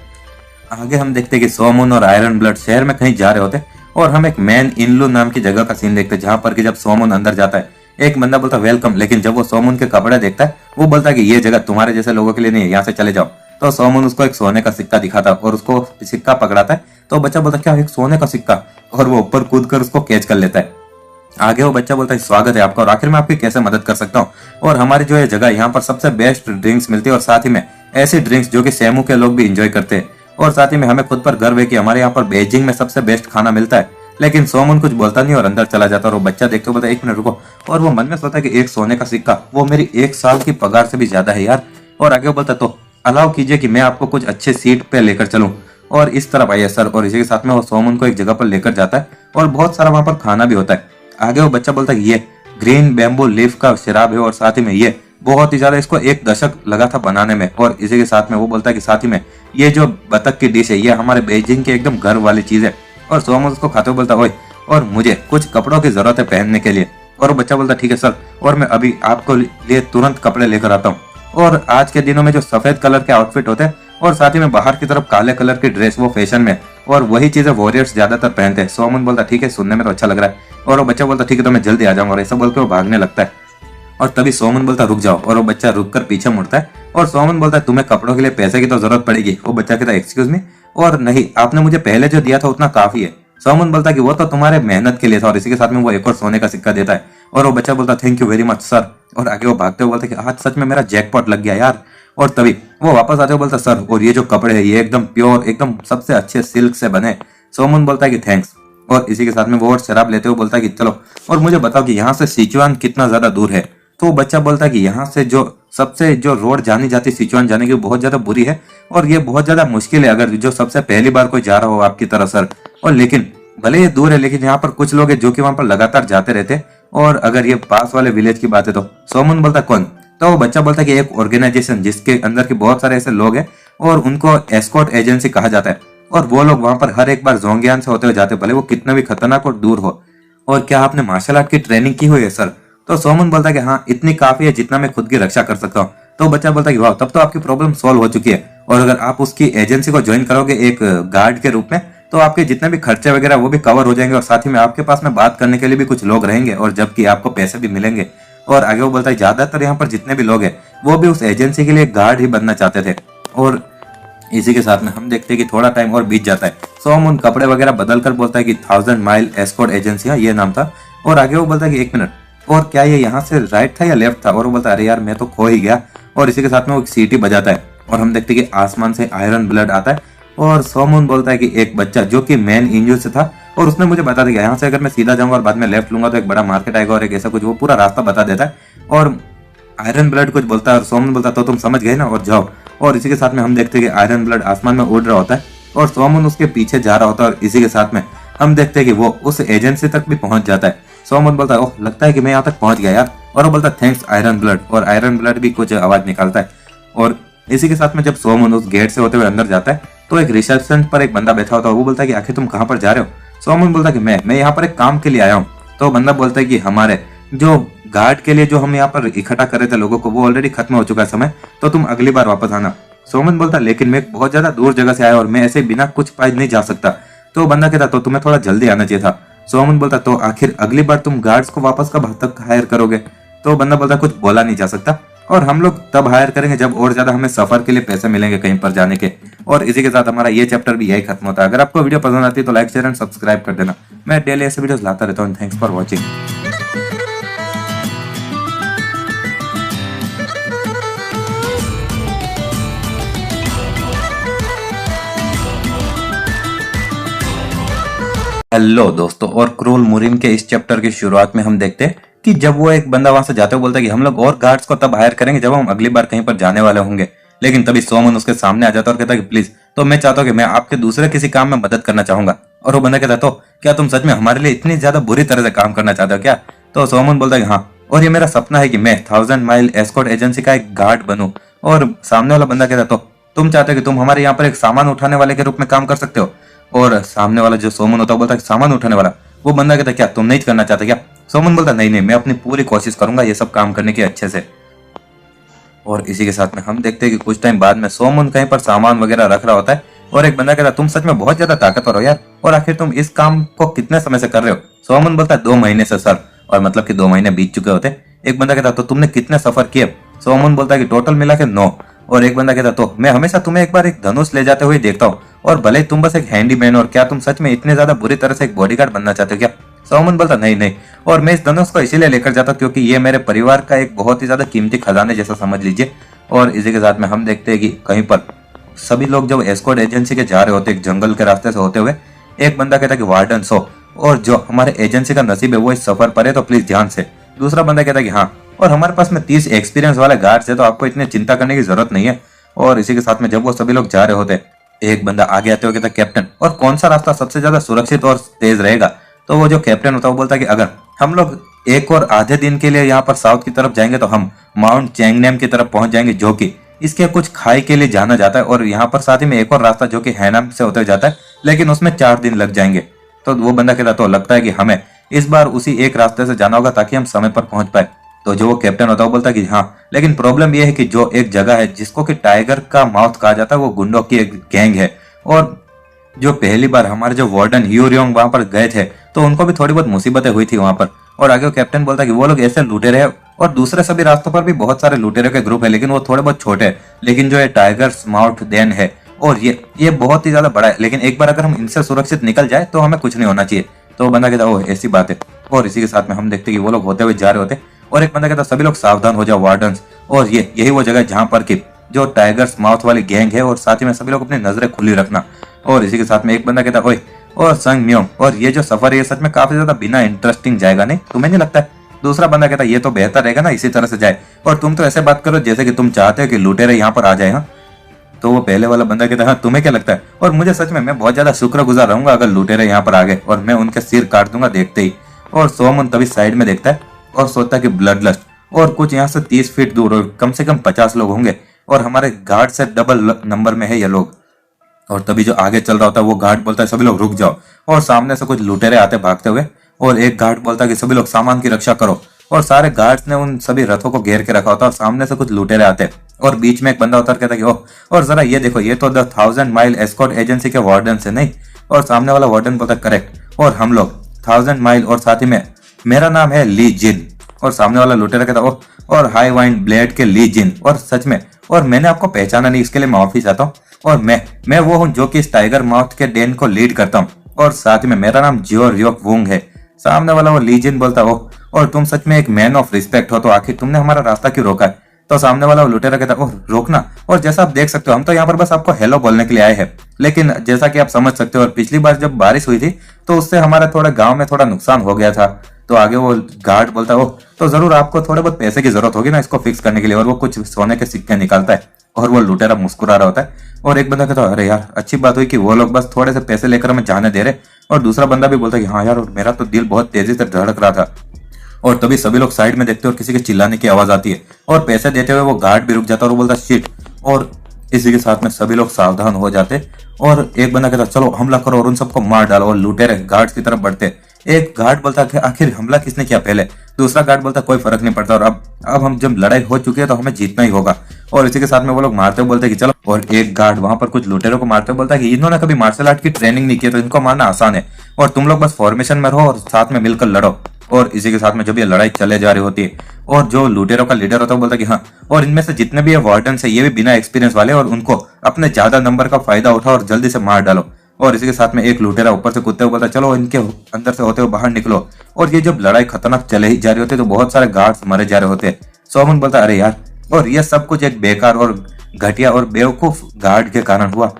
Speaker 1: आगे हम देखते हैं कि सोमन और आयरन ब्लड शहर में कहीं जा रहे होते और हम एक मैन इनलू नाम की जगह का सीन देखते हैं जहां पर कि जब सोमन अंदर जाता है एक बंदा बोलता है वेलकम, लेकिन जब वो सोमन के कपड़े देखता है वो बोलता है कि ये जगह तुम्हारे जैसे लोगों के लिए नहीं है, यहाँ से चले जाओ। तो सोमन उसको एक सोने का सिक्का दिखाता है और उसको सिक्का पकड़ाता है। तो बच्चा बोलता है क्या एक सोने का सिक्का? और वो ऊपर कूद कर उसको कैच कर लेता है। आगे वो बच्चा बोलता है स्वागत है आपका और आखिर में आपकी कैसे मदद कर सकता हूँ? और हमारी जो ये जगह यहाँ पर सबसे बेस्ट ड्रिंक्स मिलती है और साथ ही में ऐसी ड्रिंक्स जो कि सेमू के लोग भी इंजॉय करते हैं और साथ ही में हमें खुद पर गर्व है कि हमारे यहाँ पर बीजिंग में सबसे बेस्ट खाना मिलता है। लेकिन सोमन कुछ बोलता नहीं और अंदर चला जाता और वो बच्चा देखते हुए बोलता है 1 मिनट रुको। और वो मन में सोचता है कि एक सोने का सिक्का वो मेरी 1 साल की पगार से भी ज्यादा है यार। और आगे वो बोलता है तो अलाउ कीजिए कि मैं आपको कुछ अच्छे सीट पे लेकर चलूं और इस तरफ आइए सर। और इसी के साथ में वो सोमन को एक जगह पर लेकर जाता है और बहुत सारा वहां पर खाना भी होता है। आगे वो बच्चा बोलता है ये ग्रीन बैम्बू लीफ का शराब है और साथ ही में ये बहुत ही ज्यादा इसको 1 दशक लगा था बनाने में। और इसी के साथ में वो बोलता है कि साथ ही में ये जो बतख की डिश है ये हमारे बीजिंग की एकदम गर्व वाली चीज है। और सोमन उसको खाते हुए बोलता है ओए और मुझे कुछ कपड़ों की जरूरत है पहनने के लिए। और वो बच्चा बोलता है ठीक है सर और मैं अभी आपको लिए तुरंत कपड़े लेकर आता हूँ। और आज के दिनों में जो सफेद कलर के आउटफिट होते हैं और साथ ही में बाहर की तरफ काले कलर की ड्रेस वो फैशन में और वही चीजें वॉरियर्स ज्यादातर पहनते हैं। सोमन बोलता ठीक है सुनने में तो अच्छा लग रहा है। और वो बच्चा बोलता ठीक है तो मैं जल्दी आ जाऊंगा और ऐसा बोलकर वो भागने लगता है। और तभी सोमन बोलता रुक जाओ और वो बच्चा रुक कर पीछे मुड़ता है और सोमन बोलता है तुम्हें कपड़ों के लिए पैसे की तो जरूरत पड़ेगी। वो बच्चा कहता है एक्सक्यूज मी और नहीं आपने मुझे पहले जो दिया था उतना काफी है। सोमन बोलता है कि वो तो तुम्हारे मेहनत के लिए था और इसी के साथ में वो एक और सोने का सिक्का देता है। और वो बच्चा बोलता thank you very much sir. और आगे वो भागते हुए बोलता है कि आज सच में मेरा जैकपॉट लग गया यार। और तभी वो वापस आते हुए बोलता सर और ये जो कपड़े हैं ये एकदम प्योर एकदम सबसे अच्छे सिल्क से बने। सोमन बोलता है कि थैंक्स। और इसी के साथ में वो और शराब लेते हुए बोलता है कि चलो और मुझे बताओ कि यहाँ से सिचुआन कितना ज्यादा दूर है? तो वो बच्चा बोलता है कि यहाँ से जो सबसे जो रोड जानी जाती सिचुआन जाने की बहुत ज्यादा बुरी है और ये बहुत ज्यादा मुश्किल है अगर जो सबसे पहली बार कोई जा रहा हो आपकी तरह सर। और लेकिन भले ये दूर है लेकिन यहाँ पर कुछ लोग हैं जो कि वहां पर लगातार जाते रहते हैं। और अगर ये पास वाले विलेज की बात है तो सोमन बोलता कौन? तो वो बच्चा बोलता है कि एक ऑर्गेनाइजेशन जिसके अंदर के बहुत सारे ऐसे लोग हैं और उनको एस्कॉर्ट एजेंसी कहा जाता है और वो लोग वहां पर हर एक बार जोंगियान से होते हुए जाते भले वो कितना भी खतरनाक और दूर हो। और क्या आपने मार्शल आर्ट की ट्रेनिंग की हुई है सर? तो सोमन बोलता है कि हाँ इतनी काफी है जितना मैं खुद की रक्षा कर सकता हूँ। तो बच्चा बोलता है कि वाह तब तो आपकी प्रॉब्लम सॉल्व हो चुकी है और अगर आप उसकी एजेंसी को ज्वाइन करोगे एक गार्ड के रूप में तो आपके जितने भी खर्चे वगैरह वो भी कवर हो जाएंगे और साथ ही में आपके पास में बात करने के लिए भी कुछ लोग रहेंगे और जबकि आपको पैसे भी मिलेंगे। और आगे वो बोलता है ज्यादातर यहाँ पर जितने भी लोग हैं वो भी उस एजेंसी के लिए गार्ड ही बनना चाहते थे। और इसी के साथ में हम देखते हैं कि थोड़ा टाइम और बीत जाता है। सोमन कपड़े वगैरह बदल कर बोलता है कि 1000 माइल एस्कॉर्ट एजेंसी ये नाम था। और आगे वो बोलता है कि 1 मिनट और क्या ये यहाँ से राइट था या लेफ्ट था? और वो बोलता है अरे यार मैं तो खो ही गया। और इसी के साथ में वो एक सीटी बजाता है और हम देखते हैं कि आसमान से आयरन ब्लड आता है। और सोमन बोलता है कि एक बच्चा जो कि मेन इंजन से था और उसने मुझे बता दिया यहाँ से अगर मैं सीधा जाऊंगा और बाद में लेफ्ट लूंगा तो एक बड़ा मार्केट आएगा और एक ऐसा कुछ वो पूरा रास्ता बता देता है। और आयरन ब्लड कुछ बोलता है और सोमन बोलता है तो तुम समझ गए ना और जाओ। और इसी के साथ में हम देखते हैं कि आयरन ब्लड आसमान में उड़ रहा होता है और सोमन उसके पीछे जा रहा होता है और इसी के साथ में हम देखते हैं कि वो उस एजेंसी तक भी पहुंच जाता है। सोमन बोलता है ओह लगता है कि मैं यहाँ तक पहुंच गया यार। और वो बोलता है थैंक्स आयरन ब्लड। और आयरन ब्लड भी कुछ आवाज निकालता है। और इसी के साथ में जब सोमन उस गेट से होते हुए अंदर जाता है तो एक रिसेप्शन पर एक बंदा बैठा होता है। वो बोलता है कि आखिर तुम कहाँ पर जा रहे हो? सोमन बोलता है कि मैं यहाँ पर एक काम के लिए आया हूँ। तो बंदा बोलता है कि हमारे जो गार्ड के लिए जो हम यहाँ पर इकट्ठा कर रहे थे लोगों को वो ऑलरेडी खत्म हो चुका है समय, तो तुम अगली बार वापस आना। सोमन बोलता है लेकिन मैं बहुत ज्यादा दूर जगह से आया और मैं ऐसे बिना कुछ पाए नहीं जा सकता। तो बंदा कहता तो तुम्हें थोड़ा जल्दी आना चाहिए था। सोमन बोलता तो आखिर अगली बार तुम गार्ड्स को वापस कब तक हायर करोगे? तो बंदा बोलता कुछ बोला नहीं जा सकता और हम लोग तब हायर करेंगे जब और ज्यादा हमें सफर के लिए पैसे मिलेंगे कहीं पर जाने के। और इसी के साथ हमारा ये चैप्टर भी यही खत्म होता है। अगर आपको वीडियो पसंद आती है तो लाइक शेयर एंड सब्सक्राइब कर देना। मैं डेली ऐसे वीडियोस लाता रहता हूँ। Thanks for watching. हेलो दोस्तों, और क्रूल मुरिन के इस चैप्टर की शुरुआत में हम देखते हैं कि जब वो एक बंदा वहां से जाते हुए बोलता है कि हम लोग और गार्ड्स को तब हायर करेंगे जब हम अगली बार कहीं पर जाने वाले होंगे। लेकिन तभी सोमन उसके सामने आ जाता है और कहता है कि प्लीज तो मैं चाहता हूँ कि मैं आपके दूसरे किसी काम में मदद करना चाहूंगा। और वो बंदा कहता है तो क्या तुम सच में हमारे लिए इतनी ज्यादा बुरी तरह से काम करना चाहते हो क्या? तो सोमन बोलता है कि हाँ। और ये मेरा सपना है कि मैं 1000 माइल एस्कॉर्ट एजेंसी का एक गार्ड बनूं। और सामने वाला बंदा कहता तो तुम चाहते हो कि तुम हमारे यहाँ पर एक सामान उठाने वाले के रूप में काम कर सकते हो। और सामने वाला जो सोमन होता है बोलता है सामान उठाने वाला। वो बंदा कहता क्या तुम नहीं करना चाहते क्या। सोमन बोलता नहीं नहीं, मैं अपनी पूरी कोशिश करूंगा ये सब काम करने की अच्छे से। और इसी के साथ में हम देखते हैं कि कुछ टाइम बाद में सोमन कहीं पर सामान वगैरह रख रहा होता है और एक बंदा कहता तुम सच में बहुत ज्यादा ताकतवर हो यार, और आखिर तुम इस काम को कितने समय से कर रहे हो। सोमन बोलता है 2 महीने से सर, और मतलब कि 2 महीने बीत चुके होते। एक बंदा कहता तो तुमने कितने सफर किए। सोमन बोलता है कि टोटल मिला के 9। और एक बंदा कहता तो मैं हमेशा तुम्हें एक बार एक धनुष ले जाते हुए देखता हूँ, और भले ही तुम बस एक हैंडीमैन, और क्या तुम सच में इतने ज्यादा बुरी तरह से एक बॉडीगार्ड बनना चाहते हो क्या। सोमन बोलता नहीं नहीं, और मैं इस धनुष को इसीलिए लेकर जाता हूँ क्योंकि ये मेरे परिवार का एक बहुत ही ज्यादा कीमती खजाने जैसा समझ लीजिए। और इसी के साथ में हम देखते हैं कि कहीं पर सभी लोग जब एस्कॉर्ट एजेंसी के जा रहे होते एक जंगल के रास्ते से होते हुए, एक बंदा कहता है कि वार्डन सो, और जो हमारे एजेंसी का नसीब है वो इस सफर पर है तो प्लीज ध्यान से। दूसरा बंदा कहता है कि हाँ, और हमारे पास में 30 एक्सपीरियंस वाले गार्ड्स है तो आपको इतनी चिंता करने की जरूरत नहीं है। और इसी के साथ में जब वो सभी लोग जा रहे होते, एक बंदा आगे आते हुए कहता कैप्टन, और कौन सा रास्ता सबसे ज्यादा सुरक्षित और तेज रहेगा। तो वो जो कैप्टन होता है वो बोलता है कि अगर हम लोग एक और आधे दिन के लिए यहाँ पर साउथ की तरफ जाएंगे तो हम माउंट चैंगनेम की तरफ पहुंच जाएंगे, जो कि इसके कुछ खाई के लिए जाना जाता है। और यहाँ पर साथ ही में एक और रास्ता जो कि हैनाम से होते जाता है, लेकिन उसमें 4 दिन लग जाएंगे। तो वो बंदा कहता तो लगता है कि हमें इस बार उसी एक रास्ते से जाना होगा ताकि हम समय पर पहुंच पाए। तो जो वो कैप्टन होता है वो बोलता है कि हाँ, लेकिन प्रॉब्लम ये है कि जो एक जगह है जिसको कि टाइगर का माउथ कहा जाता है वो गुंडों की एक गैंग है। और जो पहली बार हमारे जो वार्डन ह्यूरियोंग वहां पर गए थे तो उनको भी थोड़ी बहुत मुसीबतें हुई थी वहां पर। और आगे वो कैप्टन बोलता है कि वो लोग ऐसे लुटेरे हैं, और दूसरे सभी रास्तों पर भी बहुत सारे लुटेरे के ग्रुप है, लेकिन वो थोड़े बहुत छोटे हैं। लेकिन जो ये टाइगर्स माउथ देन है और ये बहुत ही ज्यादा बड़ा है, लेकिन एक बार अगर हम इनसे सुरक्षित निकल जाए तो हमें कुछ नहीं होना चाहिए। तो वो बंदा कहता ओह ऐसी बात है। और इसी के साथ में हम देखते कि वो लोग होते हुए जा रहे होते, और एक बंदा कहता सभी लोग सावधान हो जाओ वार्डन्स, और यही वो जगह जहां पर की जो टाइगर्स माउथ वाली गैंग है, और साथ ही में सभी लोग अपनी नजरें खुली रखना। और इसी के साथ में एक बंदा कहता ओए और संग म्योंग, और ये जो सफर है ये सच में काफी ज्यादा बिना इंटरेस्टिंग जाएगा, नहीं तुम्हें नहीं लगता है। दूसरा बंदा कहता ये तो बेहतर रहेगा ना इसी तरह से जाए, और तुम तो ऐसे बात करो जैसे कि तुम चाहते हो कि लुटेरे यहाँ पर आ जाए। हाँ, तो वो पहले वाला बंदा कहता है हाँ तुम्हें क्या लगता है, और मुझे सच में मैं बहुत ज्यादा शुक्रगुजार रहूंगा अगर लुटेरे यहाँ पर आ गए, और मैं उनके सिर काट दूंगा देखते ही। और सोमन तभी साइड में देखता है और सोचता है कि ब्लड लस्ट, और कुछ यहाँ से 30 फीट दूर और कम से कम 50 लोग होंगे, और हमारे गार्ड से डबल नंबर में है ये लोग। और तभी जो आगे चल रहा होता है वो गार्ड बोलता है सभी लोग रुक जाओ, और सामने से कुछ लुटेरे आते भागते हुए, और एक गार्ड बोलता है कि सभी लोग सामान की रक्षा करो। और सारे गार्ड्स ने उन सभी रथों को घेर के रखा होता है, और सामने से कुछ लुटेरे आते, और बीच में एक बंदा उतर कहता है कि ओह, और जरा ये देखो ये तो 1000 माइल एस्कॉर्ट एजेंसी के वार्डन से नहीं। और सामने वाला वार्डन बोलता है करेक्ट, और हम लोग 1000 माइल, और साथ ही में मेरा नाम है ली जिन। और सामने वाला लुटेरा कहता ओह, और हाई वाइंड ब्लेड के ली जिन, और सच में, और मैंने आपको पहचाना नहीं इसके लिए मैं माफी चाहता हूँ, और मैं वो हूँ जो कि इस टाइगर माउथ के डेन को लीड करता हूँ, और साथ ही में मेरा नाम जियो रियोक वुंग है। सामने वाला वो लीजिन बोलता हो, और तुम सच में एक मैन ऑफ रिस्पेक्ट हो, तो आखिर तुमने हमारा रास्ता क्यों रोका है। तो सामने वाला वो लुटेरा कहता ओह रोकना, और जैसा आप देख सकते हो हम तो यहाँ पर बस आपको हेलो बोलने के लिए आए हैं, लेकिन जैसा कि आप समझ सकते हो और पिछली बार जब बारिश हुई थी तो उससे हमारे थोड़ा गाँव में थोड़ा नुकसान हो गया था। तो आगे वो गार्ड बोलता ओह, तो जरूर आपको थोड़े बहुत पैसे की जरूरत होगी ना इसको फिक्स करने के लिए, और वो कुछ सोने के सिक्के निकालता है, और वो लुटेरा मुस्कुरा रहा होता है। और एक बंदा कहता है अरे यार अच्छी बात हुई कि वो लोग बस थोड़े से पैसे लेकर हमें जाने दे रहे। और दूसरा बंदा भी बोलता है कि हाँ यार, और मेरा तो दिल बहुत तेजी से धड़क रहा था। और तभी सभी लोग साइड में देखते हैं और किसी के चिल्लाने की आवाज आती है, और पैसे देते हुए वो गार्ड भी रुक जाता है और वो बोलता शिट। और इसी के साथ में सभी लोग सावधान हो जाते, और एक बंदा कहता चलो हमला करो और उन सबको मार डालो, और लुटेरे गार्ड्स की तरफ बढ़ते। एक गार्ड बोलता है आखिर हमला किसने किया पहले। दूसरा गार्ड बोलता कोई फर्क नहीं पड़ता, और अब हम जब लड़ाई हो चुकी है तो हमें जीतना ही होगा। और इसी के साथ में वो लोग मारते हुए बोलते कि चलो। और एक गार्ड वहां पर कुछ लुटेरों को मारते हुए बोलता है कि इन्होंने कभी मार्शल आर्ट की ट्रेनिंग नहीं की तो इनको मारना आसान है, और तुम लोग बस फॉर्मेशन में रहो और साथ में मिलकर लड़ो। और इसी के साथ में जब ये लड़ाई चले जा रही होती है, और जो लुटेरों का लीडर होता है बोलता है कि हाँ, और इनमें से जितने भी वार्डन है ये भी बिना एक्सपीरियंस वाले, और उनको अपने ज्यादा नंबर का फायदा उठाओ और जल्दी से मार डालो। और इसी के साथ में एक लुटेरा ऊपर से कूदते हुए बोलता है चलो इनके अंदर से होते हुए बाहर निकलो। और ये जब लड़ाई खतरनाक चले ही जा रही होती है तो बहुत सारे गार्ड्स मरे जा रहे होते हैं। सोमन बोलता है अरे यार, और ये सब कुछ एक बेकार और घटिया और बेवकूफ गार्ड के कारण हुआ।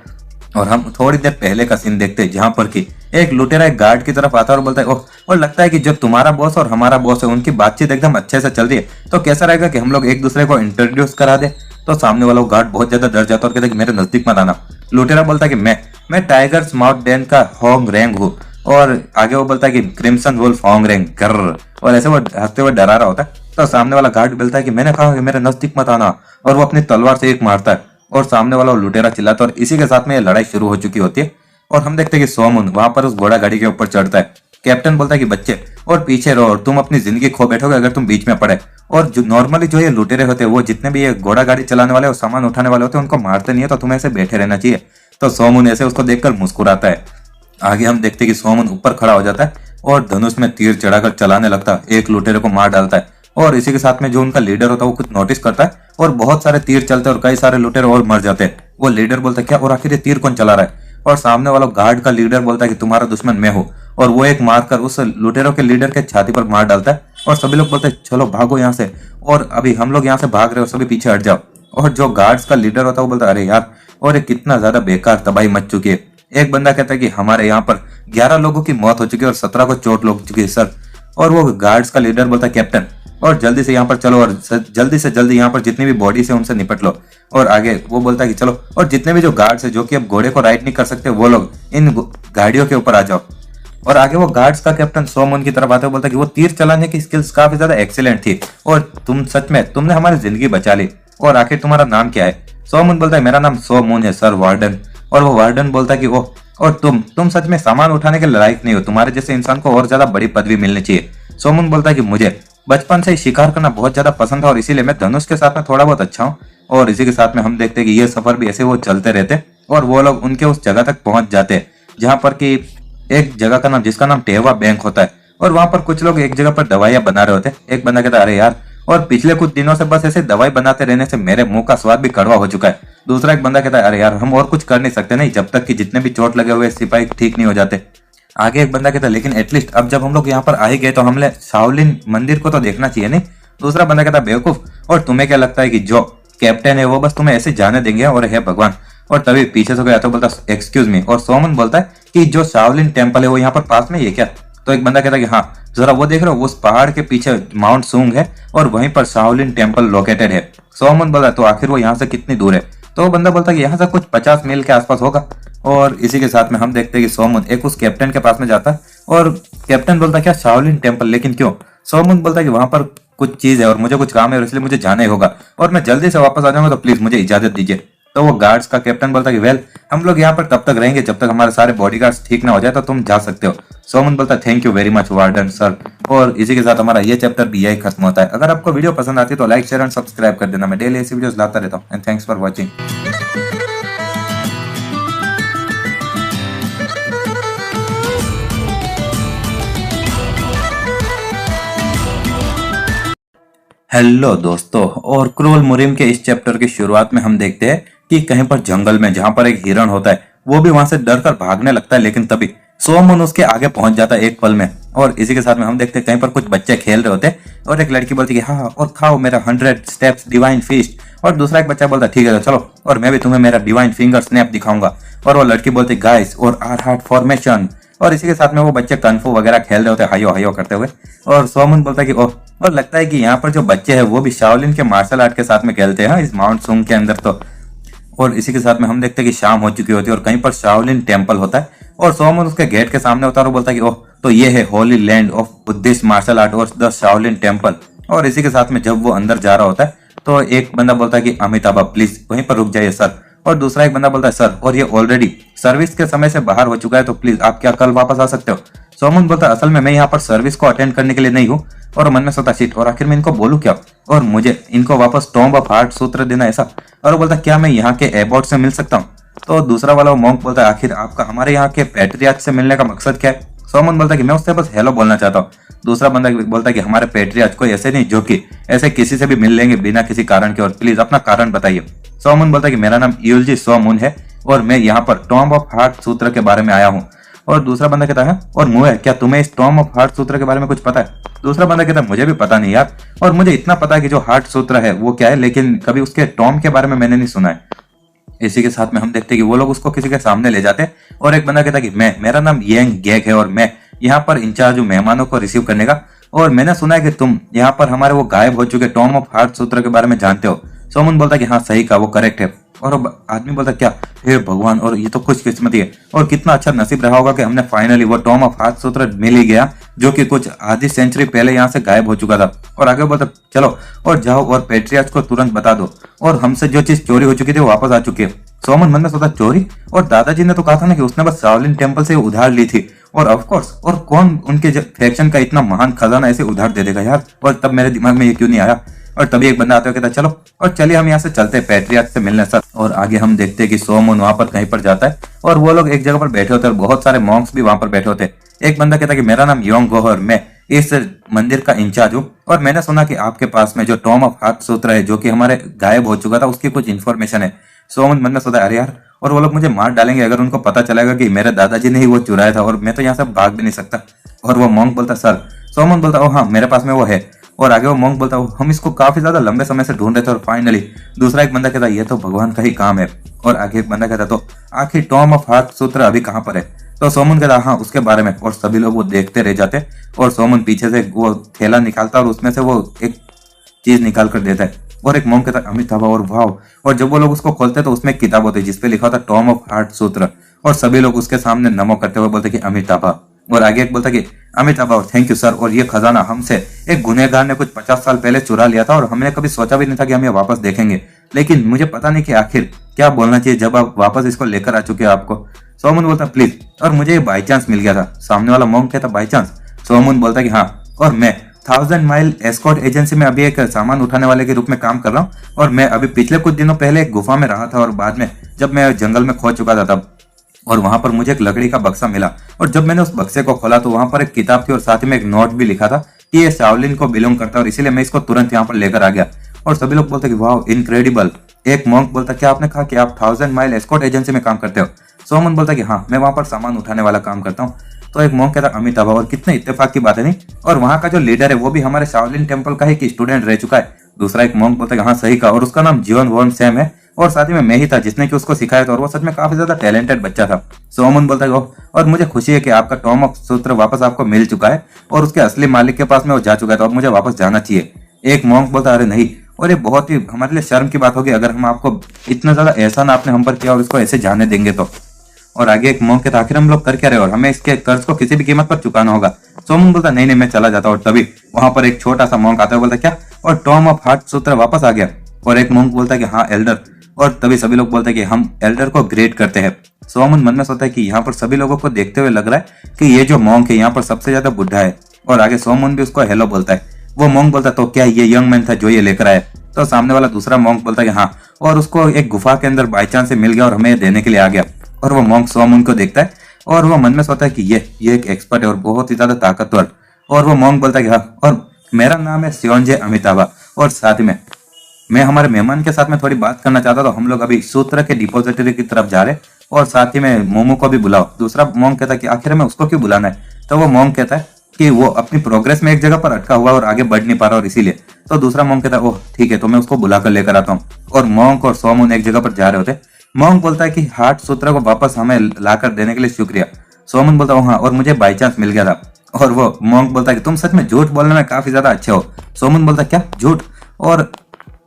Speaker 1: और हम थोड़ी देर पहले का सीन देखते हैं जहां पर कि एक लुटेरा एक गार्ड की तरफ आता है और बोलता है ओह, और लगता है कि जब तुम्हारा बॉस और हमारा बॉस है उनकी बातचीत एकदम अच्छे से चल रही है तो कैसा रहेगा कि हम लोग एक दूसरे को इंट्रोड्यूस करा दे। तो सामने वाला गार्ड बहुत ज्यादा डर जाता है और कहता है कि मेरे नजदीक मत आना। लुटेरा बोलता है कि मैं टाइगर्स माउथ डेन का होंग रेंग हूँ। और आगे वो बोलता है कि क्रिम्सन वुल्फ होंग रेंग गर्र, और ऐसे वो हंसते हुए डरा रहा होता है। तो सामने वाला गार्ड बोलता है कि मैंने कहा कि मेरे नजदीक मत आना, और वो अपनी तलवार से एक मारता है और सामने वाला लुटेरा चिल्लाता है, और इसी के साथ में ये लड़ाई शुरू हो चुकी होती है। और हम देखते हैं कि सोमन वहां पर उस घोड़ा गाड़ी के ऊपर चढ़ता है। कैप्टन बोलता है कि बच्चे और पीछे रहो, और तुम अपनी जिंदगी खो बैठोगे अगर तुम बीच में पड़े। और जो नॉर्मली जो ये लुटेरे होते हैं वो जितने भी ये घोड़ा गाड़ी चलाने वाले और सामान उठाने वाले होते हैं उनको मारते नहीं है, तो तुम्हें ऐसे बैठे रहना चाहिए। तो सोमन ऐसे उसको देखकर मुस्कुराता है। आगे हम देखते हैं कि सोमन ऊपर खड़ा हो जाता है और धनुष में तीर चढ़ाकर चलाने लगता है, एक लुटेरे को मार डालता है। और इसी के साथ में जो उनका लीडर होता है वो कुछ नोटिस करता है और बहुत सारे तीर चलते हैं और कई सारे लुटेरे और मर जाते हैं। वो लीडर बोलता है क्या, और आखिर ये तीर कौन चला रहा है? और सामने वाला गार्ड का लीडर बोलता है कि तुम्हारा दुश्मन मैं हूँ, और वो एक मारकर उस लुटेरों के लीडर के छाती पर मार डालता है। और सभी लोग बोलते हैं चलो भागो यहाँ से, और अभी हम लोग यहाँ से भाग रहे हो, सभी पीछे हट जाओ। और जो गार्ड्स का लीडर होता है वो बोलता है अरे यार, और ये कितना ज्यादा बेकार तबाही मच चुकी है। एक बंदा कहता है कि हमारे यहाँ पर 11 लोगों की मौत हो चुकी है और 17 को चोट लग चुकी है सर। और वो गार्ड्स का लीडर बोलता है कैप्टन, और जल्दी से यहाँ पर चलो, और जल्दी से जल्दी यहाँ पर जितनी भी बॉडी से उनसे निपट लो। और आगे वो बोलता है कि चलो, और जितने भी जो गार्ड्स है जो कि अब घोड़े को राइड नहीं कर सकते वो लोग इन गाड़ियों के ऊपर आ जाओ। और आगे वो गार्ड्स का कैप्टन सोमन की तरफ आते हुए बोलता है कि वो तीर चलाने की स्किल्स काफी ज्यादा एक्सीलेंट थी, और तुम सच में तुमने हमारी जिंदगी बचा ली। और आखिर तुम्हारा नाम क्या है? सोमन बोलता है मेरा नाम सोमून है सर, वार्डन। और वो वार्डन बोलता है कि ओह, और तुम सच में सामान उठाने के लायक नहीं हो, तुम्हारे जैसे इंसान को और ज्यादा बड़ी पदवी मिलनी चाहिए। सोमन बोलता है कि मुझे बचपन से ही शिकार करना बहुत ज्यादा पसंद है और इसीलिए मैं धनुष के साथ में थोड़ा बहुत अच्छा हूँ। और इसी के साथ में हम देखते हैं कि ये सफर भी ऐसे वो चलते रहते और वो लोग उनके उस जगह तक पहुंच जाते हैं जहां पर कि एक जगह का नाम, जिसका नाम टेवा बैंक होता है। और वहां पर कुछ लोग एक जगह पर दवाइयां बना रहे होते हैं। एक बंदा कहता है अरे यार, और पिछले कुछ दिनों से बस ऐसे दवाई बनाते रहने से मेरे मुंह का स्वाद भी कड़वा हो चुका है। दूसरा एक बंदा कहता है अरे यार, हम और कुछ कर नहीं सकते नहीं जब तक कि जितने भी चोट लगे हुए सिपाही ठीक नहीं हो जाते। आगे एक बंदा कहता है लेकिन एटलीस्ट अब जब हम लोग यहाँ पर आ ही गए तो हमने शाओलिन मंदिर को तो देखना चाहिए नहीं। दूसरा बंदा कहता है बेवकूफ, और तुम्हें क्या लगता है कि जो कैप्टन है वो बस तुम्हें ऐसे जाने देंगे? और है भगवान। और तभी पीछे से कोई आता बोलता एक्सक्यूज मी, और सोमन बोलता है कि जो शाओलिन टेम्पल है वो यहाँ पर पास में ही है क्या? तो एक बंदा कहता है कि हाँ, जरा वो देख रहे हो उस पहाड़ के पीछे माउंट सूंग है और वहीं पर शाओलिन टेम्पल लोकेटेड है। सोमन बोला तो आखिर वो यहाँ से कितनी दूर है? तो वो बंदा बोलता है कि यहाँ से कुछ 50 मील के आसपास होगा। और इसी के साथ में हम देखते हैं कि सोमन एक उस कैप्टन के पास में जाता है और कैप्टन बोलता है क्या शाओलिन टेम्पल, लेकिन क्यों? सोमन बोलता है कि वहां पर कुछ चीज है और मुझे कुछ काम है और इसलिए मुझे जाना ही होगा और मैं जल्दी से वापस आ जाऊंगा, तो प्लीज मुझे इजाजत दीजिए। तो वो गार्ड्स का कैप्टन बोलता है कि वेल, हम लोग यहाँ पर तब तक रहेंगे जब तक हमारे सारे बॉडीगार्ड्स ठीक ना हो जाए, तो तुम जा सकते हो। सोमन बोलता है thank you very much warden sir. और इसी के साथ हमारा ये चैप्टर भी यही खत्म होता है। अगर आपको वीडियो पसंद आती है तो लाइक शेयर एंड सब्सक्राइब कर देना। मैं डेली ऐसी वीडियोस लाता रहता हूँ। And thanks for watching. Hello दोस्तों, और क्रूअल मुरिम के इस चैप्टर की शुरुआत में हम देखते हैं कि कहीं पर जंगल में जहां पर एक हिरण होता है वो भी वहां से डर कर भागने लगता है, लेकिन तभी सोमन उसके आगे पहुंच जाता है एक पल में। और इसी के साथ में हम देखते हैं कहीं पर कुछ बच्चे खेल रहे होते हैं और एक लड़की बोलती है कि हाँ, और खाओ मेरा 100 स्टेप्स डिवाइन फीस्ट। और दूसरा एक बच्चा बोलता है ठीक है तो चलो, और मैं भी तुम्हें मेरा डिवाइन फिंगर स्नैप दिखाऊंगा। और वो लड़की बोलती गाइस और आर हार्ट फॉर्मेशन। और इसी के साथ में वो बच्चे कन्फू वगैरह खेल रहे होते हैं हायो हायो करते हुए। और सोमन बोलता है कि ओह, और लगता है कि यहाँ पर जो बच्चे हैं वो भी शाओलिन के मार्शल आर्ट के साथ में खेलते हैं इस माउंट सूंग के अंदर तो। और इसी के साथ में हम देखते हैं कि शाम हो चुकी होती है और कहीं पर शाओलिन टेम्पल होता है और सोमन उसके गेट के सामने होता है और बोलता है कि ओह, तो ये है holy land of Buddhist martial art और द शाओलिन टेम्पल। और इसी के साथ में जब वो अंदर जा रहा होता है तो एक बंदा बोलता है कि अमिताभ प्लीज वहीं पर रुक जाइए सर। और दूसरा एक बंदा बोलता है सर, और ये ऑलरेडी सर्विस के समय से बाहर हो चुका है, तो प्लीज आप क्या कल वापस आ सकते हो? सोमन बोलता है असल में मैं यहाँ पर सर्विस को अटेंड करने के लिए नहीं हूँ। और मन में सोचता शिट, और आखिर मैं इनको बोलूँ क्या, और मुझे इनको वापस टॉम्ब ऑफ हार्ट सूत्र देना ऐसा। और वो बोलता क्या मैं यहाँ के एबॉट से मिल सकता हूँ? तो दूसरा वाला मॉन्क बोलता है आखिर आपका हमारे यहाँ के पैट्रियार्च से मिलने का मकसद क्या है? सोमन बोलता है कि मैं उससे बस हेलो बोलना चाहता हूँ। दूसरा बंदा बोलता है कि हमारे पैट्रियार्च कोई ऐसे नहीं जो कि ऐसे किसी से भी मिल लेंगे बिना किसी कारण के, और प्लीज अपना कारण बताइए। सोमन बोलता है कि मेरा नाम यूलजी सोमून है और मैं यहाँ पर टॉम्ब ऑफ हार्ट सूत्र के बारे में आया हूँ। और दूसरा बंदा कहता है और मुझे क्या तुम्हें इस टॉम्ब ऑफ हार्ट सूत्र के बारे में कुछ पता है? दूसरा बंदा कहता है मुझे भी पता नहीं यार, और मुझे इतना पता है कि जो हार्ट सूत्र है वो क्या है, लेकिन कभी उसके टॉम्ब के बारे में मैंने नहीं सुना है। इसी के साथ में हम देखते हैं कि वो लोग उसको किसी के सामने ले जाते हैं और एक बंदा कहता है कि मेरा नाम येंग गैग है और मैं यहाँ पर इंचार्ज हूँ मेहमानों को रिसीव करने का, और मैंने सुना है कि तुम यहाँ पर हमारे वो गायब हो चुके टॉम्ब ऑफ हार्ट सूत्र के बारे में जानते हो। सोमन बोलता है कि हाँ सही कहा, वो करेक्ट है। और वो आदमी बोलता क्या, हे भगवान, और ये तो खुशकिस्मती है और कितना अच्छा नसीब रहा होगा कि हमने फाइनली वो टॉम ऑफ हाथ सूत्र मिल ही गया, जो कि कुछ आधी सेंचुरी पहले यहाँ से गायब हो चुका था। और आगे बोलता चलो और जाओ और पेट्रियार्च को तुरंत बता दो, और हमसे जो चीज चोरी हो चुकी थी वो वापस आ चुकी है। सोमन मन में सोचा चोरी, और दादाजी ने तो कहा था ना कि उसने बस शाओलिन टेम्पल से उधार ली थी, और ऑफ कोर्स, और कौन उनके फैक्शन का इतना महान खजाना ऐसे उधार दे देगा यार। और तब मेरे दिमाग में ये क्यों नहीं आया। और तभी एक बंदा आता है, कहता चलो और चलिए हम यहाँ से चलते हैं पैट्रियार्च से मिलने सर। और आगे हम देखते हैं कि सोमन वहां पर कहीं पर जाता है और वो लोग एक जगह पर बैठे होते हैं और बहुत सारे मॉन्क्स भी वहां पर बैठे होते हैं। एक बंदा कहता है कि मेरा नाम योंग गोहर, मैं इस मंदिर का इंचार्ज हूँ, और मैंने सुना कि आपके पास में जो टॉम ऑफ हाथ सूत्र है जो कि हमारे गायब हो चुका था उसकी कुछ इन्फॉर्मेशन है। सोमन मन में सोचा अरे यार, और वो लोग मुझे मार डालेंगे अगर उनको पता चलेगा कि मेरे दादाजी ने ही वो चुराया था, और मैं तो यहाँ से भाग भी नहीं सकता। और वो मॉन्क बोलता सर, सोमन बोलता ओ हाँ मेरे पास में वो है। और आगे वो मॉन्क बोलता हम इसको काफी ज्यादा लंबे समय से ढूंढ रहे थे और फाइनली। दूसरा एक बंदा कहता ये तो भगवान का ही काम है। और आगे एक बंदा कहता तो आखिर टॉम ऑफ हाथ सूत्र अभी कहाँ पर है। तो सोमन कहता हाँ उसके बारे में, और सभी लोग वो देखते रह जाते। और सोमन पीछे से वो थैला निकालता और उसमें से वो एक चीज निकाल कर देता है, और एक मॉन्क कहता अमिताभा, और वाव। और जब वो लोग उसको खोलते तो उसमें एक किताब होती है जिसपे लिखा होता टॉम ऑफ हार्ट सूत्र, और सभी लोग उसके सामने नमो करते हुए बोलते कि अमिताभा। और आगे एक बोलता कि अमिताभा थैंक यू सर, और ये खजाना हमसे एक गुनहगार ने कुछ 50 साल पहले चुरा लिया था और हमने कभी सोचा भी नहीं था कि हम ये वापस देखेंगे, लेकिन मुझे पता नहीं कि आखिर क्या बोलना चाहिए जब आप वापस इसको लेकर आ चुके हैं आपको। सोमन बोलता प्लीज, और मुझे ये बाई चांस मिल गया था। सामने वाला मॉन्क कहता बाई चांस। सोमन बोलता कि हाँ, और मैं 1000 माइल एस्कॉर्ट एजेंसी में अभी एक सामान उठाने वाले के रूप में काम कर रहा हूँ, और मैं अभी पिछले कुछ दिनों पहले एक गुफा में रहा था और बाद में जब मैं जंगल में खो चुका था तब, और वहां पर मुझे एक लकड़ी का बक्सा मिला, और जब मैंने उस बक्से को खोला तो वहां पर एक किताब थी और साथ ही में एक नोट भी लिखा था कि ये शाओलिन को बिलोंग करता है, और इसीलिए मैं इसको तुरंत यहाँ पर लेकर आ गया। और सभी लोग बोलते कि वाह इनक्रेडिबल। एक मॉन्क बोलता क्या आपने कहा कि आप 1000 माइल एस्कॉर्ट एजेंसी में काम करते हो। सोमन बोलता कि हाँ मैं वहां पर सामान उठाने वाला काम करता हूँ। तो एक मॉन्क कहता अमिताभा, और कितने इत्तेफाक की बात है नहीं, और वहां का जो लीडर है वो भी हमारे शाओलिन टेम्पल का ही स्टूडेंट रह चुका है। दूसरा एक मॉन्क बोलता है हाँ सही कहा, और उसका नाम जियोन वॉन सैम है, और साथ ही में मैं ही था जिसने कि उसको सिखाया था, और वो सच में काफी ज्यादा टैलेंटेड बच्चा था। सोमन बोलता है और मुझे खुशी है कि आपका टॉम ऑफ सूत्र वापस आपको मिल चुका है और उसके असली मालिक के पास में वो जा चुका है, तो अब मुझे वापस जाना चाहिए। एक मॉन्क बोलता अरे नहीं, और ये बहुत ही हमारे लिए शर्म की बात होगी अगर हम आपको इतना ज्यादा एहसान आपने हम पर किया और इसको ऐसे जाने देंगे तो। और आगे एक मॉन्क कहता आखिर हम लोग कर क्या रहे और हमें इसके कर्ज को किसी भी कीमत पर चुकाना होगा। सोमन बोलता नहीं नहीं मैं चला जाता, और तभी वहां पर एक छोटा सा मॉन्क आता है, बोलता क्या, और टॉम ऑफ हार्ट सूत्र वापस आ गया। और एक मॉन्क बोलता है कि हाँ एल्डर, और तभी सभी लोग बोलते हैं कि हम एल्डर को ग्रेट करते हैं। सोमन मन में सोचता है कि यहाँ पर सभी लोगों को देखते हुए लग रहा है कि ये जो मॉन्क है यहाँ पर सबसे ज्यादा बुढ़ा है, और आगे सोमन भी उसको हेलो बोलता है। वो मॉन्क बोलता तो क्या ये यंग मैन था जो ये लेकर आया। तो सामने वाला दूसरा मॉन्क बोलता है कि हाँ, और उसको एक गुफा के अंदर बाई चांस से मिल गया और हमें देने के लिए आ गया। और वो मॉन्क सोमन को देखता है और वो मन में सोचता है कि ये एक एक्सपर्ट है और बहुत ही ज्यादा ताकतवर। और वो मॉन्क बोलता है कि हाँ, और मेरा नाम है स्योंजे अमिताभा, और साथ में मैं हमारे मेहमान के साथ में थोड़ी बात करना चाहता, तो हम लोग अभी सूत्र के डिपोजिटरी की तरफ जा रहे, और साथ ही में मोमो को भी बुलाओ। दूसरा मॉन्क कहता है कि आखिर में उसको क्यों बुलाना है। तो वो मॉन्क कहता है कि वो अपनी प्रोग्रेस में एक जगह पर अटका हुआ और आगे बढ़ नहीं पा रहा और इसीलिए। तो दूसरा मॉन्क कहता है ओह ठीक है, तो मैं उसको बुलाकर लेकर आता हूँ। और मॉन्क और सोमन एक जगह पर जा रहे होते। मॉन्क बोलता है कि हार्ट सूत्र को वापस हमें लाकर देने के लिए शुक्रिया। सोमन बोलता है हाँ, और मुझे बाई चांस मिल गया था। और वो मॉन्क बोलता है कि तुम सच में झूठ बोलने में काफी ज्यादा अच्छे हो। सोमन बोलता है क्या झूठ, और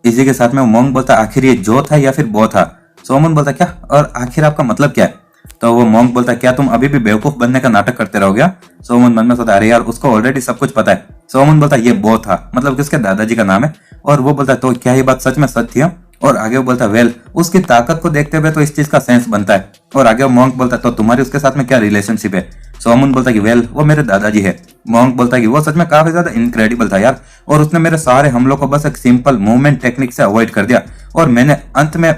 Speaker 1: इसी के साथ में मॉन्क बोलता है आखिर ये जो था या फिर वो था। सोमन बोलता क्या, और आखिर आपका मतलब क्या है। तो वो मॉन्क बोलता क्या तुम अभी भी बेवकूफ बनने का नाटक करते रहोगे। सोमन मन में सोचता अरे यार उसको ऑलरेडी सब कुछ पता है। सोमन बोलता ये वो था, मतलब कि उसके दादाजी का नाम है। और वो बोलता तो क्या ये बात सच में सच थी। और आगे वो बोलता वेल उसकी ताकत को देखते हुए तो इस चीज का सेंस बनता है। और आगे वो मॉन्क बोलता तो तुम्हारी उसके साथ में क्या रिलेशनशिप है। सोमन बोलता कि वेल वो मेरे दादाजी है। मॉन्क बोलता कि वो सच में काफी ज्यादा इनक्रेडिबल था यार, और उसने मेरे सारे हमलों को बस एक सिंपल मूवमेंट टेक्निक से अवॉइड कर दिया, और मैंने अंत में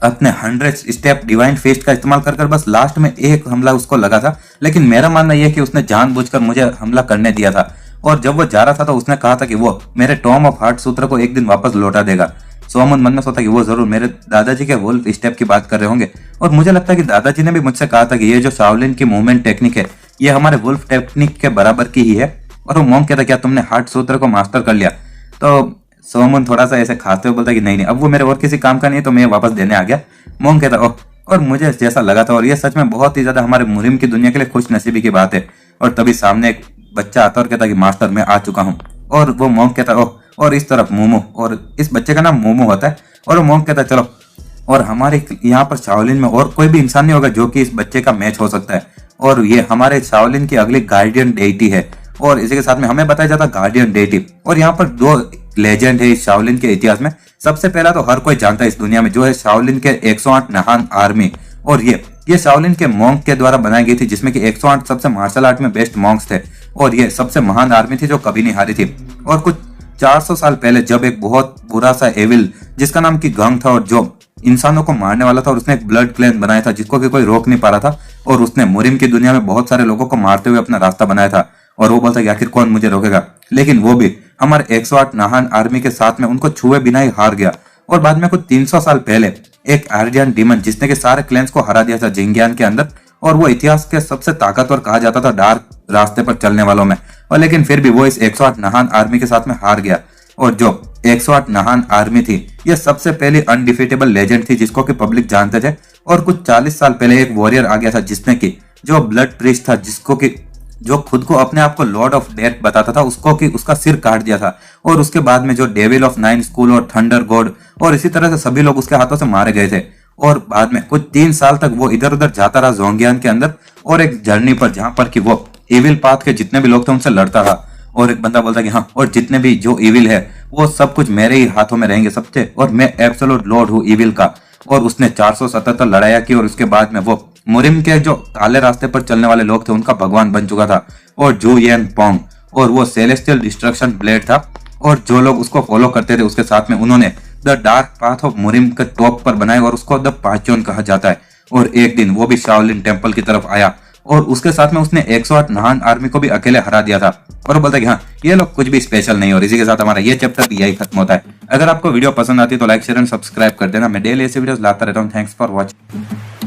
Speaker 1: अपने 100 स्टेप डिवाइन फेस्ट का इस्तेमाल कर बस लास्ट में एक हमला उसको लगा था। लेकिन मेरा मानना यह कि उसने जानबूझकर मुझे हमला करने दिया था, और जब वो जा रहा था तो उसने कहा था कि वो मेरे टॉम ऑफ हार्ट सूत्र को एक दिन वापस लौटा देगा। सोमन मन में सोचता कि वो जरूर मेरे दादाजी के वुल्फ स्टेप की बात कर रहे होंगे, और मुझे लगता है कि दादाजी ने भी मुझसे कहा था कि ये जो शाओलिन की मूवमेंट टेक्निक है ये हमारे वुल्फ टेक्निक के बराबर की ही है। और वो मॉन्क कहता क्या तुमने हार्ट सूत्र को मास्टर कर लिया। तो सोमन थोड़ा सा ऐसे खाते हुए बोलता कि नहीं अब वो मेरे और किसी काम का नहीं है, तो मैं वापस देने आ गया। मॉन्क कहता ओह, और मुझे जैसा लगा था, और ये सच में बहुत ही ज्यादा हमारे मुरिम की दुनिया के लिए खुश नसीबी की बात है। और तभी सामने एक बच्चा आता और कहता कि मास्टर मैं आ चुका हूँ। और वो मॉन्क कहता ओह, और इस तरफ मोमो, और इस बच्चे का नाम मोमो होता है। और वो मॉन्क कहता चलो और हमारे यहाँ पर शाओलिन में और कोई भी इंसान नहीं होगा जो कि इस बच्चे का मैच हो सकता है। और ये हमारे शाओलिन की अगली गार्डियन डेटी है। और इसी के साथ में हमें बताया जाता है गार्डियन डेटी। और यहाँ पर दो लेजेंड है इस शाओलिन के इतिहास में। सबसे पहला तो हर कोई जानता है इस दुनिया में, जो है शाओलिन के 108 नहान आर्मी। और ये शाओलिन के मॉन्क के द्वारा बनाई गई थी, जिसमें कि 108 सबसे मार्शल आर्ट में बेस्ट मॉन्क्स थे। और ये सबसे महान आर्मी थी जो कभी नहीं हारी थी। और कुछ 400 साल पहले जब एक बहुत बुरा सा एविल जिसका नाम की गंग था और जो इंसानों को मारने वाला था, और उसने एक ब्लड क्लैन बनाया था जिसको कि कोई रोक नहीं पा रहा था। और उसने मुरिम की दुनिया में बहुत सारे लोगों को मारते हुए अपना रास्ता बनाया था। और वो बोलता कि आखिर कौन मुझे रोकेगा, लेकिन वो भी हमारे 108 नाहान आर्मी के साथ में उनको छुए बिना ही हार गया। और बाद में कुछ 300 साल पहले एक आर्डियन डीमन जिसने के सारे क्लैंस को हरा दिया था जिंगियान के अंदर, और वो इतिहास के सबसे ताकतवर कहा जाता था डार्क रास्ते पर चलने वालों में। और लेकिन फिर भी वो इस 108 नाहान आर्मी के साथ में हार गया। और जो 108 नाहान आर्मी थी ये सबसे पहली अनडिफीटेबल लेजेंड थी जिसको कि पब्लिक जानते थे। और कुछ 40 साल पहले एक वॉरियर आ गया था जिसने की जो ब्लड प्रीस्ट था, जिसको कि जो खुद को अपने आप को लॉर्ड ऑफ डेथ बताता था, उसको कि उसका सिर काट दिया था। और उसके बाद में जो डेविल ऑफ 9 स्कूल और थंडर गॉड और इसी तरह से सभी लोग उसके हाथों से मारे गए थे। और बाद में कुछ 3 साल तक वो इधर उधर जाता रहा जोंगियान के अंदर, और एक जर्नी पर जहां पर कि वो इविल पाथ के जितने भी लोग थे उनसे लड़ता रहा। और एक बंदा बोलता कि हाँ, और जितने भी जो इविल है वो सब कुछ मेरे ही हाथों में रहेंगे सबसे, और मैं एब्सोल्यूट लॉर्ड हूँ इविल का। और उसने 477 लड़ाइयाँ की, और उसके बाद में वो मुरिम के जो काले रास्ते पर चलने वाले लोग थे उनका भगवान बन चुका था। और जू येन पोंग, और वो सेलेस्टियल डिस्ट्रक्शन ब्लेड था। और जो लोग उसको फॉलो करते थे उसके साथ में उन्होंने द डार्क पाथ ऑफ मुरिम के टॉप पर बनाया, और उसको द पाचोन कहा जाता है। और एक दिन वो भी शाओलिन टेम्पल की तरफ आया, और उसके साथ में उसने 108 नाहान आर्मी को भी अकेले हरा दिया था। और वो बोलता है कि हाँ, ये लोग कुछ भी स्पेशल नहीं। और इसी के साथ हमारा ये चैप्टर भी यही खत्म होता है। अगर आपको वीडियो पसंद आती है तो लाइक शेयर एंड सब्सक्राइब कर देना। मैं डेली ऐसे वीडियोस लाता रहता हूँ। Thanks for watching.